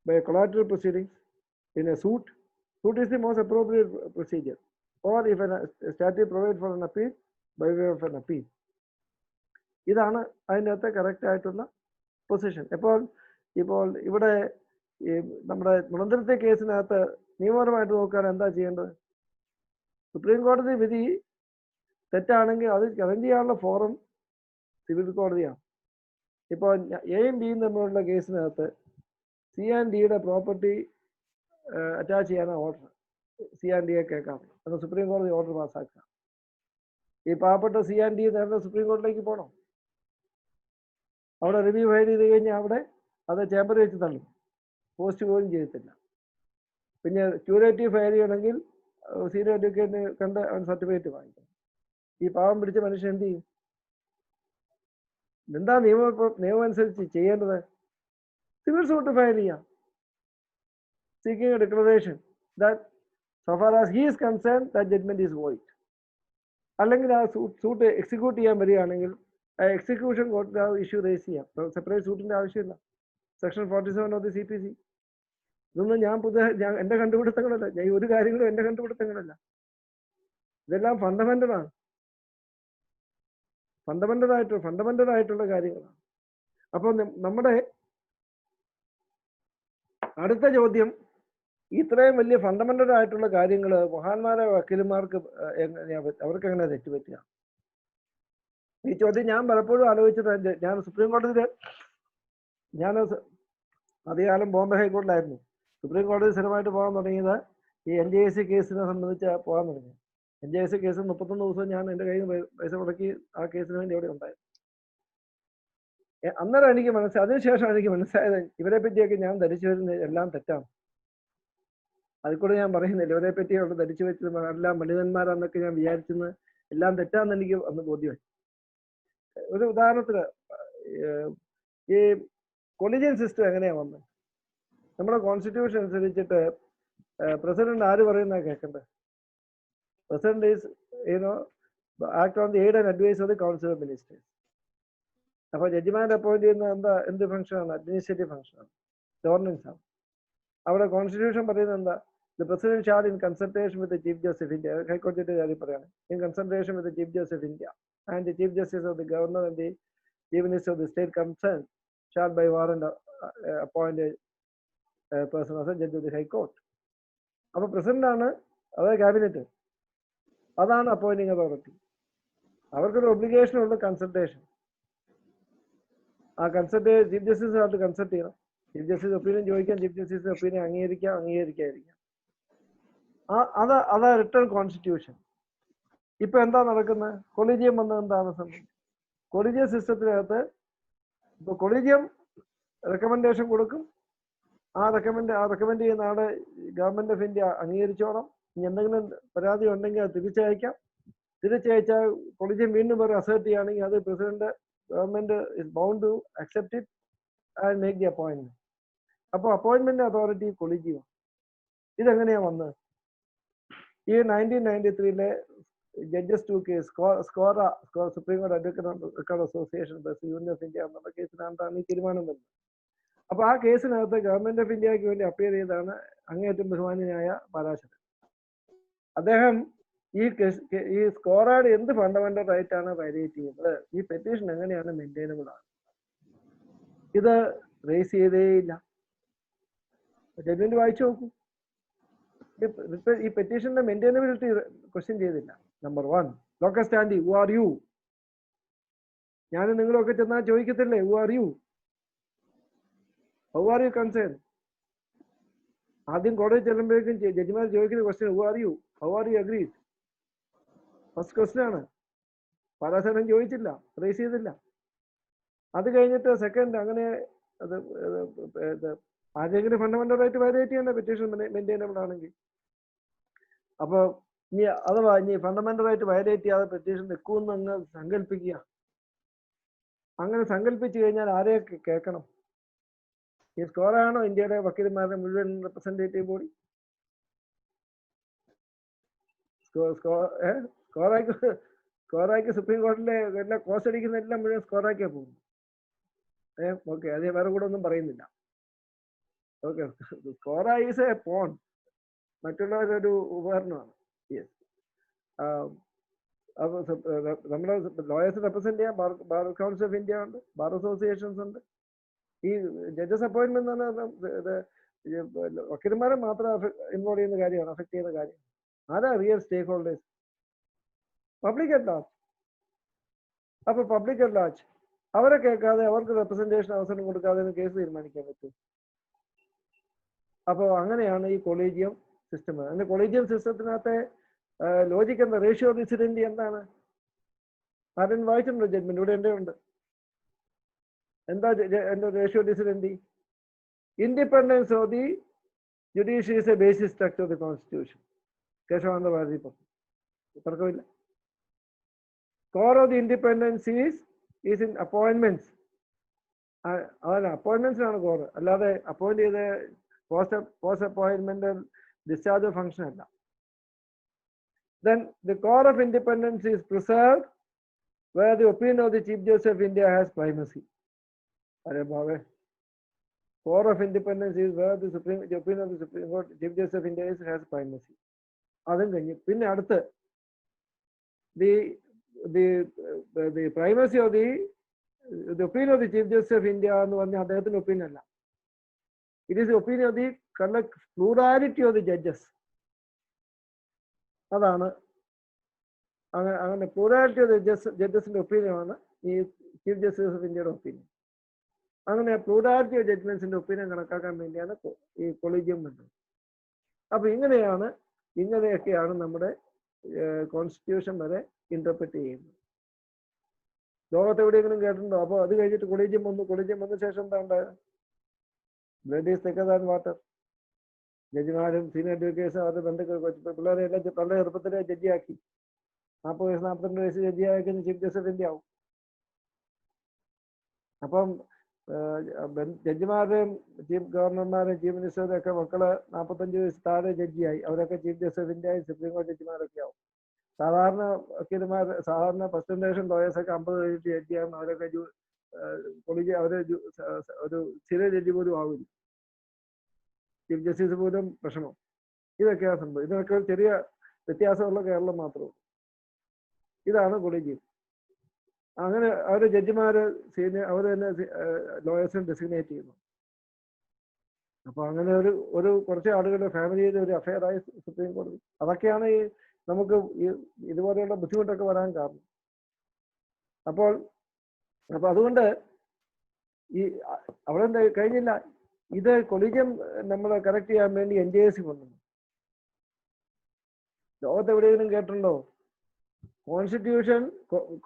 by collateral proceedings in a suit. Suit is the most appropriate procedure, or if a statute provides for an appeal, by way of an appeal. ഇതാണ് അതിനകത്ത് correct ആയിട്ടുള്ള position. ഇപ്പോൾ ഇവിടെ നമ്മുടെ മുളന്തുരുത്തി കേസിനകത്ത് നിയമപരമായിട്ട് നോക്കാൻ എന്താ ചെയ്യേണ്ടത്? സുപ്രീം കോടതി വിധി തെറ്റാണെങ്കിൽ അത് ചലഞ്ച് ചെയ്യാനുള്ള ഫോറം സിവിൽ കോടതിയാണ്. ഇപ്പോൾ എയും ബിയും തമ്മിലുള്ള കേസിനകത്ത് C&Dയുടെ പ്രോപ്പർട്ടി അറ്റാച്ച് ചെയ്യാനാണ് ഓർഡർ. C&Dയെ കേൾക്കാം, അത് സുപ്രീം കോടതി ഓർഡർ പാസ്സാക്കാം. ഈ പാവപ്പെട്ട C&D നേരത്തെ സുപ്രീം കോടതിയിലേക്ക് പോകണം. അവിടെ റിവ്യൂ ഫയൽ ചെയ്ത് കഴിഞ്ഞാൽ അവിടെ അത് ചേംബറിൽ വെച്ച് തള്ളും, പോസ്റ്റ് പോലും ചെയ്യത്തില്ല. പിന്നെ ക്യൂരേറ്റീവ് ഫയൽ ചെയ്യണമെങ്കിൽ സീനിയർ അഡ്വക്കേറ്റിനെ കണ്ട് അവൻ സർട്ടിഫിക്കറ്റ് വാങ്ങിക്കണം. ഈ പാവം പിടിച്ച മനുഷ്യൻ എന്ത് ചെയ്യും? എന്താ നിയമം അനുസരിച്ച് ചെയ്യേണ്ടത്? സിവിൽ സൂട്ട് ഫയൽ ചെയ്യാം, seeking A declaration that so far as he is concerned that judgment is void. അല്ലെങ്കിൽ ആ സൂട്ട് എക്സിക്യൂട്ട് ചെയ്യാൻ വരികയാണെങ്കിൽ ആ എക്സിക്യൂഷൻ കോർട്ടിൽ ആ ഇഷ്യൂ റേസ് ചെയ്യാം. സെപ്പറേറ്റ് സൂട്ടിന്റെ ആവശ്യമില്ല. Section 47 of the CPC. ഇതൊന്നും ഞാൻ എന്റെ കണ്ടുപിടുത്തങ്ങളല്ല. ഞാൻ ഈ ഒരു കാര്യങ്ങളും എന്റെ കണ്ടുപിടുത്തങ്ങളല്ല. ഇതെല്ലാം ഫണ്ടമെന്റൽ ആയിട്ടുള്ള കാര്യങ്ങളാണ്. അപ്പോൾ നമ്മുടെ അടുത്ത ചോദ്യം, ഇത്രയും വലിയ ഫണ്ടമെന്റൽ ആയിട്ടുള്ള കാര്യങ്ങൾ മഹാന്മാരായ വക്കീലന്മാർക്ക് അവർക്ക് എങ്ങനെ തെറ്റുപറ്റുക? ഈ ചോദ്യം ഞാൻ പലപ്പോഴും ആലോചിച്ചിട്ടുണ്ട്. ഞാൻ സുപ്രീം കോടതിയിൽ ഞാൻ അധികകാലം ബോംബെ ഹൈക്കോടതിയിലായിരുന്നു. സുപ്രീം കോടതി സ്ഥിരമായിട്ട് പോകാൻ തുടങ്ങിയത് ഈ NJSC കേസിനെ സംബന്ധിച്ച് പോകാൻ തുടങ്ങി. NJSC കേസ് 31 ദിവസം ഞാൻ എൻ്റെ കയ്യിൽ നിന്ന് പൈസ മുടക്കി ആ കേസിന് വേണ്ടി അവിടെ ഉണ്ടായിരുന്നു. അന്നേരം എനിക്ക് അതിനുശേഷം എനിക്ക് മനസ്സിലായത് ഇവരെ പറ്റിയൊക്കെ ഞാൻ ധരിച്ചു വരുന്നത് എല്ലാം തെറ്റാണ്. അതിൽ കൂടെ ഞാൻ പറയുന്നില്ല, ഇവരെ പറ്റിയുള്ള ധരിച്ചു വെച്ചത് എല്ലാം പണ്ഡിതന്മാരാന്നൊക്കെ ഞാൻ വിചാരിച്ചെന്ന് എല്ലാം തെറ്റാന്ന് എനിക്ക് അന്ന് ബോധ്യമായി. ഒരു ഉദാഹരണത്തിന് ഈ കൊളീജിയൻ സിസ്റ്റം എങ്ങനെയാ വന്നത്? നമ്മുടെ കോൺസ്റ്റിറ്റ്യൂഷൻ അനുസരിച്ചിട്ട് പ്രസിഡന്റ് ആര് പറയുന്ന കേൾക്കേണ്ടത്? President is act on the aid and advise of the council of ministers. അപ്പോൾ ജഡ്ജിമാരെ അപ്പോയിന്റ് ചെയ്യുന്ന എന്ത് ഫംഗ്ഷനാണ്? അഡ്മിനിസ്ട്രേറ്റീവ് ഫംഗ്ഷനാണ്, ഗവർണൻസ് ആണ്. അവിടെ കോൺസ്റ്റിറ്റ്യൂഷൻ പറയുന്നത് എന്താ? The president shall in consultation with chief justice of India, ഹൈക്കോടതിയുടെ കാര്യം പറയാണ്, in consultation with chief justice of India and the chief justice of the governor and the chief minister of the state concern shall by warrant appoint person as a judge of the high court. അപ്പൊ president ആണ്, അതായത് cabinet, അതാണ് appointing authority. അവർക്കൊരു obligation ഉണ്ട്, consultation. ആ chief ജസ്റ്റിസുമായിട്ട് consult ചെയ്യണം. Chief justice opinion ചോദിക്കാം, ചീഫ് ജസ്റ്റിസ് ഒപ്പീനിയൻ അംഗീകരിക്കാതിരിക്കാം. അതാ റിട്ടേൺ കോൺസ്റ്റിറ്റ്യൂഷൻ. ഇപ്പൊ എന്താ നടക്കുന്നത്? കൊളീജിയം വന്നത് എന്താണ് സംഭവം? കൊളീജിയം സിസ്റ്റത്തിനകത്ത് ഇപ്പൊ കൊളീജിയം റെക്കമെൻഡേഷൻ കൊടുക്കും. ആ റെക്കമെൻഡ് ചെയ്യുന്ന ആളെ ഗവൺമെന്റ് ഓഫ് ഇന്ത്യ അംഗീകരിച്ചോണം. ഇനി എന്തെങ്കിലും പരാതി ഉണ്ടെങ്കിൽ അത് തിരിച്ചയച്ചാൽ കൊളീജിയം വീണ്ടും ഒരു അസേർട്ട് ചെയ്യുകയാണെങ്കിൽ അത് president government is bound to accept it and make the appointment. അപ്പോൾ അപ്പോയിന്റ്മെന്റ് അതോറിറ്റി കൊളീജിയം. ഇതെങ്ങനെയാ വന്നത്? ഈ 1993 ജഡ്ജസ് 2 കേസ്, സുപ്രീം കോടതി advocate association union of India എന്നുള്ള കേസിനകത്താണ് ഈ തീരുമാനം വരുന്നത്. അപ്പൊ ആ കേസിനകത്ത് ഗവൺമെന്റ് ഓഫ് ഇന്ത്യക്ക് വേണ്ടി അപ്പിയർ ചെയ്താണ് അങ്ങേയറ്റം ബഹുമാന്യനായ പാരാശരൻ. അദ്ദേഹം ഈ സ്കോറാഡ് എന്ത് ഫണ്ടമെന്റൽ റൈറ്റ് ആണ് വയലേറ്റ് ചെയ്യുന്നത്? ഈ പെറ്റീഷൻ എങ്ങനെയാണ് മെയിൻറ്റൈനബിൾ ആണ്? ഇത് റേസ് ചെയ്തേയില്ല. ജഡ്ജ്മെന്റ് വായിച്ചു നോക്കൂ. ഈ പെറ്റീഷന്റെ മെയിൻറ്റൈനബിലിറ്റി ക്വസ്റ്റ്യൻ ചെയ്തില്ല. നമ്പർ 1, ലോക്കസ് സ്റ്റാൻഡി, ഹു ആർ യു? ഞാൻ നിങ്ങളൊക്കെ ചെന്നാൽ ചോദിക്കത്തില്ലേ, who are you, how are you concern? ആദ്യം കോടതി ചെല്ലുമ്പോഴേക്കും ജഡ്ജിമാർ ചോദിക്കുന്ന question, who are you, how are you agreed? First question ആണ്. പാരാശരൻ ചോദിച്ചില്ല, റേസ് ചെയ്തില്ല. അത് കഴിഞ്ഞിട്ട് സെക്കൻഡ്, അങ്ങനെ ആരെങ്കിലും ഫണ്ടമെന്റൽ റൈറ്റ് വയലേറ്റ് ചെയ്യേണ്ട പെറ്റീഷൻ മെയിൻറ്റൈനബിൾ ആണെങ്കിൽ. അപ്പൊ ഇനി ഫണ്ടമെന്റൽ റൈറ്റ് വയലേറ്റ് ചെയ്യാതെ പെറ്റീഷൻ നിൽക്കുമെന്ന് അങ്ങ് സങ്കല്പിക്കുക. അങ്ങനെ സങ്കല്പിച്ചു കഴിഞ്ഞാൽ ആരെയൊക്കെ കേൾക്കണം? ഈ സ്കോറാണോ ഇന്ത്യയുടെ വക്കീലന്മാരുടെ മുഴുവൻ റെപ്രസെന്റേറ്റീവ് ബോഡി? സ്കോറാക്കി സുപ്രീം കോടതിയിലെ എല്ലാം കോസ്റ്റ് അടിക്കുന്ന എല്ലാം മുഴുവൻ സ്കോറാക്കിയാ പോകുന്നു. ഓക്കെ, അത് വേറെ കൂടെ ഒന്നും പറയുന്നില്ല. ഓക്കെ, സ്കോറ ഈസ് എ പോൺ, മറ്റുള്ളവരൊരു ഉപകരണമാണ്. യെസ്, നമ്മുടെ ലോയേഴ്സ് റെപ്രസെന്റ് ചെയ്യാൻ ബാർ കൗൺസിൽ ഓഫ് ഇന്ത്യ ഉണ്ട്, ബാർ അസോസിയേഷൻസ് ഉണ്ട്. ഈ ജഡ്ജസ് അപ്പോയിന്റ്മെന്റ് എന്ന് പറഞ്ഞാൽ വക്കീലന്മാരെ മാത്രം ഇൻവോൾവ് ചെയ്യുന്ന കാര്യമാണ്, അഫക്ട് ചെയ്യുന്ന കാര്യം. ആരാ real stakeholders? Public at large. അപ്പൊ പബ്ലിക് അറ്റ് ലാർജ് അവരെ കേൾക്കാതെ, അവർക്ക് റെപ്രസെന്റേഷൻ അവസരം കൊടുക്കാതെ കേസ് തീരുമാനിക്കാൻ പറ്റും. അപ്പോൾ അങ്ങനെയാണ് ഈ കൊളീജിയം സിസ്റ്റം. അതിന്റെ കൊളീജിയം സിസ്റ്റത്തിനകത്തെ ലോജിക് എന്താ? റേഷ്യോ ഡിസിഡന്റ് എന്താണ്? ആരും വായിച്ചിട്ടുണ്ടോ ജഡ്ജ്മെന്റ്? ഇവിടെ എൻ്റെ ഉണ്ട്. എന്താ എന്റെ റേഷ്യോ ഡിസിഡന്റ്? Independence of the judiciary is a basic structure of the constitution. Kesavananda Bharati തർക്കമില്ല. Core of the independence is in appointments. അതല്ല, അപ്പോയിന്റ്മെന്റ്സ് ആണ് കോറ്, അല്ലാതെ അപ്പോയിന്റ് ചെയ്ത് പോസ്റ്റ് അപ്പോയിന്റ്മെന്റ് ഡിസ്ചാർജ് ഫംഗ്ഷൻ അല്ല. then the core of independence is preserved where the opinion of the Chief Justice of India has primacy. Core of independence is where the opinion of the Supreme Court, Chief Justice of India has primacy. അതും കഴിഞ്ഞ് പിന്നെ അടുത്ത് the primacy of the opinion of the Chief Justice of India എന്ന് പറഞ്ഞാൽ അദ്ദേഹത്തിന്റെ opinion അല്ല. It is the opinion of the plurality of the judges. അതാണ് അങ്ങനെ പ്ലൂറാലിറ്റി ഓഫ് ജഡ്ജസിന്റെ ഒപ്പീനിയൻ ആണ് ഈ ചീഫ് ജസ്റ്റിസ് ഓഫ് ഇന്ത്യയുടെ ഒപ്പീനിയൻ. അങ്ങനെ പ്ലൂറാലിറ്റി ഓഫ് ജഡ്ജ്മെന്റ്സിന്റെ ഒപ്പീനിയൻ കണക്കാക്കാൻ വേണ്ടിയാണ് ഈ കൊളീജിയം വേണ്ടത്. അപ്പൊ ഇങ്ങനെയൊക്കെയാണ് നമ്മുടെ കോൺസ്റ്റിറ്റ്യൂഷൻ വരെ ഇന്റർപ്രറ്റ് ചെയ്യുന്നത്. ലോകത്ത് എവിടെയെങ്കിലും കേട്ടിട്ടുണ്ടോ? അപ്പോൾ അത് കഴിഞ്ഞിട്ട് കൊളീജിയം വന്ന ശേഷം എന്താ ഉണ്ടായത്? Blood is thicker than water. ജഡ്ജിമാരും സീനിയർ അഡ്വക്കേറ്റ്സും അവരുടെ ബന്ധുക്കൾ പിള്ളേരെ എല്ലാം വളരെ ചെറുപ്പത്തിലെ ജഡ്ജിയാക്കി. 40 വയസ്സ് 42 വയസ്സ് ജഡ്ജിയാക്കി ചീഫ് ജസ്റ്റിസ് ഓഫ് ഇന്ത്യ ആവും. അപ്പം ജഡ്ജിമാരുടെയും ചീഫ് ഗവർണർമാരും ചീഫ് മിനിസ്റ്ററുടെ ഒക്കെ മക്കള് 45 വയസ്സ് താഴെ ജഡ്ജിയായി. അവരൊക്കെ chief justice of India supreme കോടതി ജഡ്ജിമാരൊക്കെ ആവും. സാധാരണ ഫസ്റ്റ് ജനറേഷൻ ലോയേഴ്സ് ഒക്കെ 50 കഴിഞ്ഞിട്ട് ജഡ്ജിയാകും. അവരൊക്കെ ഒരു സ്ഥിര ജഡ്ജി പോലും ആവില്ല. ചീഫ് ജസ്റ്റിസ് പോലും പ്രശ്നം. ഇതൊക്കെയാണ് സംഭവം. ഇതിനൊക്കെ ചെറിയ വ്യത്യാസമുള്ള കേരളം മാത്രമേ. ഇതാണ് കൊളീജിയം. അങ്ങനെ അവര് ജഡ്ജിമാര് അവർ തന്നെ ലോയേഴ്സിനെ ഡെസിഗ്നേറ്റ് ചെയ്യുന്നു. അപ്പൊ അങ്ങനെ ഒരു കുറച്ച് ആളുകളുടെ ഫാമിലിയുടെ ഒരു അഫെയറായി സുപ്രീം കോടതി. അതൊക്കെയാണ് ഈ നമുക്ക് ഇതുപോലെയുള്ള ബുദ്ധിമുട്ടൊക്കെ വരാൻ കാരണം. അപ്പൊ അതുകൊണ്ട് ഈ അവിടെ കഴിഞ്ഞില്ല. ഇത് കൊളീജിയം നമ്മൾ കറക്റ്റ് ചെയ്യാൻ വേണ്ടി NJSC കൊണ്ടുവന്നു. ലോകത്ത് എവിടെയെങ്കിലും കേട്ടിട്ടുണ്ടോ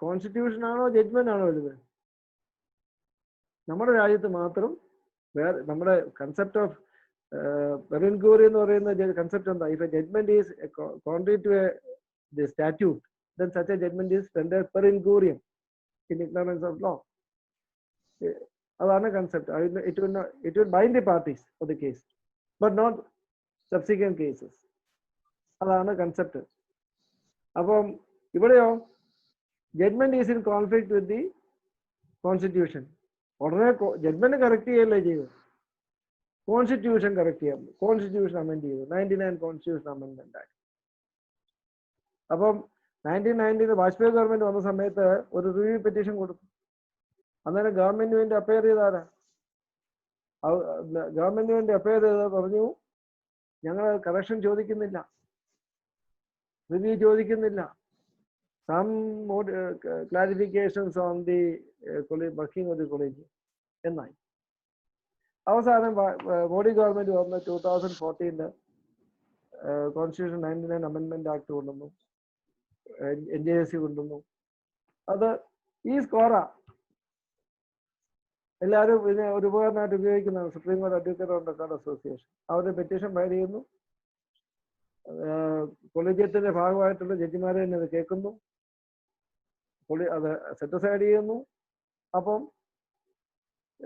കോൺസ്റ്റിറ്റ്യൂഷൻ ആണോ ജഡ്ജ്മെന്റ് ആണോ വലുത്? നമ്മുടെ രാജ്യത്ത് മാത്രം വേറെ നമ്മുടെ കൺസെപ്റ്റ് ഓഫ് പെറിൻക്യൂറി എന്ന് പറയുന്ന കൺസെപ്റ്റ് എന്താ? If a judgment is contrary to the statute then such a judgment is rendered per incuriam in ignorance of law. അതാണ് concept. it will bind the parties for the case but not subsequent cases. അതാണ് concept. അപ്പം ഇവിടെയോ judgment is in conflict with the constitution. ഉടനെ judgment correct ചെയ്യല്ലേ ചെയ്തു, constitution correct ചെയ്യാം. Constitution amend ചെയ്തു, 99 constitution amendment act. അപ്പം 1990 വാജ്പേയി ഗവൺമെന്റ് വന്ന സമയത്ത് ഒരു റിവ്യൂ പെറ്റീഷൻ കൊടുത്തു. അന്നേരം ഗവൺമെന്റിന് വേണ്ടി അപ്പയർ ചെയ്താരാ? ഗവൺമെന്റിന് വേണ്ടി അപ്പയർ ചെയ്ത് പറഞ്ഞു ഞങ്ങൾ കറക്ഷൻ ചോദിക്കുന്നില്ല, റിവ്യൂ ചോദിക്കുന്നില്ല, some clarifications on the working of the college എന്നായി. അവസാനം മോഡി ഗവൺമെന്റ് വന്ന 2014 കോൺസ്റ്റിറ്റ്യൂഷൻ 99 അമെൻഡ്മെന്റ് ആക്ട് കൊണ്ടുവന്നു, NJSC കൊണ്ടുവന്നു. അത് ഈ സ്കോറാ എല്ലാവരും ഇതിനെ ഒരു ഉപകരണമായിട്ട് ഉപയോഗിക്കുന്നതാണ്. സുപ്രീം കോടതി അഡ്വക്കേറ്റ് അസോസിയേഷൻ അവരുടെ പെറ്റീഷൻ ഫയൽ ചെയ്യുന്നു. കൊളീജിയത്തിന്റെ ഭാഗമായിട്ടുള്ള ജഡ്ജിമാരെ തന്നെ അത് കേൾക്കുന്നു, അത് സെറ്റിസൈഡ് ചെയ്യുന്നു. അപ്പം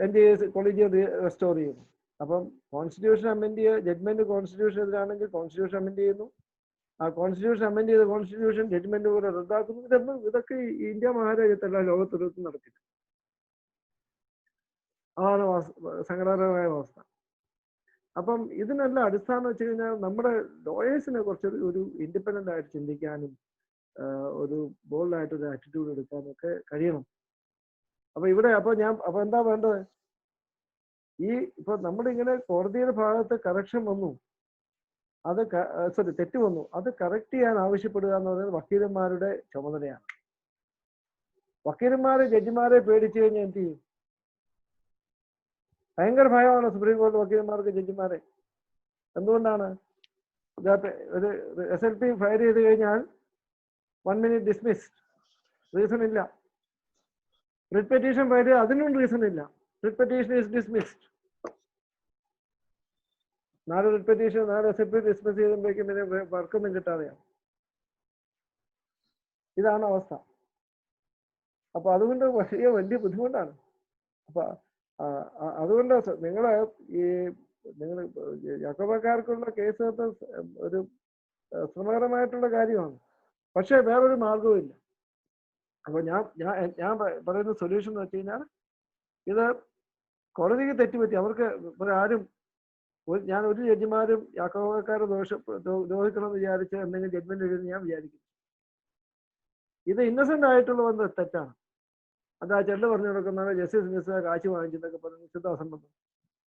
NJSC കൊളീജിയം റെസ്റ്റോർ ചെയ്യുന്നു. അപ്പം കോൺസ്റ്റിറ്റ്യൂഷൻ അമെൻഡ് ചെയ്യുക, ജഡ്ജ്മെന്റ് കോൺസ്റ്റിറ്റ്യൂഷൻ എതിരാണെങ്കിൽ കോൺസ്റ്റിറ്റ്യൂഷൻ അമെൻഡ് ചെയ്യുന്നു. ആ കോൺസ്റ്റിറ്റ്യൂഷൻ അമെൻഡ് ചെയ്ത കോൺസ്റ്റിറ്റ്യൂഷൻ ജഡ്ജ്മെന്റ് പോലെ റദ്ദാക്കുന്നു. ഇതൊക്കെ ഇന്ത്യ മഹാരാജ്യത്തല്ല ലോകത്തൊരിടത്തും നടക്കില്ല. അതാണ് സങ്കടകരമായ അവസ്ഥ. അപ്പം ഇതിനെല്ലാം അടിസ്ഥാനം വെച്ച് കഴിഞ്ഞാൽ നമ്മുടെ ലോയേഴ്സിനെ കുറച്ച് ഒരു ഇൻഡിപെൻഡന്റ് ആയിട്ട് ചിന്തിക്കാനും ഒരു ബോൾഡായിട്ടൊരു ആറ്റിറ്റ്യൂഡ് എടുക്കാനും ഒക്കെ കഴിയണം. അപ്പൊ എന്താ വേണ്ടത്? ഇപ്പൊ നമ്മളിങ്ങനെ കോടതിയുടെ ഭാഗത്ത് കറക്ഷൻ വന്നു, തെറ്റ് വന്നു, അത് കറക്റ്റ് ചെയ്യാൻ ആവശ്യപ്പെടുക എന്ന് പറയുന്നത് വക്കീലന്മാരുടെ ചുമതലയാണ്. വക്കീലന്മാരെ ജഡ്ജിമാരെ പേടിച്ചു കഴിഞ്ഞാൽ എന്ത് ചെയ്യും? ഭയങ്കര ഭയമാണ് സുപ്രീം കോടതി വക്കീലന്മാർക്ക് ജഡ്ജിമാരെ. എന്തുകൊണ്ടാണ്? ഒരു SLP ഫയൽ ചെയ്ത് കഴിഞ്ഞാൽ 1 minute ഡിസ്മിസ്ഡ്, റീസൺ ഇല്ല. റിട്ട് പെറ്റീഷൻ ഫയൽ ചെയ്ത് അതിനും റീസൺ ഇല്ല, writ petition is dismissed. 4 writ petition 4 SLP dismiss ചെയ്യുമ്പോഴേക്കും പിന്നെ വർക്കൊന്നും കിട്ടാതെയാണ്. ഇതാണ് അവസ്ഥ. അപ്പൊ അതുകൊണ്ട് വലിയ ബുദ്ധിമുട്ടാണ്. അപ്പൊ അതുകൊണ്ട് നിങ്ങൾ യാക്കോബക്കാർക്കുള്ള കേസ് ഒരു ശ്രമകരമായിട്ടുള്ള കാര്യമാണ്. പക്ഷേ വേറൊരു മാർഗവും ഇല്ല. അപ്പോൾ ഞാൻ പറയുന്ന സൊല്യൂഷൻ എന്ന് വെച്ച് കഴിഞ്ഞാൽ, ഇത് കോടതിക്ക് തെറ്റുപറ്റി. അവർക്ക് ആരും ഞാൻ ഒരു ജഡ്ജിമാരും യാക്കോബക്കാരെ ദ്രോഹിക്കണമെന്ന് വിചാരിച്ച് എന്തെങ്കിലും ജഡ്ജ്മെന്റ് എഴുതി ഞാൻ വിചാരിക്കുന്നു. ഇത് ഇന്നസെന്റ് ആയിട്ടുള്ള വന്ന് തെറ്റാണ്. അത് ആ ചെള്ളു പറഞ്ഞു കൊടുക്കുന്നതാണ് ജസ്റ്റിസ് മിസ് കാശ് വാങ്ങിച്ചെന്നൊക്കെ പറഞ്ഞു നിശ്ചിതാസംബന്ധം.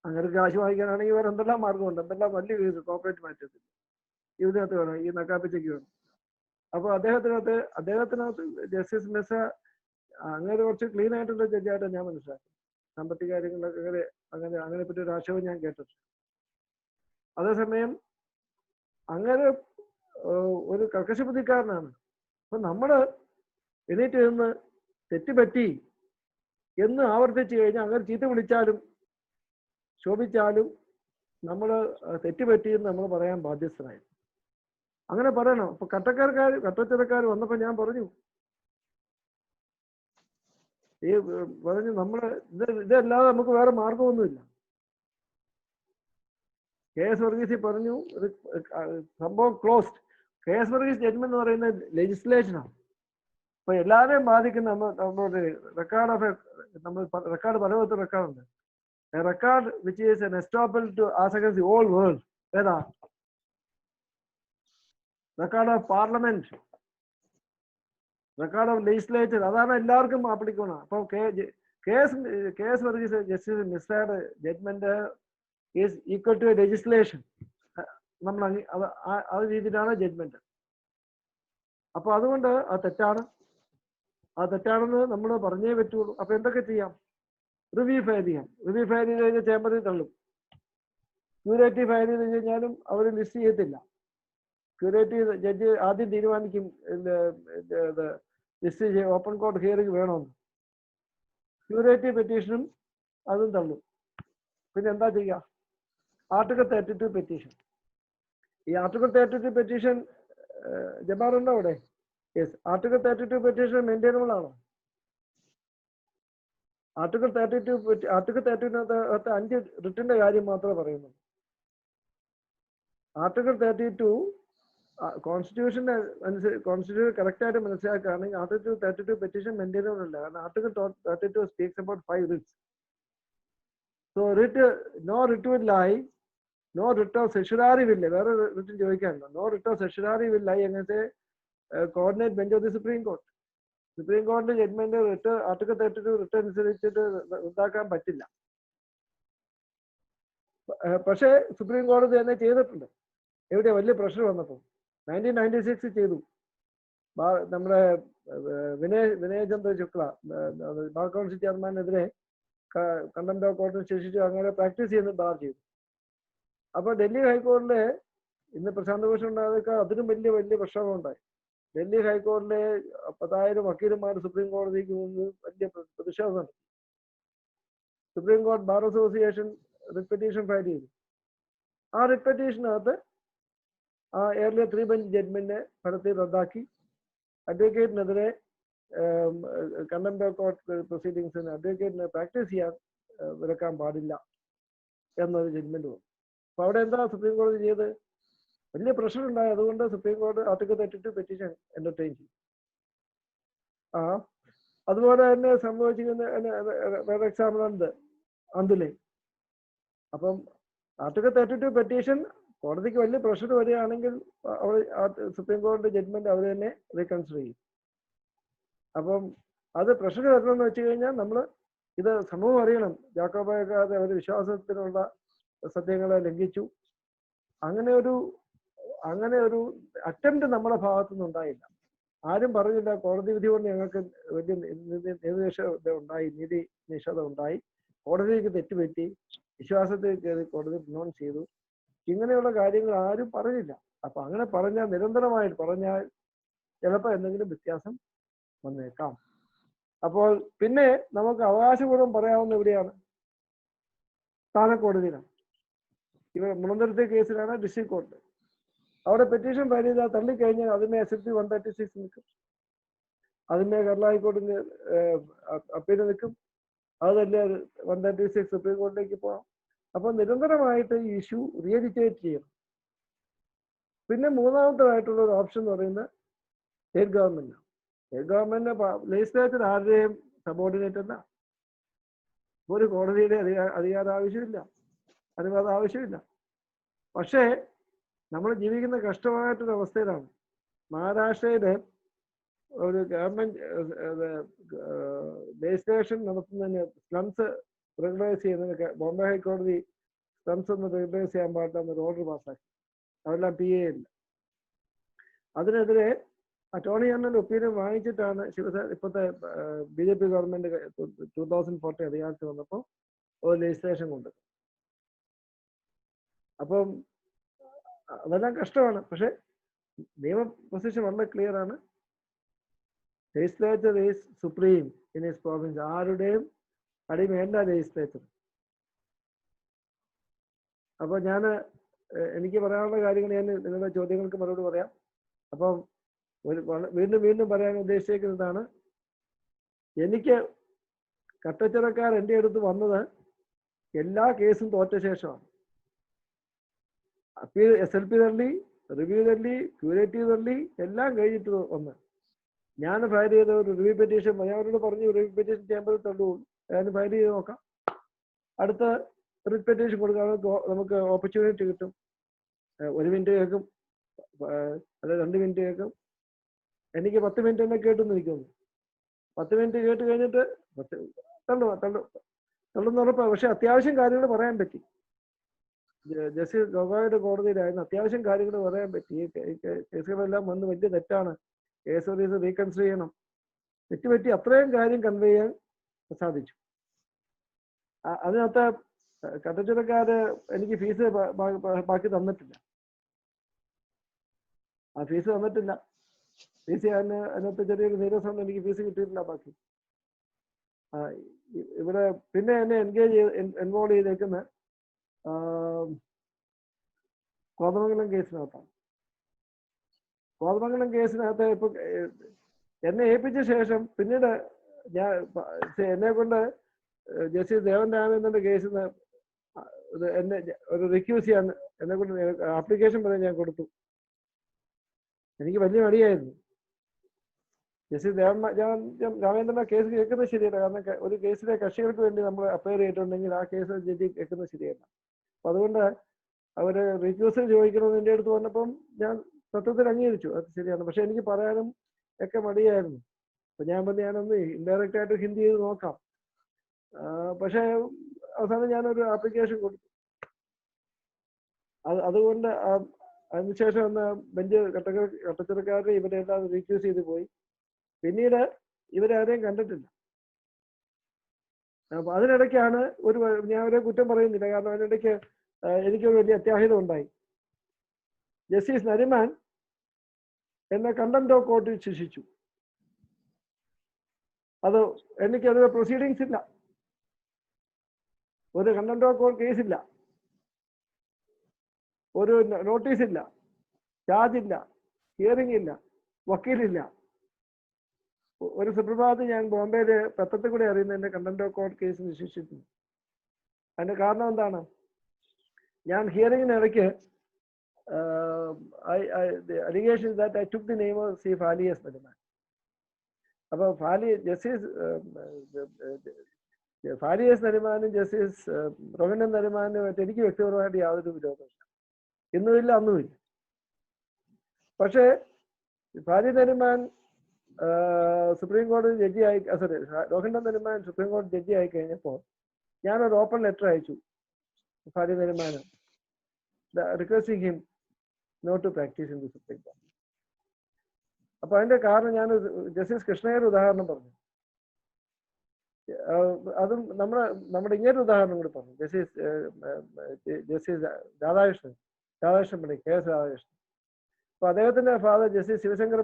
അങ്ങനെ കാശ് വാങ്ങിക്കാനാണെങ്കിൽ വേറെ എന്തെല്ലാം മാർഗമുണ്ട്, എന്തെല്ലാം വലിയ കേസ് കോർപ്പറേറ്റ് മാറ്റത്തിൽ ഇതിനകത്ത് വേണം, ഈ നക്കാപ്പിച്ചയ്ക്ക് വേണം. അപ്പോൾ അദ്ദേഹത്തിനകത്ത് ജസ്റ്റിസ് മിസ് അങ്ങനെ കുറച്ച് ക്ലീൻ ആയിട്ടുള്ള ജഡ്ജായിട്ട് ഞാൻ മനസ്സിലാക്കി. സാമ്പത്തിക കാര്യങ്ങളൊക്കെ അങ്ങനെ പറ്റി ഒരു ആശയവും ഞാൻ കേട്ടിട്ടുണ്ട്. അതേസമയം അങ്ങനെ ഒരു കർക്കശബുദ്ധിക്കാരനാണ്. അപ്പൊ നമ്മള് എണീറ്റ് നിന്ന് തെറ്റുപറ്റി എന്ന് ആവർത്തിച്ചു കഴിഞ്ഞാൽ, അങ്ങനെ ചീത്ത വിളിച്ചാലും ശോഭിച്ചാലും നമ്മൾ തെറ്റുപറ്റിയെന്ന് നമ്മൾ പറയാൻ ബാധ്യസ്ഥരായി. അങ്ങനെ പറയണം. അപ്പൊ കട്ടച്ചിറക്കാർ വന്നപ്പോ ഞാൻ പറഞ്ഞു നമ്മള് ഇതല്ലാതെ നമുക്ക് വേറെ മാർഗമൊന്നുമില്ല. KS വർഗീസ് പറഞ്ഞു സംഭവം ക്ലോസ്ഡ്. KS വർഗീസ് ജഡ്ജ്മെന്റ് എന്ന് പറയുന്നത് ലെജിസ്ലേഷനാണ്. അപ്പൊ എല്ലാവരെയും ബാധിക്കുന്ന നമ്മുടെ റെക്കോർഡ് പലവിധത്തിൽ റെക്കോർഡുണ്ട്. Record which is an estoppel to as against the whole world. ഏതാ? Record of parliament, record of legislature. അതാണ് എല്ലാവർക്കും ആപ്ലിക്കണം. അപ്പൊ KS വർഗീസ് ജസ്റ്റിസ് മിസ്സയുടെ judgment is equal to legislation. നമ്മൾ ആ രീതിയിലാണ് ജഡ്ജ്മെന്റ്. അപ്പൊ അതുകൊണ്ട് അത് തെറ്റാണെന്ന് നമ്മൾ പറഞ്ഞേ പറ്റുള്ളൂ. അപ്പൊ എന്തൊക്കെ ചെയ്യാം? റിവ്യൂ ഫയൽ ചെയ്യാം. റിവ്യൂ ഫയൽ ചെയ്ത് കഴിഞ്ഞാൽ ചേംബറിൽ തള്ളും. ക്യൂരേറ്റീവ് ഫയൽ ചെയ്ത് കഴിഞ്ഞാലും അവർ ലിസ്റ്റ് ചെയ്യത്തില്ല. ക്യൂരേറ്റീവ് ജഡ്ജ് ആദ്യം തീരുമാനിക്കും ലിസ്റ്റ് ചെയ്യും, ഓപ്പൺ കോർട്ട് ഹിയറിംഗ് വേണമെന്ന്. ക്യൂരേറ്റീവ് പെറ്റീഷനും അതും തള്ളും. പിന്നെ എന്താ ചെയ്യുക? Article 32 petition. ഈ ആർട്ടിക്കിൾ 32 പെറ്റീഷൻ ജബാറുണ്ടോ അവിടെ? യെസ്. ആർട്ടിക്കിൾ 32 പെറ്റീഷൻ മെയിൻറ്റൈനബിൾ ആണോ? ആർട്ടിക്കിൾ 32-നകത്ത് 5 റിട്ടിന്റെ കാര്യം മാത്രമേ പറയുന്നു. ആർട്ടിക്കിൾ 32 കോൺസ്റ്റിറ്റ്യൂഷൻ കറക്റ്റായിട്ട് മനസ്സിലാക്കുകയാണെങ്കിൽ ആർട്ടിക്കിൾ 32 പെറ്റീഷൻ മെയിൻറ്റൈനബിൾ അല്ല. കാരണം article 32 speaks about 5 writs. So no writ will lie, no writ of certiorari will lie. വേറെ റിട്ടും ചോദിക്കാനുണ്ടോ? No writ of certiorari will lie എങ്ങനത്തെ coordinate bench of the supreme court. Supreme കോടതി judgment writ article 32 writ അനുസരിച്ചിട്ട് റദ്ദാക്കാൻ പറ്റില്ല. പക്ഷേ supreme കോടതി തന്നെ ചെയ്തിട്ടുണ്ട്. എവിടെയാ വലിയ പ്രഷർ വന്നപ്പോൾ 1996 ചെയ്തു. നമ്മുടെ വിനയചന്ദ്ര ശുക്ല ബാർ കൗൺസിൽ ചെയർമാനെതിരെ കണ്ടംപ്റ്റ് ഓഫ് കോർട്ടിന് ശേഷിച്ചു അങ്ങനെ പ്രാക്ടീസ് ചെയ്യുന്ന ബാർ ചെയ്തു. അപ്പൊ ഡൽഹി ഹൈക്കോടതിയിലെ ഇന്ന് പ്രശാന്ത് ഭൂഷൺ ഉണ്ടായതൊക്കെ അതിനും വലിയ പ്രക്ഷോഭമുണ്ടായി. ഡൽഹി ഹൈക്കോടതിയിലെ 10,000 വക്കീലന്മാർ സുപ്രീം കോടതിക്ക് മുമ്പ് വലിയ പ്രതിഷേധം നടത്തി. Supreme court bar association writ petition file ചെയ്തു. ആ റിട്ട് പെറ്റീഷനകത്ത് ആ ഏർലിയർ 3 ബെഞ്ച് ജഡ്ജ്മെന്റ് ഫലത്തിൽ റദ്ദാക്കി. അഡ്വക്കേറ്റിനെതിരെ കണ്ടംപ്റ്റ് ഓഫ് കോർട്ട് പ്രൊസീഡിങ്സിന് അഡ്വക്കേറ്റിനെ പ്രാക്ടീസ് ചെയ്യാൻ വിലക്കാൻ പാടില്ല എന്നൊരു ജഡ്ജ്മെന്റ് വന്നു. അപ്പൊ അവിടെ എന്താ സുപ്രീം കോടതി ചെയ്ത്? വലിയ പ്രഷർ ഉണ്ടായി. അതുകൊണ്ട് സുപ്രീം കോടതി ആർട്ടിക്കിൾ 32 പെറ്റീഷൻ എന്റർടൈൻ ചെയ്തു. അതുപോലെ തന്നെ സംഭവിച്ചിരിക്കുന്ന വേറെ എക്സാമ്പിൾ ഉണ്ട്, അന്തുലേ. അപ്പം ആർട്ടിക്കിൾ 32 പെറ്റീഷൻ കോടതിക്ക് വലിയ പ്രഷർ വരികയാണെങ്കിൽ സുപ്രീം കോടതി ജഡ്ജ്മെന്റ് അവർ തന്നെ റീകൺസിഡർ ചെയ്യും. അപ്പം അത് പ്രഷർ വരണമെന്ന് വെച്ച് കഴിഞ്ഞാൽ നമ്മൾ ഇത് സമൂഹം അറിയണം. ജാക്കോബായക്കാർ അവർ വിശ്വാസത്തിനുള്ള സത്യങ്ങളെ ലംഘിച്ചു. അങ്ങനെ ഒരു അറ്റംപ്റ്റ് നമ്മുടെ ഭാഗത്തുനിന്ന് ഉണ്ടായില്ല. ആരും പറഞ്ഞില്ല കോടതി വിധി കൊണ്ട് ഞങ്ങൾക്ക് വലിയ നീതി നിഷേധം ഉണ്ടായി, കോടതിക്ക് തെറ്റുപറ്റി, വിശ്വാസത്തിൽ കയറി കോടതി പ്രൊനൗൺസ് ചെയ്തു. ഇങ്ങനെയുള്ള കാര്യങ്ങൾ ആരും പറഞ്ഞില്ല. അപ്പൊ അങ്ങനെ പറഞ്ഞാൽ, നിരന്തരമായിട്ട് പറഞ്ഞാൽ ചിലപ്പോൾ എന്തെങ്കിലും വ്യത്യാസം വന്നേക്കാം. അപ്പോൾ പിന്നെ നമുക്ക് അവകാശപൂർവ്വം പറയാവുന്ന എവിടെയാണ്? താഴെക്കോടതിയിലാണ്. ഇവർ മുളന്തുരുത്തി കേസിലാണ് ഡിസ്ട്രിക്ട് കോർട്ട്. അവിടെ പെറ്റീഷൻ ഫയൽ ചെയ്താൽ തള്ളിക്കഴിഞ്ഞാൽ അതിനെ SFP 136 നിൽക്കും, അതിനെ കേരള ഹൈക്കോടതിന് അപ്പീൽ നിൽക്കും, അത് തന്നെ 136 സുപ്രീം കോടതിയിലേക്ക് പോകാം. അപ്പോൾ നിരന്തരമായിട്ട് ഈ ഇഷ്യൂ റിയജിറ്റേറ്റ് ചെയ്യണം. പിന്നെ മൂന്നാമത്തേതായിട്ടുള്ള ഒരു ഓപ്ഷൻ എന്ന് പറയുന്നത് state government. State government legislature ആരുടെയും സബോർഡിനേറ്റ് അല്ല. ഒരു കോടതിയുടെ അധികാരം ആവശ്യമില്ല, അനുവാദം ആവശ്യമില്ല. പക്ഷേ നമ്മൾ ജീവിക്കുന്ന കഷ്ടമായിട്ടൊരു അവസ്ഥയിലാണ്. മഹാരാഷ്ട്രയില് ഒരു ഗവൺമെന്റ് ലെജിസ്ലേഷൻ നടത്തുന്നതിന് സ്ലംസ് റെഗുലൈസ് ചെയ്യുന്നതിന് ബോംബെ ഹൈക്കോടതി സ്ലംസ് ഒന്ന് റെഗുലൈസ് ചെയ്യാൻ പാടില്ലെന്നൊരു ഓർഡർ പാസ്സാക്കി. അതെല്ലാം PA ഇല്ല. അതിനെതിരെ അറ്റോർണി ജനറൽ ഒപ്പീനിയൻ വാങ്ങിച്ചിട്ടാണ് ശിവസേന ഇപ്പോഴത്തെ BJP ഗവൺമെന്റ് 2014 അധികാരത്തിൽ വന്നപ്പോൾ ഒരു ലെജിസ്ലേഷൻ കൊണ്ട്. അപ്പം അതെല്ലാം കഷ്ടമാണ്. പക്ഷെ നിയമ പൊസിഷൻ വളരെ ക്ലിയർ ആണ്. Legislature is supreme in his province. ആരുടെയും അടിമയല്ല ലെജിസ്ലേച്ചർ. അപ്പോൾ എനിക്ക് പറയാനുള്ള കാര്യങ്ങൾ ഞാൻ നിങ്ങളുടെ ചോദ്യങ്ങൾക്ക് മറുപടി പറയാം. അപ്പം വീണ്ടും പറയാൻ ഉദ്ദേശിക്കുന്നതാണ്, എനിക്ക് കട്ടച്ചിറക്കാർ എൻ്റെ അടുത്ത് വന്നത് എല്ലാ കേസും തോറ്റ ശേഷമാണ്. അപ്പീൽ SLP തള്ളി, റിവ്യൂ തള്ളി, ക്യൂരേറ്റീവ് തള്ളി, എല്ലാം കഴിഞ്ഞിട്ട് വന്ന് ഞാൻ ഫയൽ ചെയ്ത ഒരു റിവ്യൂ പെറ്റീഷൻ ഞാൻ അവരോട് പറഞ്ഞു, റിവ്യൂ പെറ്റീഷൻ ചേമ്പറിൽ തള്ളുള്ളൂ, ഞാൻ ഫയൽ ചെയ്ത് നോക്കാം, അടുത്ത റിറ്റ് പെറ്റീഷൻ കൊടുക്കാൻ നമുക്ക് ഓപ്പർച്യൂണിറ്റി കിട്ടും. 1 മിനിറ്റ് കേൾക്കും, അല്ല 2 മിനിറ്റ് കേൾക്കും. എനിക്ക് 10 മിനിറ്റ് തന്നെ കേട്ടെന്ന് എനിക്ക് തോന്നുന്നു. 10 മിനിറ്റ് കേട്ട് കഴിഞ്ഞിട്ട് തള്ളുന്ന ഉറപ്പാണ്. പക്ഷെ അത്യാവശ്യം കാര്യങ്ങൾ പറയാൻ പറ്റി. ജസ്റ്റിസ് ഗൊഗോയുടെ കോടതിയിലായിരുന്നു, അത്യാവശ്യം കാര്യങ്ങൾ പറയാൻ പറ്റി. ഈ കേസുകളെല്ലാം വന്ന് വലിയ തെറ്റാണ്, കേസ് റീകൺസിഡർ ചെയ്യണം, തെറ്റുപറ്റി അത്രയും കാര്യം കൺവേ ചെയ്യാൻ സാധിച്ചു. അതിനകത്ത് കട്ടച്ചിറക്കാര് എനിക്ക് ഫീസ് ബാക്കി തന്നിട്ടില്ല. ആ ഫീസ് തന്നിട്ടില്ല. ഫീസ് അതിനകത്ത് ചെറിയൊരു നീരസം, എനിക്ക് ഫീസ് കിട്ടിയിട്ടില്ല ബാക്കി. ഇവിടെ പിന്നെ എന്നെ ഇൻവോൾവ് ചെയ്തേക്കുന്ന കോതമംഗലം കേസിനകത്താണ്. കോതമംഗലം കേസിനകത്ത് ഇപ്പൊ എന്നെ ഏൽപ്പിച്ച ശേഷം പിന്നീട് എന്നെ കൊണ്ട് ജസ്റ്റിസ് ദേവൻ രാമേന്ദ്രന്റെ കേസിൽ എന്നെ ഒരു റിക്യൂസ് ചെയ്യാൻ എന്നെ കൊണ്ട് ആപ്ലിക്കേഷൻ പറയാൻ ഞാൻ കൊടുത്തു. എനിക്ക് വലിയ മടിയായിരുന്നു. ജസ്റ്റിസ് രാമേന്ദ്രന്റെ കേസ് കേൾക്കുന്നത് ശരിയല്ല. കാരണം ഒരു കേസിലെ കക്ഷികൾക്ക് വേണ്ടി നമ്മൾ അപ്പയർ ചെയ്തിട്ടുണ്ടെങ്കിൽ ആ കേസ് ജഡ്ജി കേൾക്കുന്നത് ശരിയല്ല. അപ്പൊ അതുകൊണ്ട് അവര് റിക്യൂസൽ ചോദിക്കണമെന്ന് എൻ്റെ അടുത്ത് വന്നപ്പം ഞാൻ സത്യത്തിൽ അംഗീകരിച്ചു, അത് ശരിയാണ്. പക്ഷെ എനിക്ക് പറയാനും ഒക്കെ മടിയായിരുന്നു. അപ്പൊ ഞാൻ ഞാനൊന്ന് ഇൻഡയറക്റ്റ് ആയിട്ട് ഹിന്ദി ചെയ്ത് നോക്കാം. പക്ഷെ അവസാനം ഞാനൊരു ആപ്ലിക്കേഷൻ കൊടുത്തു. അതുകൊണ്ട് അതിനുശേഷം ഒന്ന് ബെഞ്ച് കട്ടച്ചിറക്കാരെ ഇവരെല്ലാം റിക്യൂസ് ചെയ്ത് പോയി. പിന്നീട് ഇവരാരെയും കണ്ടിട്ടില്ല. അപ്പൊ അതിനിടയ്ക്കാണ് ഞാൻ അവരെ കുറ്റം പറയുന്നില്ല, കാരണം അതിനിടയ്ക്ക് എനിക്കൊരു വലിയ അത്യാഹിതം ഉണ്ടായി. ജസ്റ്റിസ് നരിമാൻ എന്നെ കണ്ടംപ്റ്റ് ഓഫ് കോർട്ടിൽ ശിക്ഷിച്ചു. എനിക്കത് പ്രൊസീഡിങ്സ് ഇല്ല, ഒരു കണ്ടംപ്റ്റ് ഓഫ് കോർട്ട് കേസില്ല, ഒരു നോട്ടീസ് ഇല്ല, ചാർജ് ഇല്ല, ഹിയറിംഗ് ഇല്ല, വക്കീലില്ല. ഒരു സുപ്രഭാതത്തിൽ ഞാൻ ബോംബെയില് പത്രത്തിൽ കൂടെ അറിയുന്ന എന്നെ കണ്ടംപ്റ്റ് ഓഫ് കോർട്ട് കേസിന് ശിക്ഷിച്ചു. അതിന്റെ കാരണം എന്താണ്? ഞാൻ ഹിയറിംഗിനിടയ്ക്ക് allegation that I took the name of C. Fali as Nariman. അപ്പോൾ ജസ്റ്റിസ് ഫാലി എസ് നരിമാനും ജസ്റ്റിസ് റോഹിണൻ നരിമാനുമായിട്ട് എനിക്ക് വ്യക്തിപരമായിട്ട് യാതൊരു വിരോധമില്ല, ഇന്നുമില്ല അന്നുമില്ല. പക്ഷേ ഫാലി നരിമാൻ സുപ്രീം കോടതി ജഡ്ജിയായി, സോറി റോഹിണൻ നരിമാൻ സുപ്രീം കോടതി ജഡ്ജി ആയി കഴിഞ്ഞപ്പോൾ ഞാനൊരു ഓപ്പൺ ലെറ്റർ അയച്ചു ഫാലി നരിമാന്, requesting him not to practice in the supreme കോടതി. അപ്പൊ അതിന്റെ കാരണം ഞാൻ ജസ്റ്റിസ് കൃഷ്ണയുടെ ഉദാഹരണം പറഞ്ഞു, അതും നമ്മുടെ ഇങ്ങനൊരു ഉദാഹരണം കൂടി പറഞ്ഞു. ജസ്റ്റിസ് രാധാകൃഷ്ണൻ പണി, KS രാധാകൃഷ്ണൻ. അപ്പൊ അദ്ദേഹത്തിന്റെ father justice Sivasankar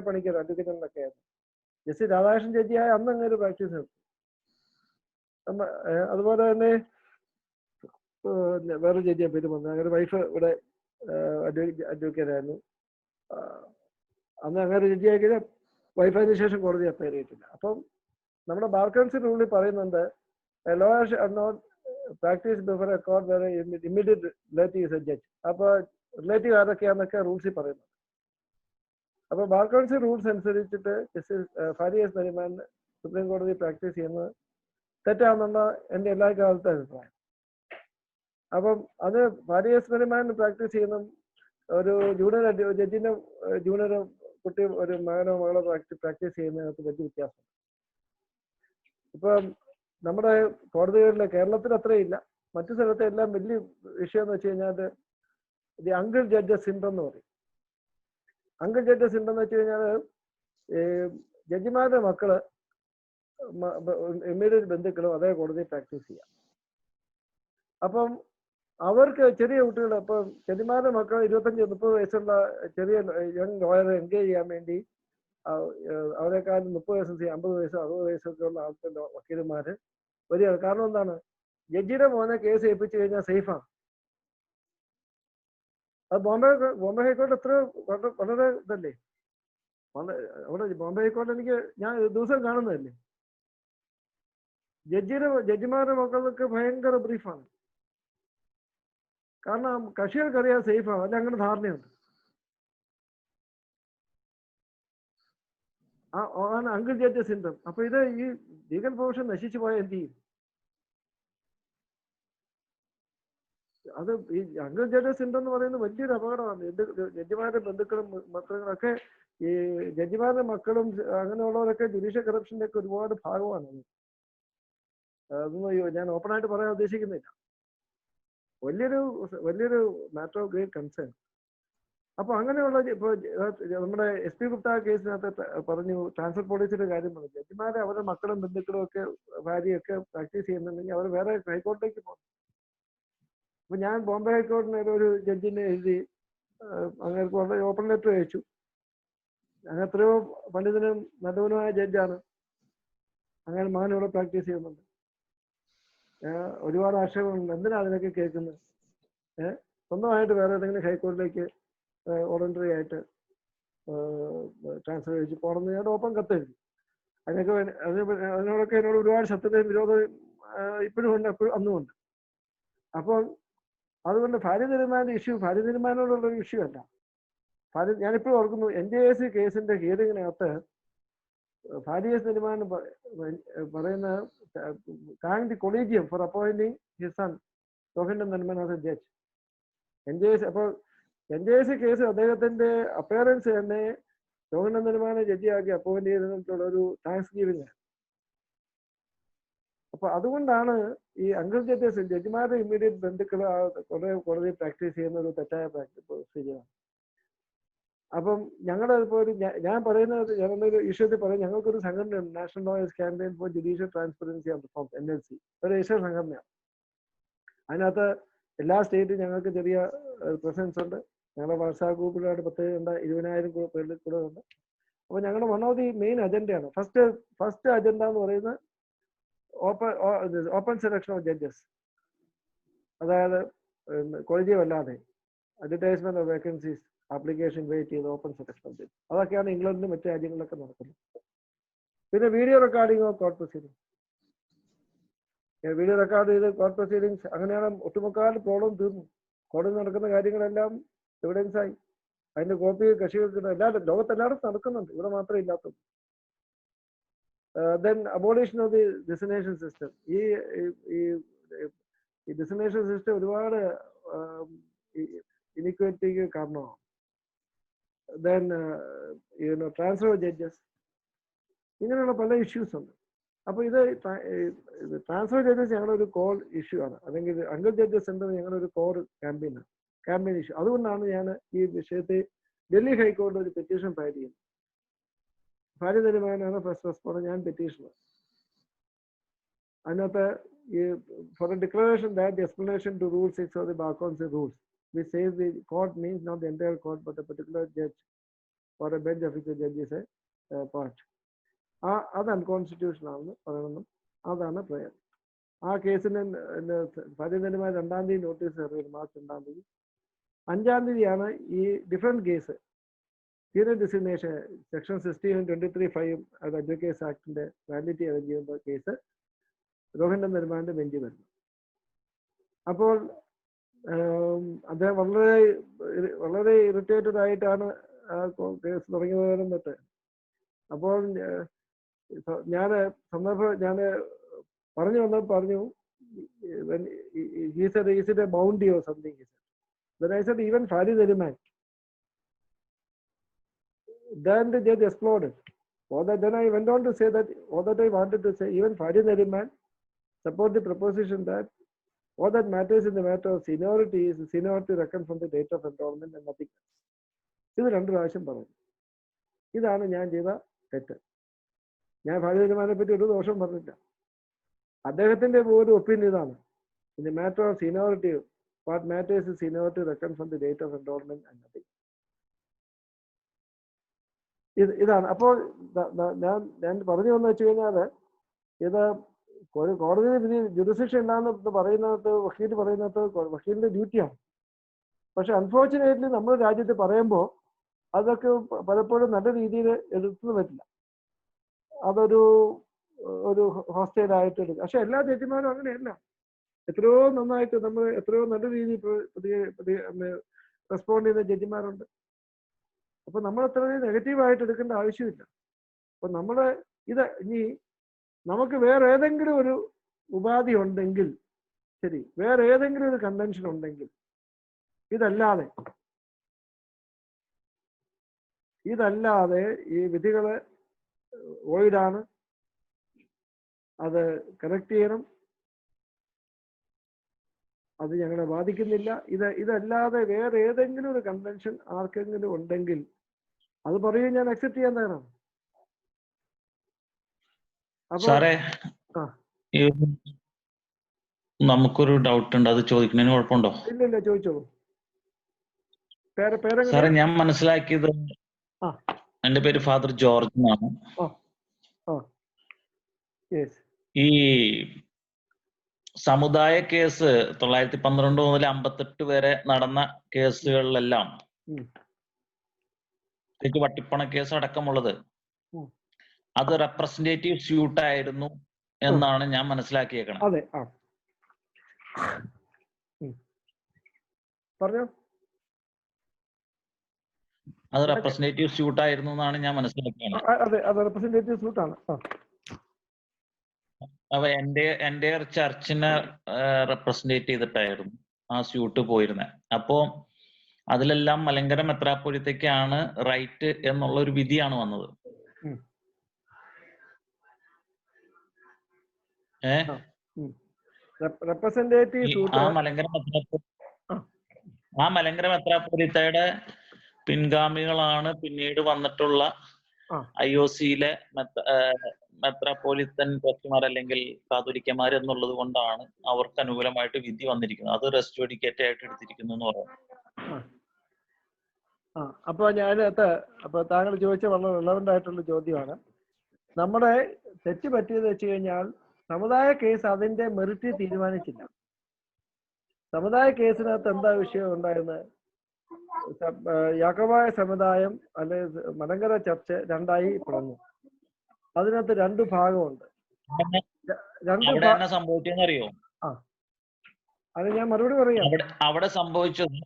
Panicker advocate ആയിരുന്നു. ജസ്റ്റിസ് രാധാകൃഷ്ണൻ ജഡ്ജിയായ അന്ന് അങ്ങനെ ഒരു പ്രാക്ടീസ് നടത്തി. അതുപോലെ തന്നെ വേറെ ജഡ്ജിയെ പേര് വന്നു, അങ്ങനെ വൈഫ് ഇവിടെ അഡ്വക്കേറ്റ് ആയിരുന്നു. അന്ന് അങ്ങനെ ജഡ്ജിയായി കഴിഞ്ഞാൽ വൈഫിന് ശേഷം കോടതി അപ്പയർ ചെയ്തിട്ടില്ല. അപ്പം നമ്മുടെ ബാർ കൗൺസിൽ റൂളിൽ പറയുന്നുണ്ട് lawyers are not practice before a court where immediate relative is a judge. അപ്പോൾ റിലേറ്റീവ് ആരൊക്കെയാന്നൊക്കെ റൂൾസിൽ പറയുന്നുണ്ട്. അപ്പോൾ ബാർ കൗൺസിൽ റൂൾസ് അനുസരിച്ചിട്ട് ജസ്റ്റിസ് ഫാരിയസ് നരിമാൻ സുപ്രീം കോടതി പ്രാക്ടീസ് ചെയ്യുന്നത് തെറ്റാണെന്നുള്ള എൻ്റെ എല്ലാ കാലത്തെ അഭിപ്രായം. അപ്പം അത് ഫാരിയസ് നരിമാൻ പ്രാക്ടീസ് ചെയ്യുന്ന ഒരു ജൂനിയർ ജഡ്ജിന്റെ ജൂനിയർ കുട്ടി ഒരു മകനോ മകളോ പ്രാക്ടീസ് ചെയ്യുന്നതിനകത്ത് വലിയ വ്യത്യാസം. ഇപ്പം നമ്മുടെ കോടതികളിലെ കേരളത്തിൽ അത്രയില്ല, മറ്റു സ്ഥലത്തെ എല്ലാം വലിയ വിഷയം എന്ന് വെച്ച് കഴിഞ്ഞാൽ ദി അങ്കിൾ ജഡ്ജസ് സിൻഡ്രം എന്ന് പറയും. അങ്കിൾ ജഡ്ജസ് സിൻഡ്രം എന്ന് വെച്ച് കഴിഞ്ഞാൽ ജഡ്ജിമാരുടെ മക്കള് ഇമ്മീഡിയറ്റ് ബന്ധുക്കളും അതേ കോടതി പ്രാക്ടീസ് ചെയ്യാം. അപ്പം അവർക്ക് ചെറിയ കുട്ടികൾ, ഇപ്പം ജഡ്ജിമാരുടെ മക്കൾ 25-30 വയസ്സുള്ള ചെറിയ യങ് ലോയറെ എൻഗേജ് ചെയ്യാൻ വേണ്ടി അവരെക്കാൾ 30 വയസ്സ് 50 വയസ്സ് 60 വയസ്സൊക്കെ ഉള്ള ആൾക്കാർ വക്കീലന്മാര് വരികയാണ്. കാരണം എന്താണ്? ജഡ്ജിയുടെ മോനെ കേസ് ഏൽപ്പിച്ചു കഴിഞ്ഞാൽ സേഫാണ്. അത് ബോംബെ ഹൈക്കോടതി എത്ര വളരെ ഇതല്ലേ, അവിടെ ബോംബെ ഹൈക്കോടതി എനിക്ക് ഞാൻ ദിവസം കാണുന്നതല്ലേ. ജഡ്ജിമാരുടെ മക്കൾക്ക് ഭയങ്കര ബ്രീഫാണ്. കാരണം കക്ഷികൾക്കറിയാൻ സേഫാണ്, അല്ല അങ്ങനെ ധാരണയുണ്ട്. ആണ് അങ്കിൾ ജഡ്ജ് സിൻഡ്രം. അപ്പൊ ഇത് ഈ ലീഗൽ പ്രൊഫഷൻ നശിച്ചു പോയാൽ എന്ത് ചെയ്യും? അത് ഈ അങ്കിൾ ജഡ്ജ് സിൻഡ്രം എന്ന് പറയുന്നത് വലിയൊരു അപകടമാണ്. ജഡ്ജിമാരുടെ ബന്ധുക്കളും മക്കളൊക്കെ, ഈ ജഡ്ജിമാരുടെ മക്കളും അങ്ങനെയുള്ളവരൊക്കെ ജുഡീഷ്യൽ കറപ്ഷന്റെ ഒക്കെ ഒരുപാട് ഭാഗമാണ്. അതൊന്നും ഞാൻ ഓപ്പണായിട്ട് പറയാൻ ഉദ്ദേശിക്കുന്നില്ല. വലിയൊരു മാറ്റർ ഓഫ് ഗ്രേറ്റ് കൺസേൺ. അപ്പൊ അങ്ങനെയുള്ള ഇപ്പൊ നമ്മുടെ SP ഗുപ്ത കേസിനകത്ത് പറഞ്ഞു, ട്രാൻസ്ഫർ പോളിസിയുടെ കാര്യം പറഞ്ഞു. ജഡ്ജിമാരെ അവരുടെ മക്കളും ബന്ധുക്കളും ഒക്കെ ഭാര്യയൊക്കെ പ്രാക്ടീസ് ചെയ്യുന്നുണ്ടെങ്കിൽ അവർ വേറെ ഹൈക്കോടതിയിലേക്ക് പോകും. അപ്പൊ ഞാൻ ബോംബെ ഹൈക്കോടതിന് ഒരു ജഡ്ജിനെ എഴുതി അങ്ങനെ വളരെ ഓപ്പൺ ലെറ്റർ അയച്ചു. അങ്ങനെ എത്രയോ പണ്ഡിതനും നല്ലവനുമായ ജഡ്ജാണ്, അങ്ങനെ മകൻ ഇവിടെ പ്രാക്ടീസ് ചെയ്യുന്നുണ്ട്. ഒരുപാട് ആക്ഷേപങ്ങളുണ്ട്, എന്തിനാ അതിനൊക്കെ കേൾക്കുന്നത്? സ്വന്തമായിട്ട് വേറെ ഏതെങ്കിലും ഹൈക്കോടതിയിലേക്ക് വോളണ്ടറി ആയിട്ട് ട്രാൻസ്ഫർ കഴിച്ച് പോകണമെന്ന് ഞാൻ ഓപ്പൺ കത്തെഴുതി. അതിനോടൊക്കെ എന്നോട് ഒരുപാട് ശത്രുതയും വിരോധം ഇപ്പോഴും ഉണ്ട്, എപ്പോഴും അന്നുമുണ്ട്. അപ്പോൾ അതുകൊണ്ട് ഭാര്യ തീരുമാന ഇഷ്യൂ ഭാര്യ തീരുമാനോടുള്ളൊരു ഇഷ്യൂ അല്ല. ഞാനിപ്പോഴും ഓർക്കുന്നു, NJAC കേസിന്റെ ഹിയറിങ്ങിനകത്ത് ഫാരിയസ് നരിമാൻ പറയുന്ന thank the collegium for appointing his son Rohinton Nariman as a judge. അപ്പോൾ NJAC കേസ് അദ്ദേഹത്തിന്റെ അപ്പിയറൻസ് തന്നെ രോഹിൻടൻ നരിമാനെ ജഡ്ജിയാക്കി അപ്പോയിന്റ് ചെയ്തിട്ടുള്ള ഒരു താങ്ക്സ് ഗിവിംഗ്. അപ്പൊ അതുകൊണ്ടാണ് ഈ അങ്കിൾ ജഡ്ജിമാരുടെ ഇമ്മീഡിയറ്റ് ബന്ധുക്കൾ കുറെ കോടതി പ്രാക്ടീസ് ചെയ്യുന്ന ഒരു തെറ്റായ പ്രൊസീജിയറാണ്. അപ്പം ഞങ്ങളുടെ ഇപ്പോൾ ഞാൻ പറയുന്നത്, ഞാനൊരു ഇഷ്യൂത്തിൽ പറയും, ഞങ്ങൾക്കൊരു സംഘടനയുണ്ട്, national lawyers campaign for judicial transparency and reforms, NLC, ഒരു ദേശീയ സംഘടനയാണ്. അതിനകത്ത് എല്ലാ സ്റ്റേറ്റും ഞങ്ങൾക്ക് ചെറിയ പ്രസൻസ് ഉണ്ട്. ഞങ്ങളുടെ വാട്സാപ്പ് ഗ്രൂപ്പിലായിട്ട് 20,000 പേരിൽ കൂടെ ഉണ്ട്. അപ്പോൾ ഞങ്ങളുടെ വൺ ഓഫ് ദി മെയിൻ അജണ്ടയാണ്, ഫസ്റ്റ് അജണ്ട എന്ന് പറയുന്നത് ഓപ്പൺ സെലക്ഷൻ ഓഫ് ജഡ്ജസ്. അതായത് കൊളീജിയം അല്ലാതെ advertisement of vacancies application wait ചെയ്ത് ഓപ്പൺ സെലക്ഷൻ ഓഫ് ജഡ്ജസ്. അതൊക്കെയാണ് ഇംഗ്ലണ്ടിലും മറ്റു രാജ്യങ്ങളിലൊക്കെ നടക്കുന്നത്. പിന്നെ video recording of court proceedings, video record ചെയ്ത് കോർട്ട് പ്രൊസീഡിംഗ്സ്. അങ്ങനെയാണ് ഒട്ടുമുക്കാൽ പ്രോബ്ലം തീർന്നു. കോടതി നടക്കുന്ന കാര്യങ്ങളെല്ലാം എവിഡൻസായി, അതിന്റെ കോപ്പി കക്ഷികൾക്ക് ലോകത്തെല്ലായിടത്തും നടക്കുന്നുണ്ട്, ഇവിടെ മാത്രമേ ഇല്ലാത്തുള്ളൂ. Then abolition of the designation system. ഈ ഡിസിഗ്നേഷൻ സിസ്റ്റം ഒരുപാട് ഇനിക്വാലിറ്റിക്ക് കാരണമാണ്. ദെൻ ട്രാൻസ്ഫർ ഓഫ് ജഡ്ജസ്, ഇങ്ങനെയുള്ള പല ഇഷ്യൂസ് ഉണ്ട്. അപ്പൊ ഇത് ട്രാൻസ്ഫർ ജഡ്ജസ് ഞങ്ങളുടെ ഒരു കോർ ഇഷ്യൂ ആണ്, അല്ലെങ്കിൽ അങ്കിൾ ജഡ്ജസ് സെന്റർ ഞങ്ങളുടെ ഒരു കോർ ക്യാമ്പയിൻ ഇഷ്യൂ. അതുകൊണ്ടാണ് ഞാൻ ഈ വിഷയത്തെ ഡൽഹി ഹൈക്കോടതി ഒരു പെറ്റീഷൻ ഫയൽ ചെയ്യുന്നത്. ഭാര്യ തീരുമാനമാണ് ഫസ്റ്റ് റെസ്പോണ്ട്, ഞാൻ പെറ്റീഷണർ. അതിനകത്ത് ഈ for a declaration that the explanation to rule 6 of the bar council rules which says the court means not the entire court but a particular judge or a bench of which a judge is a part. അത് unconstitutional ആണെന്ന് പറയണമെന്നും അതാണ് prayer. ആ കേസിന് ഭാര്യനിരമായ 2-ാം തീയതി notice ഇറങ്ങി, March 2-ാം തീയതി. 5-ാം തീയതിയാണ് ഈ different case senior designation section 1623(5) അത് അഡ്വക്കേറ്റ്സ് ആക്ടിന്റെ വാലിഡിറ്റി അറേഞ്ച് ചെയ്യുന്ന കേസ് രോഹിൻടൻ നരിമാന്റെ ബെഞ്ചിൽ വരുന്നു. അപ്പോൾ അദ്ദേഹം വളരെ ഇറിറ്റേറ്റഡ് ആയിട്ടാണ് കേസ് തുടങ്ങിയവരും തൊട്ട്. അപ്പോൾ ഞാൻ ഞാൻ പറഞ്ഞു പറഞ്ഞു he said, is it a bounty or something? He said. Then I said, even Farid Nariman. Then the judge exploded. Then I went on to say that all that I wanted to say, even Farid Nariman support the proposition that all that matters in the matter of seniority is seniority reckoned from the date of enrollment and nothing else. ഇത് 2 പ്രാവശ്യം പറഞ്ഞു. ഇതാണ് ഞാൻ ചെയ്ത തെറ്റ്. ഞാൻ ഫാരിദ് നരിമാനെ പറ്റി ഒരു ദോഷം പറഞ്ഞില്ല. അദ്ദേഹത്തിന്റെ പോലും ഒപ്പീനിയൻ ഇതാണ്. In the matter of seniority, what matters is seniority reckoned from the date of enrollment and nothing. ഇതാണ്. അപ്പോൾ ഞാൻ പറഞ്ഞു എന്ന് വെച്ച് കഴിഞ്ഞാൽ ഇത് കോടതി വിധി ജുഡിസിഷൻ ഉണ്ടാകുന്ന പറയുന്നത് വക്കീൽ പറയുന്നത് വക്കീലിന്റെ ഡ്യൂട്ടിയാണ്. പക്ഷെ അൺഫോർച്ചുനേറ്റ്ലി നമ്മുടെ രാജ്യത്ത് പറയുമ്പോൾ അതൊക്കെ പലപ്പോഴും നല്ല രീതിയിൽ എതിർത്ത് പറ്റില്ല. അതൊരു ഹോസ്റ്റൈലായിട്ട് എടുക്കും. പക്ഷെ എല്ലാ ജഡ്ജിമാരും അങ്ങനെയല്ല. എത്രയോ നന്നായിട്ട് നമ്മൾ എത്രയോ നല്ല രീതിയിൽ റെസ്പോണ്ട് ചെയ്യുന്ന ജഡ്ജിമാരുണ്ട്. അപ്പൊ നമ്മൾ അത്രയും നെഗറ്റീവായിട്ട് എടുക്കേണ്ട ആവശ്യമില്ല. അപ്പൊ നമ്മള് ഇനി നമുക്ക് വേറെ ഏതെങ്കിലും ഒരു ഉപാധി ഉണ്ടെങ്കിൽ ശരി, വേറെ ഏതെങ്കിലും ഒരു കൺവെൻഷൻ ഉണ്ടെങ്കിൽ ഇതല്ലാതെ ഈ വിധികള് വോയിഡാണ്, അത് കറക്റ്റ് ചെയ്യണം, അത് ഞങ്ങളെ ബാധിക്കുന്നില്ല. ഇതല്ലാതെ വേറെ ഏതെങ്കിലും ഒരു കൺവെൻഷൻ ആർക്കെങ്കിലും ഉണ്ടെങ്കിൽ അത് പറയും, ഞാൻ അക്സെപ്റ്റ് ചെയ്യാൻ തയ്യാറാണ്. സാറേ, നമുക്കൊരു ഡൗട്ട് ഉണ്ട്, അത് ചോദിക്കുന്നതിന് കുഴപ്പമുണ്ടോ? ഇല്ല, ചോദിച്ചോളൂ. സാറേ, ഞാൻ മനസ്സിലാക്കിയത് എന്റെ പേര് ഫാദർ ജോർജ് എന്നാണ്. ഈ സമുദായ കേസ് 912 മുതൽ 58 വരെ നടന്ന കേസുകളിലെല്ലാം, വട്ടിപ്പണ കേസ് അടക്കമുള്ളത്, അത് റെപ്രസെന്റേറ്റീവ് സ്യൂട്ട് ആയിരുന്നു എന്നാണ് ഞാൻ മനസ്സിലാക്കിയേക്കണം. അതെ, പറഞ്ഞോ. അത് റെപ്രസെന്റേറ്റീവ് സ്യൂട്ട് ആയിരുന്നു എന്നാണ് ഞാൻ മനസ്സിലാക്കിയത്. അതെ, അത് റെപ്രസെന്റേറ്റീവ് സ്യൂട്ട് ആണ്. അപ്പൊ എന്റെ ചർച്ചിനെ റെപ്രസെന്റേറ്റ് ചെയ്തിട്ടായിരുന്നു ആ സ്യൂട്ട് പോയിരുന്നത്. അപ്പോ അതിലെല്ലാം മലങ്കര മെത്രാപ്പൊലീത്തയ്ക്കാണ് റൈറ്റ് എന്നുള്ള ഒരു വിധിയാണ് വന്നത്. ആ മലങ്കര മെത്രാപ്പൊലീത്തയുടെ പിൻഗാമികളാണ് പിന്നീട് വന്നിട്ടുള്ള IOC-യിലെ മെത്രാപ്പൊലീത്തൻ ട്രസ്റ്റിമാർ അല്ലെങ്കിൽ കാതോലിക്കന്മാർ എന്നുള്ളത് കൊണ്ടാണ് അവർക്ക് അനുകൂലമായിട്ട് വിധി വന്നിരിക്കുന്നത്. അത് റെസ്റ്റ് വെഡിക്കേറ്റ് ആയിട്ട് എടുത്തിരിക്കുന്നു എന്ന് പറയുന്നത്. അപ്പൊ അപ്പൊ താങ്കൾ ചോദിച്ച വളരെ റിലവന്റ് ആയിട്ടുള്ള ചോദ്യമാണ്. നമ്മുടെ തെറ്റ് പറ്റിയത് വെച്ച് കഴിഞ്ഞാൽ, സമുദായ കേസ് അതിന്റെ മെറിറ്റ് തീരുമാനിച്ചില്ല. സമുദായ കേസിനകത്ത് എന്താ വിഷയം ഉണ്ടായിരുന്നത്? യാക്കോബായ സമുദായം അല്ലെ മലങ്കര ചർച്ച് രണ്ടായി പിളർന്നു. അതിനകത്ത് 2 ഭാഗമുണ്ട്. സംഭവിച്ചെന്നറിയോ? അത് ഞാൻ മറുപടി പറയാം. അവിടെ സംഭവിച്ചത്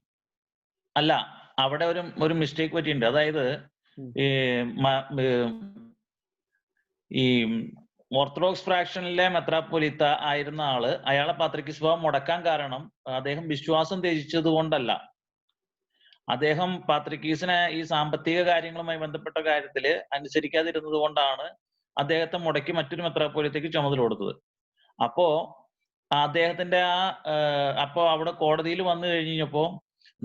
അല്ല, അവിടെ ഒരു മിസ്റ്റേക്ക് പറ്റിയിട്ടുണ്ട്. അതായത് ഈ ഓർത്തഡോക്സ് ഫ്രാക്ഷനിലെ മെത്രാപ്പൊലീത്ത ആയിരുന്ന ആള്, അയാളെ പാത്രിക്കീസ് മുടക്കാൻ കാരണം അദ്ദേഹം വിശ്വാസം ത്യജിച്ചത് കൊണ്ടല്ല. അദ്ദേഹം പാത്രിക്കീസിനെ ഈ സാമ്പത്തിക കാര്യങ്ങളുമായി ബന്ധപ്പെട്ട കാര്യത്തില് അനുസരിക്കാതിരുന്നത് കൊണ്ടാണ് അദ്ദേഹത്തെ മുടക്കി മറ്റൊരു മെത്രാപ്പൊലീത്തയ്ക്ക് ചുമതല കൊടുത്തത്. അപ്പോ അദ്ദേഹത്തിന്റെ അപ്പോ അവിടെ കോടതിയിൽ വന്നു കഴിഞ്ഞപ്പോ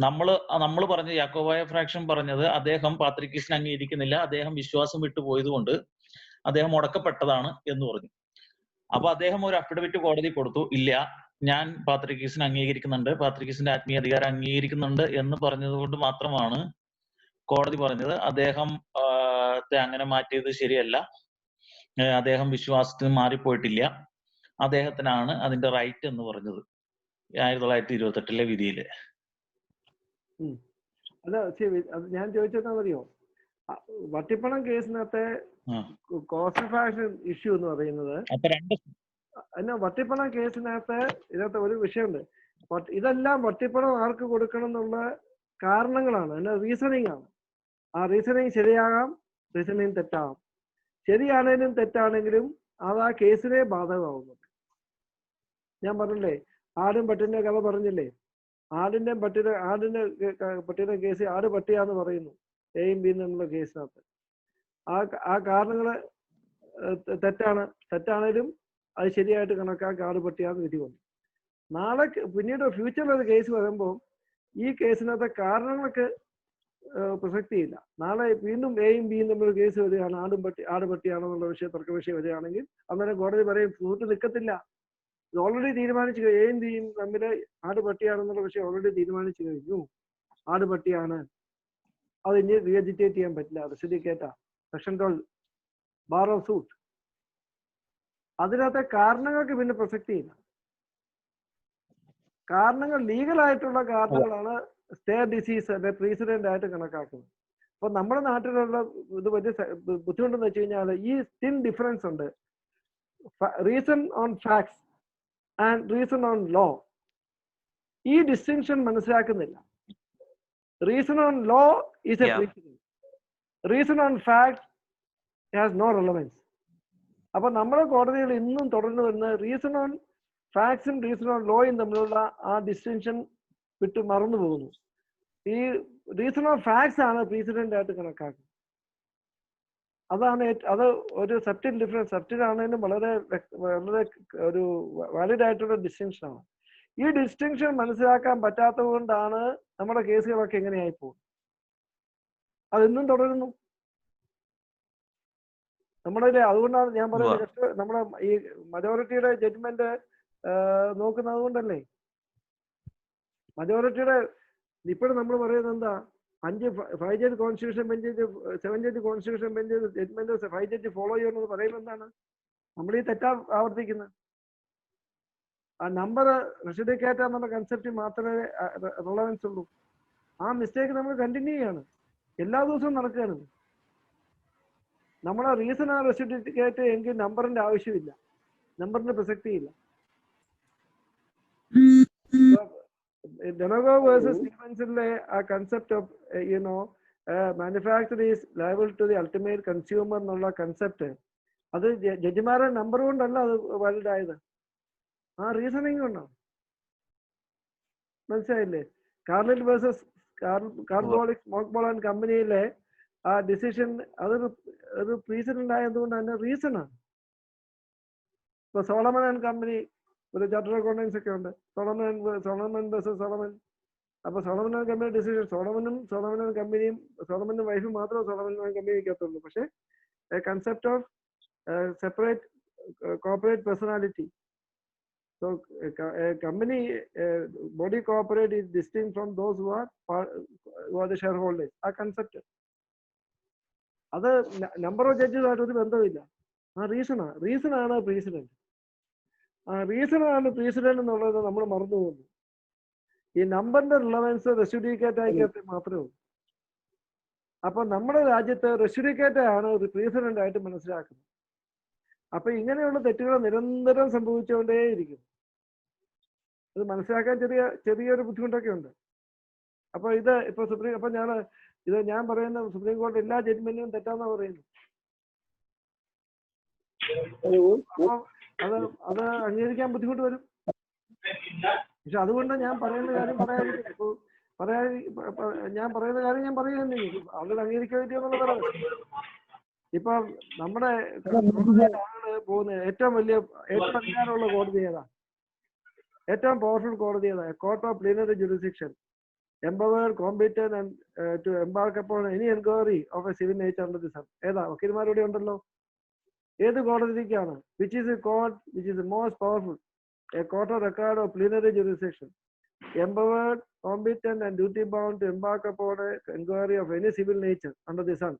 നമ്മൾ പറഞ്ഞ യാക്കോബായ ഫ്രാക്ഷൻ പറഞ്ഞത് അദ്ദേഹം പാത്രിക്കീസിനെ അംഗീകരിക്കുന്നില്ല, അദ്ദേഹം വിശ്വാസം വിട്ടുപോയത് കൊണ്ട് അദ്ദേഹം മുടക്കപ്പെട്ടതാണ് എന്ന് പറഞ്ഞു. അപ്പൊ അദ്ദേഹം ഒരു അഫിഡവിറ്റ് കോടതി കൊടുത്തു, ഇല്ല, ഞാൻ പാത്രിക്കീസിനെ അംഗീകരിക്കുന്നുണ്ട്, പാത്രിക്കീസിന്റെ ആത്മീയ അധികാരം അംഗീകരിക്കുന്നുണ്ട് എന്ന് പറഞ്ഞത് കൊണ്ട് മാത്രമാണ് കോടതി പറഞ്ഞത് അദ്ദേഹം അങ്ങനെ മാറ്റിയത് ശരിയല്ല, അദ്ദേഹം വിശ്വാസത്തിന് മാറിപ്പോയിട്ടില്ല, അദ്ദേഹത്തിനാണ് അതിന്റെ റൈറ്റ് എന്ന് പറഞ്ഞത് 1928 വിധിയില്. ഞാൻ ചോദിച്ചെന്താ അറിയോ, വട്ടിപ്പണം കേസിനകത്തെ കോസ്റ്റ് ഓഫ് ആക്ഷൻ ഇഷ്യൂ എന്ന് പറയുന്നത്, വട്ടിപ്പണം കേസിനകത്ത് ഇതിനകത്ത് ഒരു വിഷയമുണ്ട്. ഇതെല്ലാം വട്ടിപ്പണം ആർക്ക് കൊടുക്കണം എന്നുള്ള കാരണങ്ങളാണ്, റീസണിങ് ആണ്. ആ റീസണിങ് ശരിയാകാം, റീസണിങ് തെറ്റാകാം. ശരിയാണെങ്കിലും തെറ്റാണെങ്കിലും അത് ആ കേസിനെ ബാധകമാവുന്നു. ഞാൻ പറഞ്ഞില്ലേ, ആടും പട്ടിന്റെ കഥ പറഞ്ഞില്ലേ, ആടിന്റെ പട്ടിയുടെ കേസ് ആട് പട്ടിയാന്ന് പറയുന്നു എയും ബിയും തമ്മിലുള്ള കേസിനകത്ത്. ആ കാരണങ്ങള് തെറ്റാണേലും അത് ശരിയായിട്ട് കണക്കാക്കി ആട് പട്ടിയാന്ന് വിധി വന്നു. നാളെ പിന്നീട് ഫ്യൂച്ചറിൽ ഒരു കേസ് വരുമ്പോൾ ഈ കേസിനകത്തെ കാരണങ്ങൾക്ക് പ്രസക്തിയില്ല. നാളെ വീണ്ടും എയും ബിയും തമ്മിൽ കേസ് വരികയാണ്, ആട് പട്ടിയാണെന്നുള്ള തർക്ക വിഷയം വരികയാണെങ്കിൽ അന്നേരം കോടതി പറയും കൂട്ട് നിൽക്കത്തില്ല, ഇത് ഓൾറെഡി തീരുമാനിച്ചു, എയും ബിയും തമ്മിൽ ആട് പട്ടിയാണെന്നുള്ള വിഷയം ഓൾറെഡി തീരുമാനിച്ചു കഴിഞ്ഞു, ആട് പട്ടിയാണ്, അത് ഇനി റീഎജിറ്റേറ്റ് ചെയ്യാൻ പറ്റില്ല, റെസിഡിക്കേറ്റാ, സെക്ഷൻ 12 ബാർ ഓഫ് സൂട്ട്. അതിനകത്തെ കാരണങ്ങൾക്ക് പിന്നെ പ്രസക്തിയില്ല. കാരണങ്ങൾ ലീഗലായിട്ടുള്ള കാരണങ്ങളാണ് സ്റ്റേ ഡിസീസ് അല്ലെ പ്രീസിഡന്റ് ആയിട്ട് കണക്കാക്കുന്നത്. അപ്പൊ നമ്മുടെ നാട്ടിലുള്ള ഇത് വലിയ ബുദ്ധിമുട്ടെന്ന് വെച്ച് കഴിഞ്ഞാൽ ഈ തിൻ ഡിഫറൻസ് ഉണ്ട്, reason on facts and reason on law. ഈ ഡിസ്റ്റിങ്ഷൻ മനസ്സിലാക്കുന്നില്ല. Reason on law is a precedent, reason on fact has no relevance. അപ്പൊ നമ്മുടെ കോടതികൾ ഇന്നും തുടർന്ന് വരുന്ന റീസൺ ഓൺ ഫാക്ട്സും റീസൺ ഓൺ ലോയും തമ്മിലുള്ള ആ ഡിസ്റ്റിങ്ഷൻ വിട്ട് മറന്നു പോകുന്നു. ഈ റീസൺ ഓൺ ഫാക്ട്സ് ആണ് പ്രസിഡന്റ് ആയിട്ട് കണക്കാക്കുന്നത്. അത് ഒരു സബ്റ്റിൽ ഡിഫറൻസ്, സബ്റ്റിൽ ആണെങ്കിലും വളരെ ഒരു വാലിഡ് ആയിട്ടുള്ള ഡിസ്റ്റിങ്ഷൻ ആണ്. ഈ ഡിസ്റ്റിങ്ഷൻ മനസ്സിലാക്കാൻ പറ്റാത്തത് കൊണ്ടാണ് നമ്മുടെ കേസുകളൊക്കെ എങ്ങനെയായി പോകും. അതെന്നും തുടരുന്നു. അതുകൊണ്ടാണ് ഞാൻ പറയുന്നത്, നമ്മുടെ ഈ മജോറിറ്റിയുടെ ജഡ്ജ്മെന്റ് നോക്കുന്നത് കൊണ്ടല്ലേ. മജോറിറ്റിയുടെ ഇപ്പോഴും നമ്മൾ പറയുന്നത് എന്താ, 5 judge constitution bench, 7 judge constitution bench judgment 5 judge follow ചെയ്യുമെന്ന് പറയുന്നത് എന്താണ്? നമ്മൾ ഈ തെറ്റാ ആവർത്തിക്കുന്നത്. ആ നമ്പർ റെസിഡിക്കേറ്റ എന്നുള്ള കൺസെപ്റ്റ് മാത്രമേ റെലവൻസ് ഉള്ളൂ. ആ മിസ്റ്റേക്ക് നമ്മൾ കണ്ടിന്യൂ ചെയ്യാണ്, എല്ലാ ദിവസവും നടക്കുകയാണ്. നമ്മളെ റീസൺ ആ റെസിഡിക്കേറ്റ് എങ്കിൽ നമ്പറിന്റെ ആവശ്യമില്ല, നമ്പറിന്റെ പ്രസക്തിയില്ല. ഡെനഗോ വേഴ്സസ് സ്റ്റീവൻസിലെ ആ concept of manufacture is liable to the ultimate consumer എന്നുള്ള കൺസെപ്റ്റ്, അത് ജഡ്ജിമാരുടെ നമ്പർ കൊണ്ടല്ല അത് വാലിഡ് ആയത്, ആ റീസണിങ് കൊണ്ടാണ്. മനസ്സിലായില്ലേ? Carlin versus Carbolic Smoke Ball and കമ്പനിയിലെ ആ ഡിസിഷൻ അതൊരു പ്രീസിഡന്റ് ആയതുകൊണ്ട് തന്നെ റീസൺ ആണ്. ഇപ്പൊ സോളമൻ ആൻഡ് കമ്പനി ഒരു ചാർട്ടർ അക്കൗണ്ടൻസ് ഒക്കെ ഉണ്ട്, സോളമൻ വേഴ്സസ് സോളമൻ. അപ്പൊ Solomon and company decision, Solomon and കമ്പനിയും സോളമനും വൈഫും മാത്രമേ സോളമൻ ആൻഡ് കമ്പനിക്കകത്തുള്ളൂ. പക്ഷെ concept of separate corporate personality. So a company body corporate is distinct from those who are the shareholders. ആ concept അത് number of ജഡ്ജുമായിട്ട് ഒരു ബന്ധമില്ല. ആ റീസൺ ആണ് പ്രസിഡന്റ്. ആ റീസൺ ആണ് പ്രസിഡന്റ് എന്നുള്ളത് നമ്മൾ മറന്നു പോകുന്നു. ഈ നമ്പറിന്റെ റിലവൻസ് റെസിഡിക്കേറ്റ് ആയിക്കകത്ത് മാത്രമേ ഉള്ളൂ. അപ്പൊ നമ്മുടെ രാജ്യത്ത് റെസിഡിക്കേറ്റ് ആണ് പ്രസിഡന്റ് ആയിട്ട് മനസ്സിലാക്കുന്നത്. അപ്പൊ ഇങ്ങനെയുള്ള തെറ്റുകൾ നിരന്തരം സംഭവിച്ചുകൊണ്ടേയിരിക്കും. അത് മനസ്സിലാക്കാൻ ചെറിയൊരു ബുദ്ധിമുട്ടൊക്കെ ഉണ്ട്. അപ്പൊ ഞാൻ പറയുന്ന സുപ്രീം കോടതി എല്ലാ ജഡ്ജ്മെന്റിനും തെറ്റാന്നാ പറയുന്നു. അപ്പൊ അത് അംഗീകരിക്കാൻ ബുദ്ധിമുട്ട് വരും. പക്ഷെ അതുകൊണ്ട് ഞാൻ പറയുന്ന കാര്യം ഞാൻ പറയുന്നില്ല, ആളുകൾ അംഗീകരിക്കാൻ പറ്റിയെന്നുള്ള പറയുന്നത്. ഇപ്പൊ നമ്മുടെ പോകുന്ന ഏറ്റവും അധികാരമുള്ള കോടതി ഏതാ? ഏറ്റവും പവർഫുൾ കോടതി ഏതാ? Court of plenary jurisdiction, empowered, competent and to embark upon any inquiry of a civil nature under the sun. ഏതാ? വക്കീൽമാരുടെ ഉണ്ടല്ലോ. ഏത് കോടതിക്കാണ്? Which is a court which is the most powerful? A court of record of plenary jurisdiction, empowered, competent and duty bound to embark upon an inquiry of any civil nature under the sun.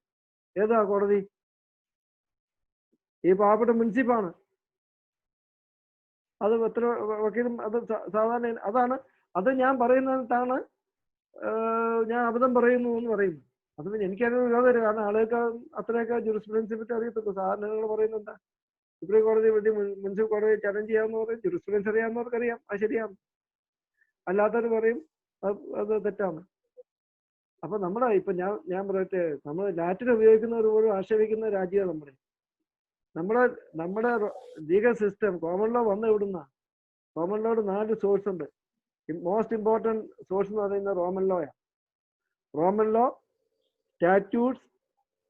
ഏതാ കോടതി? ഈ പാവപ്പെട്ട മുനിസിപ്പാണ്. അത് എത്ര വക്കീലും അത് സാധാരണ അത് ഞാൻ പറയുന്നതാണ് ഞാൻ അബദ്ധം പറയുന്നു എന്ന് പറയുന്നു. അത് പിന്നെ എനിക്കത് വിരോധമില്ല, കാരണം ആളുകൾക്ക് അത്രയൊക്കെ ജുറിസ്പ്രുഡൻസിനെ പറ്റി അറിയത്തുള്ളൂ. സാധാരണകൾ പറയുന്നത് എന്താ, സുപ്രീം കോടതി വേണ്ടി മുനിസിപ്പൽ കോടതി ചലഞ്ച് ചെയ്യാമെന്ന് പറയും, ജുറിസ്പ്രുഡൻസ് അറിയാവുന്നവർക്ക് അറിയാം അത് ശരിയാണ്, അല്ലാത്തവർ പറയും അത് തെറ്റാണ്. അപ്പൊ നമ്മുടെ ഇപ്പൊ ഞാൻ പറയട്ടെ, നമ്മൾ ലാറ്റിൻ ഉപയോഗിക്കുന്നവർ പോലും ആക്ഷേപിക്കുന്ന രാജ്യമാണ് നമ്മുടെ ലീഗൽ സിസ്റ്റം. കോമൺ ലോ വന്ന ഇവിടുന്ന കോമൺ ലോയുടെ 4 സോഴ്സ് ഉണ്ട്. മോസ്റ്റ് ഇമ്പോർട്ടൻറ്റ് സോഴ്സ് എന്ന് പറയുന്നത് റോമൻ ലോയാണ്. Roman law, statutes,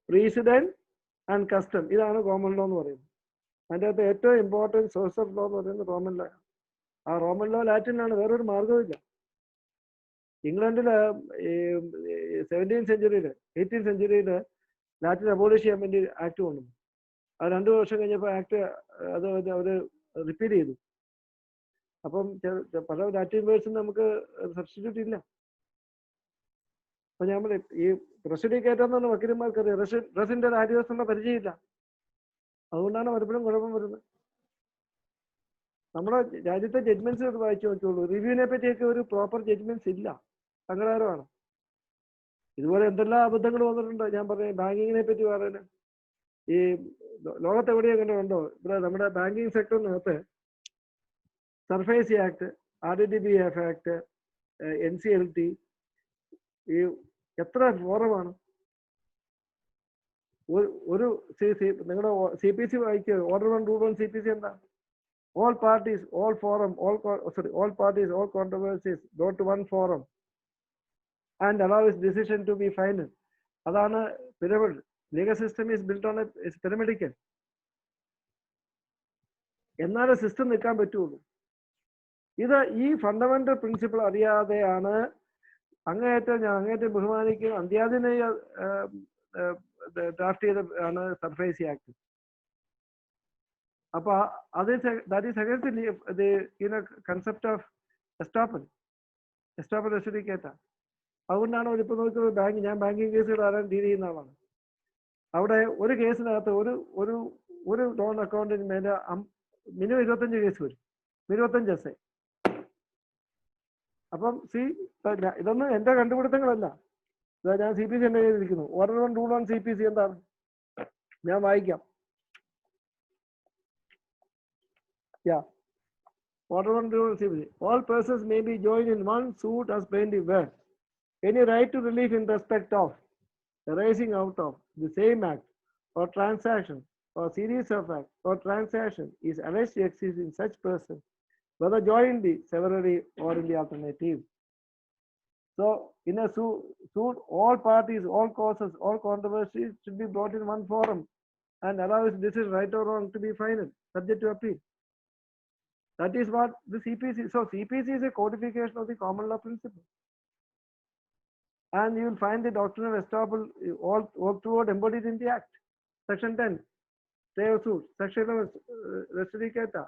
precedent and custom, ഇതാണ് കോമൺ ലോ എന്ന് പറയുന്നത്. അതിൻ്റെ അകത്ത് ഏറ്റവും ഇമ്പോർട്ടൻറ്റ് സോഴ്സ് ഓഫ് ലോ എന്ന് പറയുന്നത് റോമൻ ലോ ആണ്. ആ റോമൻ ലോ ലാറ്റിനാണ്, വേറൊരു മാർഗവുമില്ല. ഇംഗ്ലണ്ടിൽ 17th സെഞ്ചുറിയിൽ 18th സെഞ്ചുറിയിൽ ലാറ്റിൻ അബോളിഷ് ചെയ്യാൻ വേണ്ടി ആക്ട് കൊണ്ടുവന്നു. അത് 2 വർഷം കഴിഞ്ഞപ്പോൾ ആക്ട് അത് അവർ റിപ്പീറ്റ് ചെയ്തു. അപ്പം പല ലാറ്റിൻ വേർഡ്സിന് നമുക്ക് സബ്സ്റ്റിറ്റ്യൂട്ട് ഇല്ല. അപ്പൊ ഞാൻ പറയും, ഈ റെസിഡിക്കേറ്റെന്ന് വക്കീലന്മാർക്കറിയാം, റെസിന്റെ ആദിവാസികളുടെ പരിചയമില്ല. അതുകൊണ്ടാണ് പലപ്പോഴും കുഴപ്പം വരുന്നത്. നമ്മുടെ രാജ്യത്തെ ജഡ്ജ്മെന്റ്സ് വായിച്ചു നോക്കിയുള്ളൂ, റിവ്യൂവിനെ പറ്റിയൊക്കെ ഒരു പ്രോപ്പർ ജഡ്ജ്മെന്റ്സ് ഇല്ല. സങ്കടകരമാണ്. ഇതുപോലെ എന്തെല്ലാം അബദ്ധങ്ങൾ വന്നിട്ടുണ്ട്. ഞാൻ പറഞ്ഞ ബാങ്കിങ്ങിനെ പറ്റി പറയുന്നത്, ഈ ലോകത്ത് എവിടെയും അങ്ങനെ ഉണ്ടോ? ഇവിടെ നമ്മുടെ ബാങ്കിങ് സെക്ടറിനകത്ത് SARFAESI act, RDBF act, NCLT, ഈ എത്ര ഫോറമാണ്. ഒരു നിങ്ങളുടെ CPC വായിക്കുക, ഓർഡർ 1 റൂൾ 1 CPC എന്താ? all parties, all forum, all parties, all controversies go to one forum and allow its decision to be final. അതാണ് pyramid. Legal system is built on pyramidical. എന്നാലേ system നിൽക്കാൻ പറ്റുള്ളൂ. ഇത് ഈ fundamental principle അറിയാതെയാണ് അങ്ങേയറ്റം ബഹുമാനിക്കുന്ന അന്ത്യാദിനെ ഡ്രാഫ്റ്റ് ചെയ്ത ആണ് സർഫേസി ആക്ട്. അപ്പൊ that is against the concept of estoppel residicata. അതുകൊണ്ടാണ് അവരിപ്പോ നോക്കുന്നത്. ഞാൻ ബാങ്കിങ് കേസുകൾ ആരാൻ ഡീൽ ചെയ്യുന്ന ആളാണ്. അവിടെ ഒരു കേസിനകത്ത് ഒരു ലോൺ അക്കൗണ്ടിന് മേലെ മിനിമം 25 കേസ് വരും, 25 എസ്. അപ്പം ഇതൊന്നും എന്റെ കണ്ടുപിടുത്തങ്ങളല്ല. ഞാൻ CPC എന്റെ കയ്യിലിരിക്കുന്നു. ഓർഡർ 1 റൂൾ 1 CPC എന്താണ്? ഞാൻ വായിക്കാം. Order 1 rule CPC. All persons may be joined in one suit as plaintiff where any right to relief in respect of, arising out of the same act or transaction or series of acts or transaction is alleged to exist in such person, whether jointly, severally, or in the alternative. So, in a suit, all parties, all causes, all controversies should be brought in one forum and allow its decision, right or wrong, to be final, subject to appeal. That is what the CPC. So CPC is a codification of the common law principle, and you will find the doctrine of estoppel all throughout embodied in the Act. Section 10, stay of suit. Section 11, residicata.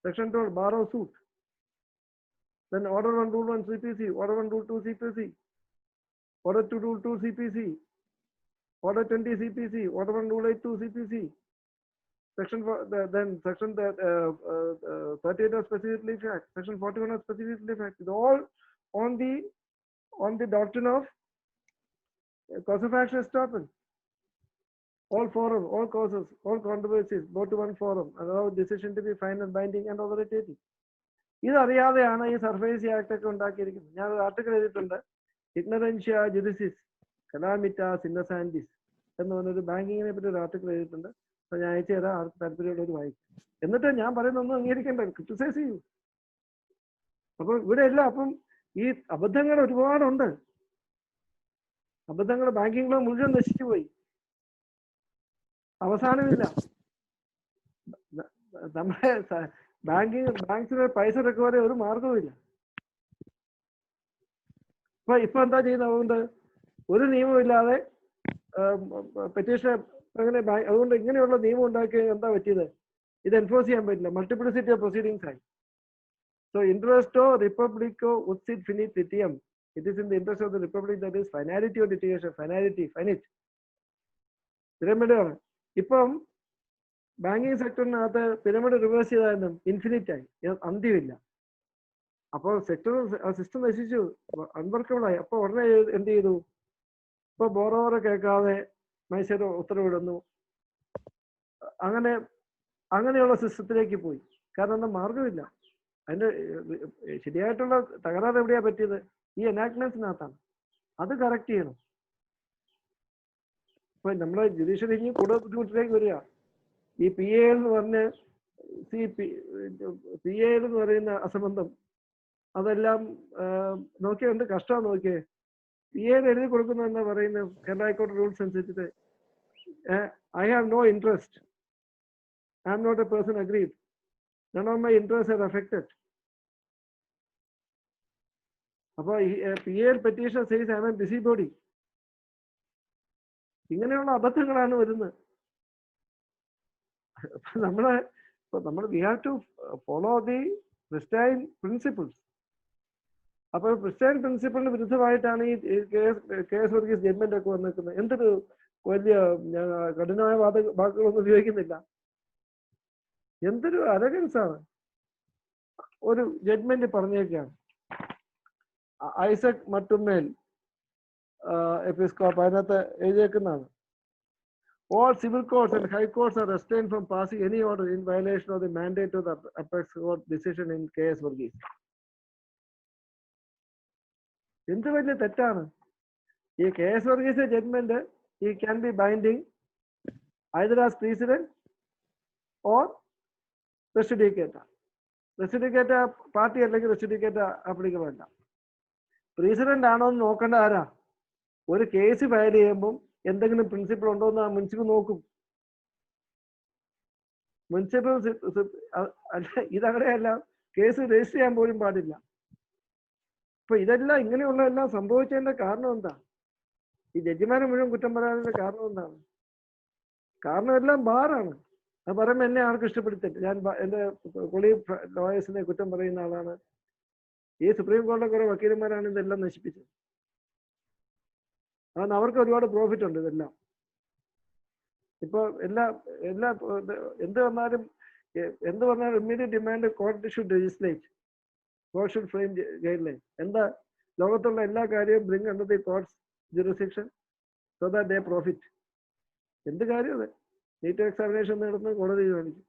Section 12, bar of suit. Then Order 1 Rule 1 CPC, Order 1 Rule 2 CPC, Order 2 Rule 2 CPC, Order 20 CPC, Order 1 Rule 8 2 CPC. Section 38 of Specific Relief Act, Section 41 of Specific Relief Act, is all on the doctrine of cause of action estoppel. All forum, all causes, all controversies go to one forum and allow decision to be final, binding and authoritative. ഇതറിയാതെയാണ് ഈ SARFAESI act ഒക്കെ ഉണ്ടാക്കിയിരിക്കുന്നത്. ഞാൻ ഒരു article എഴുതിയിട്ടുണ്ട്, ഇഗ്നറൻഷ്യ ജുഡിസിസ് കലാമിറ്റാസ് ഇന്നസാൻഡിസ് എന്ന് പറഞ്ഞൊരു ബാങ്കിങ്ങിനെ പറ്റി ഒരു ആർട്ടിക്കിൾ എഴുതിയിട്ടുണ്ട്. ഞാൻ അയച്ചു തരാം, ആർക്ക് താല്പര്യമുള്ളവർ വായിക്കും. എന്നിട്ട് ഞാൻ പറയുന്നൊന്നും അംഗീകരിക്കേണ്ട, ക്രിട്ടിസൈസ് ചെയ്യൂ. അപ്പൊ ഇവിടെ എല്ലാം അപ്പം ഈ അബദ്ധങ്ങൾ ഒരുപാടുണ്ട്. അബദ്ധങ്ങൾ ബാങ്കിങ് ലോ മുഴുവൻ നശിച്ചു പോയി, അവസാനമില്ല. നമ്മുടെ ബാങ്ക്സിലെ പൈസ റിക്കവറി ഒരു മാർഗവുമില്ല. ഇപ്പൊ എന്താ ചെയ്യുന്നത്? അതുകൊണ്ട് ഒരു നിയമമില്ലാതെ പെറ്റീഷൻ അങ്ങനെ അതുകൊണ്ട് ഇങ്ങനെയുള്ള നിയമം ഉണ്ടാക്കി എന്താ പറ്റിയത്? ഇത് എൻഫോഴ്സ് ചെയ്യാൻ പറ്റില്ല, മൾട്ടിപ്ലിസിറ്റി ഓഫ് പ്രൊസീഡിങ്സ് ആയി. സോ ഇൻട്രസ്റ്റോ റിപ്പബ്ലിക്കോ ഉത്സിറ്റ് ഫിനിറ്റ് ലിറ്റിയം. It is in the interest of the republic, that is finality of litigation. ഫൈനിറ്റ് പിരമിഡാണ്. ഇപ്പം ബാങ്കിങ് സെക്ടറിനകത്ത് പിരമിഡ് റിവേഴ്സ് ചെയ്താലും ഇൻഫിനിറ്റ് ആയി, അന്ത്യമില്ല. അപ്പോൾ സിസ്റ്റം നശിച്ചു, അൺവർക്കബിൾ ആയി. അപ്പൊ ഉടനെ എന്ത് ചെയ്തു? ഇപ്പൊ ബോറോവറെ കേൾക്കാതെ മൈസൂർ ഉത്തരവിടുന്നു. അങ്ങനെയുള്ള സിസ്റ്റത്തിലേക്ക് പോയി. കാരണം എന്താ? മാർഗമില്ല. അതിന്റെ ശരിയായിട്ടുള്ള തകരാറ് എവിടെയാ പറ്റിയത്? ഈ എനാക്ട്മെന്റ്സിനകത്താണ്. അത് കറക്റ്റ് ചെയ്യണം. ഇപ്പൊ നമ്മളെ ജുഡീഷ്യറി കൂടുതൽ ബുദ്ധിമുട്ടിലേക്ക് വരിക. ഈ പി എ എന്ന് പറഞ്ഞ് പി എ എന്ന് പറയുന്ന അസംബന്ധം അതെല്ലാം നോക്കിയുണ്ട്. കഷ്ടമാണ്. നോക്കിയേ, പി എ എഴുതി കൊടുക്കുന്ന എന്താ പറയുന്നത്? കേരള ഹൈക്കോടതി റൂൾസ് അനുസരിച്ചിട്ട് I have no interest. I am not a person aggrieved. None of my interests are affected. അപ്പോൾ P A petition says I M BC body. ഇങ്ങനെയുള്ള അബദ്ധങ്ങളാണ് വരുന്നത്. നമ്മൾ we have to follow the Christian principles. അപ്പോൾ Christian പ്രിൻസിപ്പിളിന് വിരുദ്ധമായിട്ടാണ് ഈ K S Varghese judgement ഒക്കെ വന്നിരിക്കുന്നത്. എന്തൊരു വലിയ കഠിനമായ വാക്കുകളൊന്നും ഉപയോഗിക്കുന്നില്ല. എന്തൊരു അരഗൻസ് ആണ്. ഒരു ജഡ്ജ്മെന്റ് പറഞ്ഞേക്കാണ്, ഐസക് മട്ടുമേൽ എപ്പിസ്കോപ്പ് അതിനകത്ത് എഴുതിയേക്കുന്നതാണ്. All civil courts and high courts are restrained from passing any order in violation of the mandate of the apex court decision in KS Varghese. എന്ത് വലിയ തെറ്റാണ് ഈ KS Varghese judgment. He can be binding either as precedent or res judicata. Res judicata party അല്ലെങ്കിൽ res judicata applicable അല്ല. Precedent ആണോ എന്ന് നോക്കേണ്ട ആരാ? ഒരു കേസ് ഫയൽ ചെയ്യുമ്പോൾ എന്തെങ്കിലും പ്രിൻസിപ്പിൾ ഉണ്ടോ എന്ന് മുൻസിപ്പൽ നോക്കും. മുൻസിപ്പൽ അല്ല, ഇതങ്ങനെയല്ല. കേസ് രജിസ്റ്റർ ചെയ്യാൻ പോലും പാടില്ല. അപ്പൊ ഇതെല്ലാം ഇങ്ങനെയുള്ളതെല്ലാം സംഭവിച്ചതിന്റെ കാരണം എന്താ? ഈ ജഡ്ജിമാരെ മുഴുവൻ കുറ്റം പറയാനുള്ള കാരണം എന്താണ്? കാരണം എല്ലാം ബാറാണ്. അത് പറയുമ്പോൾ എന്നെ ആർക്കും ഇഷ്ടപ്പെടുത്തില്ല. ഞാൻ എൻ്റെ കൊളീഗ് ലോയേഴ്സിനെ കുറ്റം പറയുന്ന ആളാണ്. ഈ സുപ്രീം കോടതിയിലെ കുറെ വക്കീലന്മാരാണ് ഇതെല്ലാം നശിപ്പിച്ചത്. കാരണം അവർക്ക് ഒരുപാട് പ്രോഫിറ്റ് ഉണ്ട് ഇതെല്ലാം. ഇപ്പൊ എല്ലാ എന്ത് വന്നാലും immediate demand court should legislate, court should frame guide line. എന്താ ലോകത്തുള്ള എല്ലാ കാര്യവും bring under the കോർട്ട്സ് jurisdiction so that they profit. എന്ത് കാര്യം അത്? നീറ്റ് എക്സാമിനേഷൻ നടന്ന് കോടതി തീരുമാനിക്കും.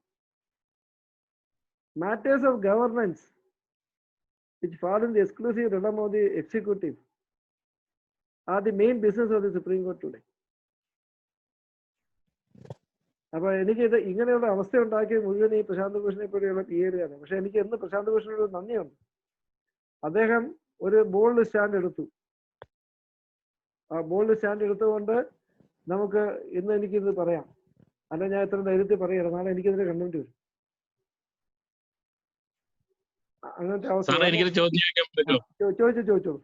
Matters of governance which fall in the exclusive realm of the executive are the main business of the Supreme Court today. അപ്പൊ എനിക്ക് ഇത് ഇങ്ങനെയുള്ള അവസ്ഥ ഉണ്ടാക്കിയ മുഴുവൻ ഈ പ്രശാന്ത് ഭൂഷണെ പോലെയുള്ള പിയേറിയാണ്. പക്ഷെ എനിക്ക് എന്ന് പ്രശാന്ത് ഭൂഷണോട് നന്ദിയുണ്ട്. അദ്ദേഹം ഒരു ബോൾഡ് സ്റ്റാൻഡ് എടുത്തു. ആ ബോൾഡ് സ്റ്റാൻഡ് എടുത്തുകൊണ്ട് നമുക്ക് ഇന്ന് എനിക്കിത് പറയാം. അല്ല ഞാൻ എത്ര ധൈര്യത്തിൽ പറയണം, നാളെ എനിക്കെതിരെ കണ്ടു വരും. അങ്ങനത്തെ അവസ്ഥ. ചോദിച്ചോളൂ.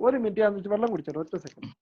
ഒരു മിനിറ്റ് ഞാൻ വെള്ളം കുടിച്ചോളൂ. ഒറ്റ സെക്കൻഡ്.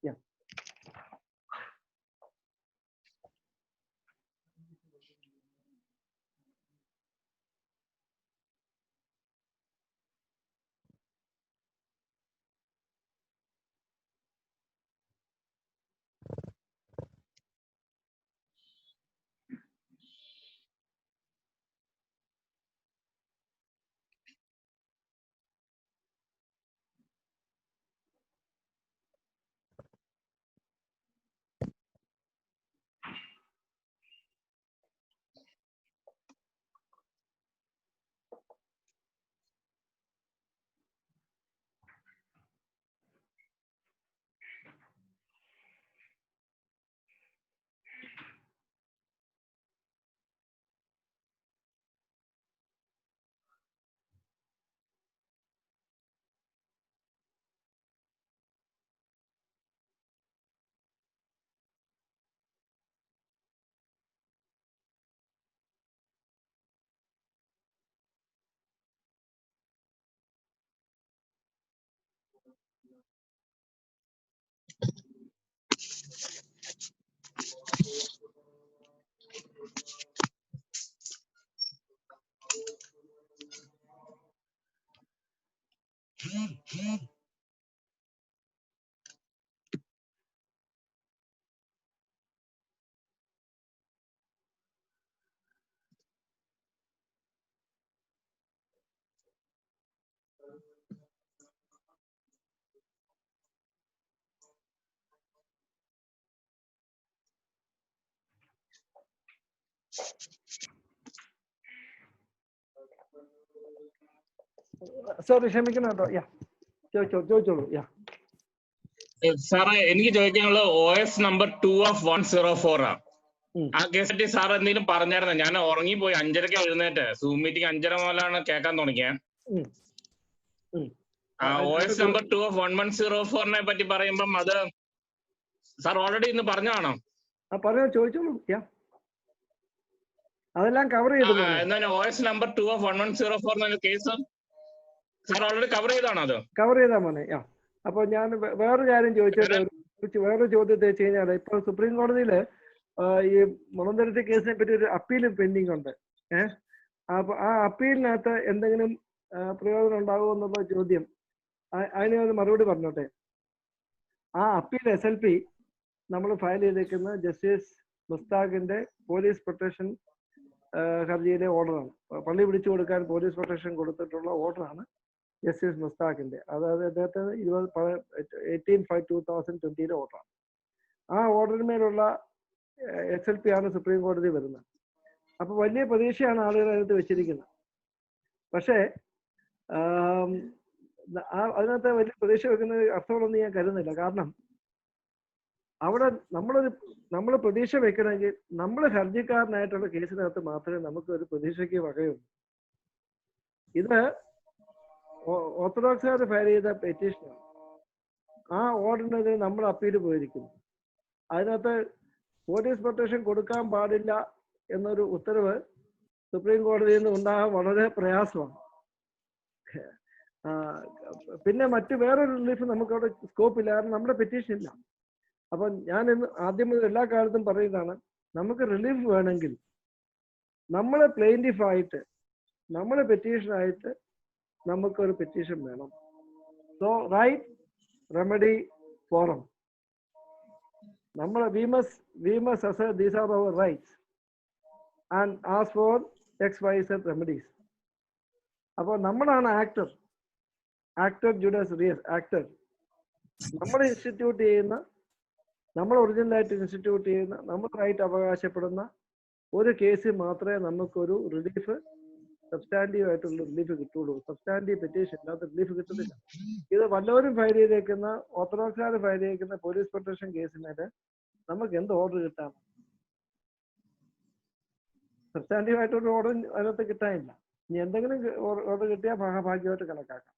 സോറി ക്ഷമിക്കണം കേട്ടോ. യാ ചോദിച്ചോളൂ. യാ സാറേ എനിക്ക് ചോദിക്കാനുള്ളത് OS നമ്പർ 2 of 104 ആണ്. ആ കേസ് പറ്റി സാർ എന്തെങ്കിലും പറഞ്ഞായിരുന്നു? ഞാൻ ഉറങ്ങിപ്പോയി, 5:30 എഴുന്നേറ്റ്. സൂം മീറ്റിംഗ് 5:30 മുതലാണ് കേൾക്കാൻ തുടങ്ങിയത്. OS നമ്പർ 2 of 1104 പറ്റി പറയുമ്പം അത് സാർ ഓൾറെഡി ഇന്ന് പറഞ്ഞതാണോ? പറഞ്ഞോ, ചോദിച്ചോളൂ. യാ അതെല്ലാം കവർ ചെയ്തു. എന്നാൽ OS number 2 of 1104 case sir already cover ചെയ്താണോ? അത് കവർ ചെയ്താ മോനെ. യാ അപ്പൊ ഞാൻ വേറൊരു കാര്യം ചോദിച്ചിട്ട് വേറൊരു ചോദ്യത്തെ വെച്ച് കഴിഞ്ഞാൽ ഇപ്പൊ സുപ്രീം കോടതിയില് ഈ മുളന്തുരുത്തി കേസിനെ പറ്റി ഒരു അപ്പീലും പെൻഡിങ് ഉണ്ട്. അപ്പൊ ആ അപ്പീലിനകത്ത് എന്തെങ്കിലും പ്രയോജനം ഉണ്ടാകുമോ എന്നുള്ള ചോദ്യം, അതിന് ഒരു മറുപടി പറഞ്ഞോട്ടെ. ആ അപ്പീൽ SLP നമ്മൾ ഫയൽ ചെയ്തേക്കുന്ന ജസ്റ്റിസ് മുസ്താഖിന്റെ പോലീസ് പ്രൊട്ടക്ഷൻ ഹർജിയിലെ ഓർഡറാണ്. പള്ളി പിടിച്ചു കൊടുക്കാൻ പോലീസ് പ്രൊട്ടക്ഷൻ കൊടുത്തിട്ടുള്ള ഓർഡറാണ് ജസ്റ്റിസ് മുസ്താഖിന്റെ. അതായത് അദ്ദേഹത്തെ 18/5/2020 ഓർഡറാണ്. ആ ഓർഡറിന്മേലുള്ള SLP ആണ് സുപ്രീം കോടതി വരുന്നത്. അപ്പൊ വലിയ പ്രതീക്ഷയാണ് ആളുകൾ അതിനകത്ത് വെച്ചിരിക്കുന്നത്. പക്ഷേ അതിനകത്ത് വലിയ പ്രതീക്ഷ വെക്കുന്ന അർത്ഥങ്ങളൊന്നും ഞാൻ കരുതുന്നില്ല. കാരണം അവിടെ നമ്മൾ പ്രതീക്ഷ വെക്കണമെങ്കിൽ നമ്മൾ ഹർജിക്കാരനായിട്ടുള്ള കേസിനകത്ത് മാത്രമേ നമുക്ക് ഒരു പ്രതീക്ഷയ്ക്ക് വകയുള്ളൂ. ഇത് ഓർത്തഡോക്സുകാർ ഫയൽ ചെയ്ത പെറ്റീഷനാണ്. ആ ഓർഡറിനെതിരെ നമ്മൾ അപ്പീൽ പോയിരിക്കുന്നു. അതിനകത്ത് പോലീസ് പ്രൊട്ടക്ഷൻ കൊടുക്കാൻ പാടില്ല എന്നൊരു ഉത്തരവ് സുപ്രീം കോടതിയിൽ നിന്ന് ഉണ്ടാകാൻ വളരെ പ്രയാസമാണ്. പിന്നെ വേറൊരു റിലീഫ് നമുക്ക് അവിടെ സ്കോപ്പ് ഇല്ല, കാരണം നമ്മുടെ പെറ്റീഷൻ ഇല്ല. അപ്പൊ ഞാൻ ആദ്യം മുതൽ എല്ലാ കാലത്തും പറയുന്നതാണ്, നമുക്ക് റിലീഫ് വേണമെങ്കിൽ നമ്മളെ പ്ലെയിൻറ്റിഫായിട്ട് നമ്മളെ പെറ്റീഷനായിട്ട് നമുക്കൊരു പെറ്റീഷൻ വേണം. So right remedy forum we must assert these are our rights and ask for XYZ remedies. അപ്പോൾ നമ്മളാണ് ആക്ടർ ജുഡസ് റിയസ് ആക്ടർ. നമ്മൾ ഇൻസ്റ്റിറ്റ്യൂട്ട് ചെയ്യുന്ന, നമ്മൾ ഒറിജിനലായിട്ട് ഇൻസ്റ്റിറ്റ്യൂട്ട് ചെയ്യുന്ന, നമ്മളായിട്ട് അവകാശപ്പെടുന്ന ഒരു കേസിൽ മാത്രമേ നമുക്കൊരു റിലീഫ്, സബ്സ്റ്റാൻറ്റീവ് ആയിട്ടുള്ള റിലീഫ് കിട്ടുള്ളൂ. സബ്സ്റ്റാൻറ്റീവ് പെറ്റീഷൻ ഇല്ലാത്ത റിലീഫ് കിട്ടുന്നില്ല. ഇത് വല്ലവരും ഫയൽ ചെയ്തേക്കുന്ന, ഓർത്തഡോക്സുകാർ ഫയൽ ചെയ്തേക്കുന്ന പോലീസ് പ്രൊട്ടക്ഷൻ കേസിനേറ്റ് നമുക്ക് എന്ത് ഓർഡർ കിട്ടാം? സബ്സ്റ്റാൻറ്റീവ് ആയിട്ടൊരു ഓർഡർ അതിനകത്ത് കിട്ടാനില്ല. ഇനി എന്തെങ്കിലും ഓർഡർ കിട്ടിയാൽ ഭാഗ്യമായിട്ട് കണക്കാക്കാം.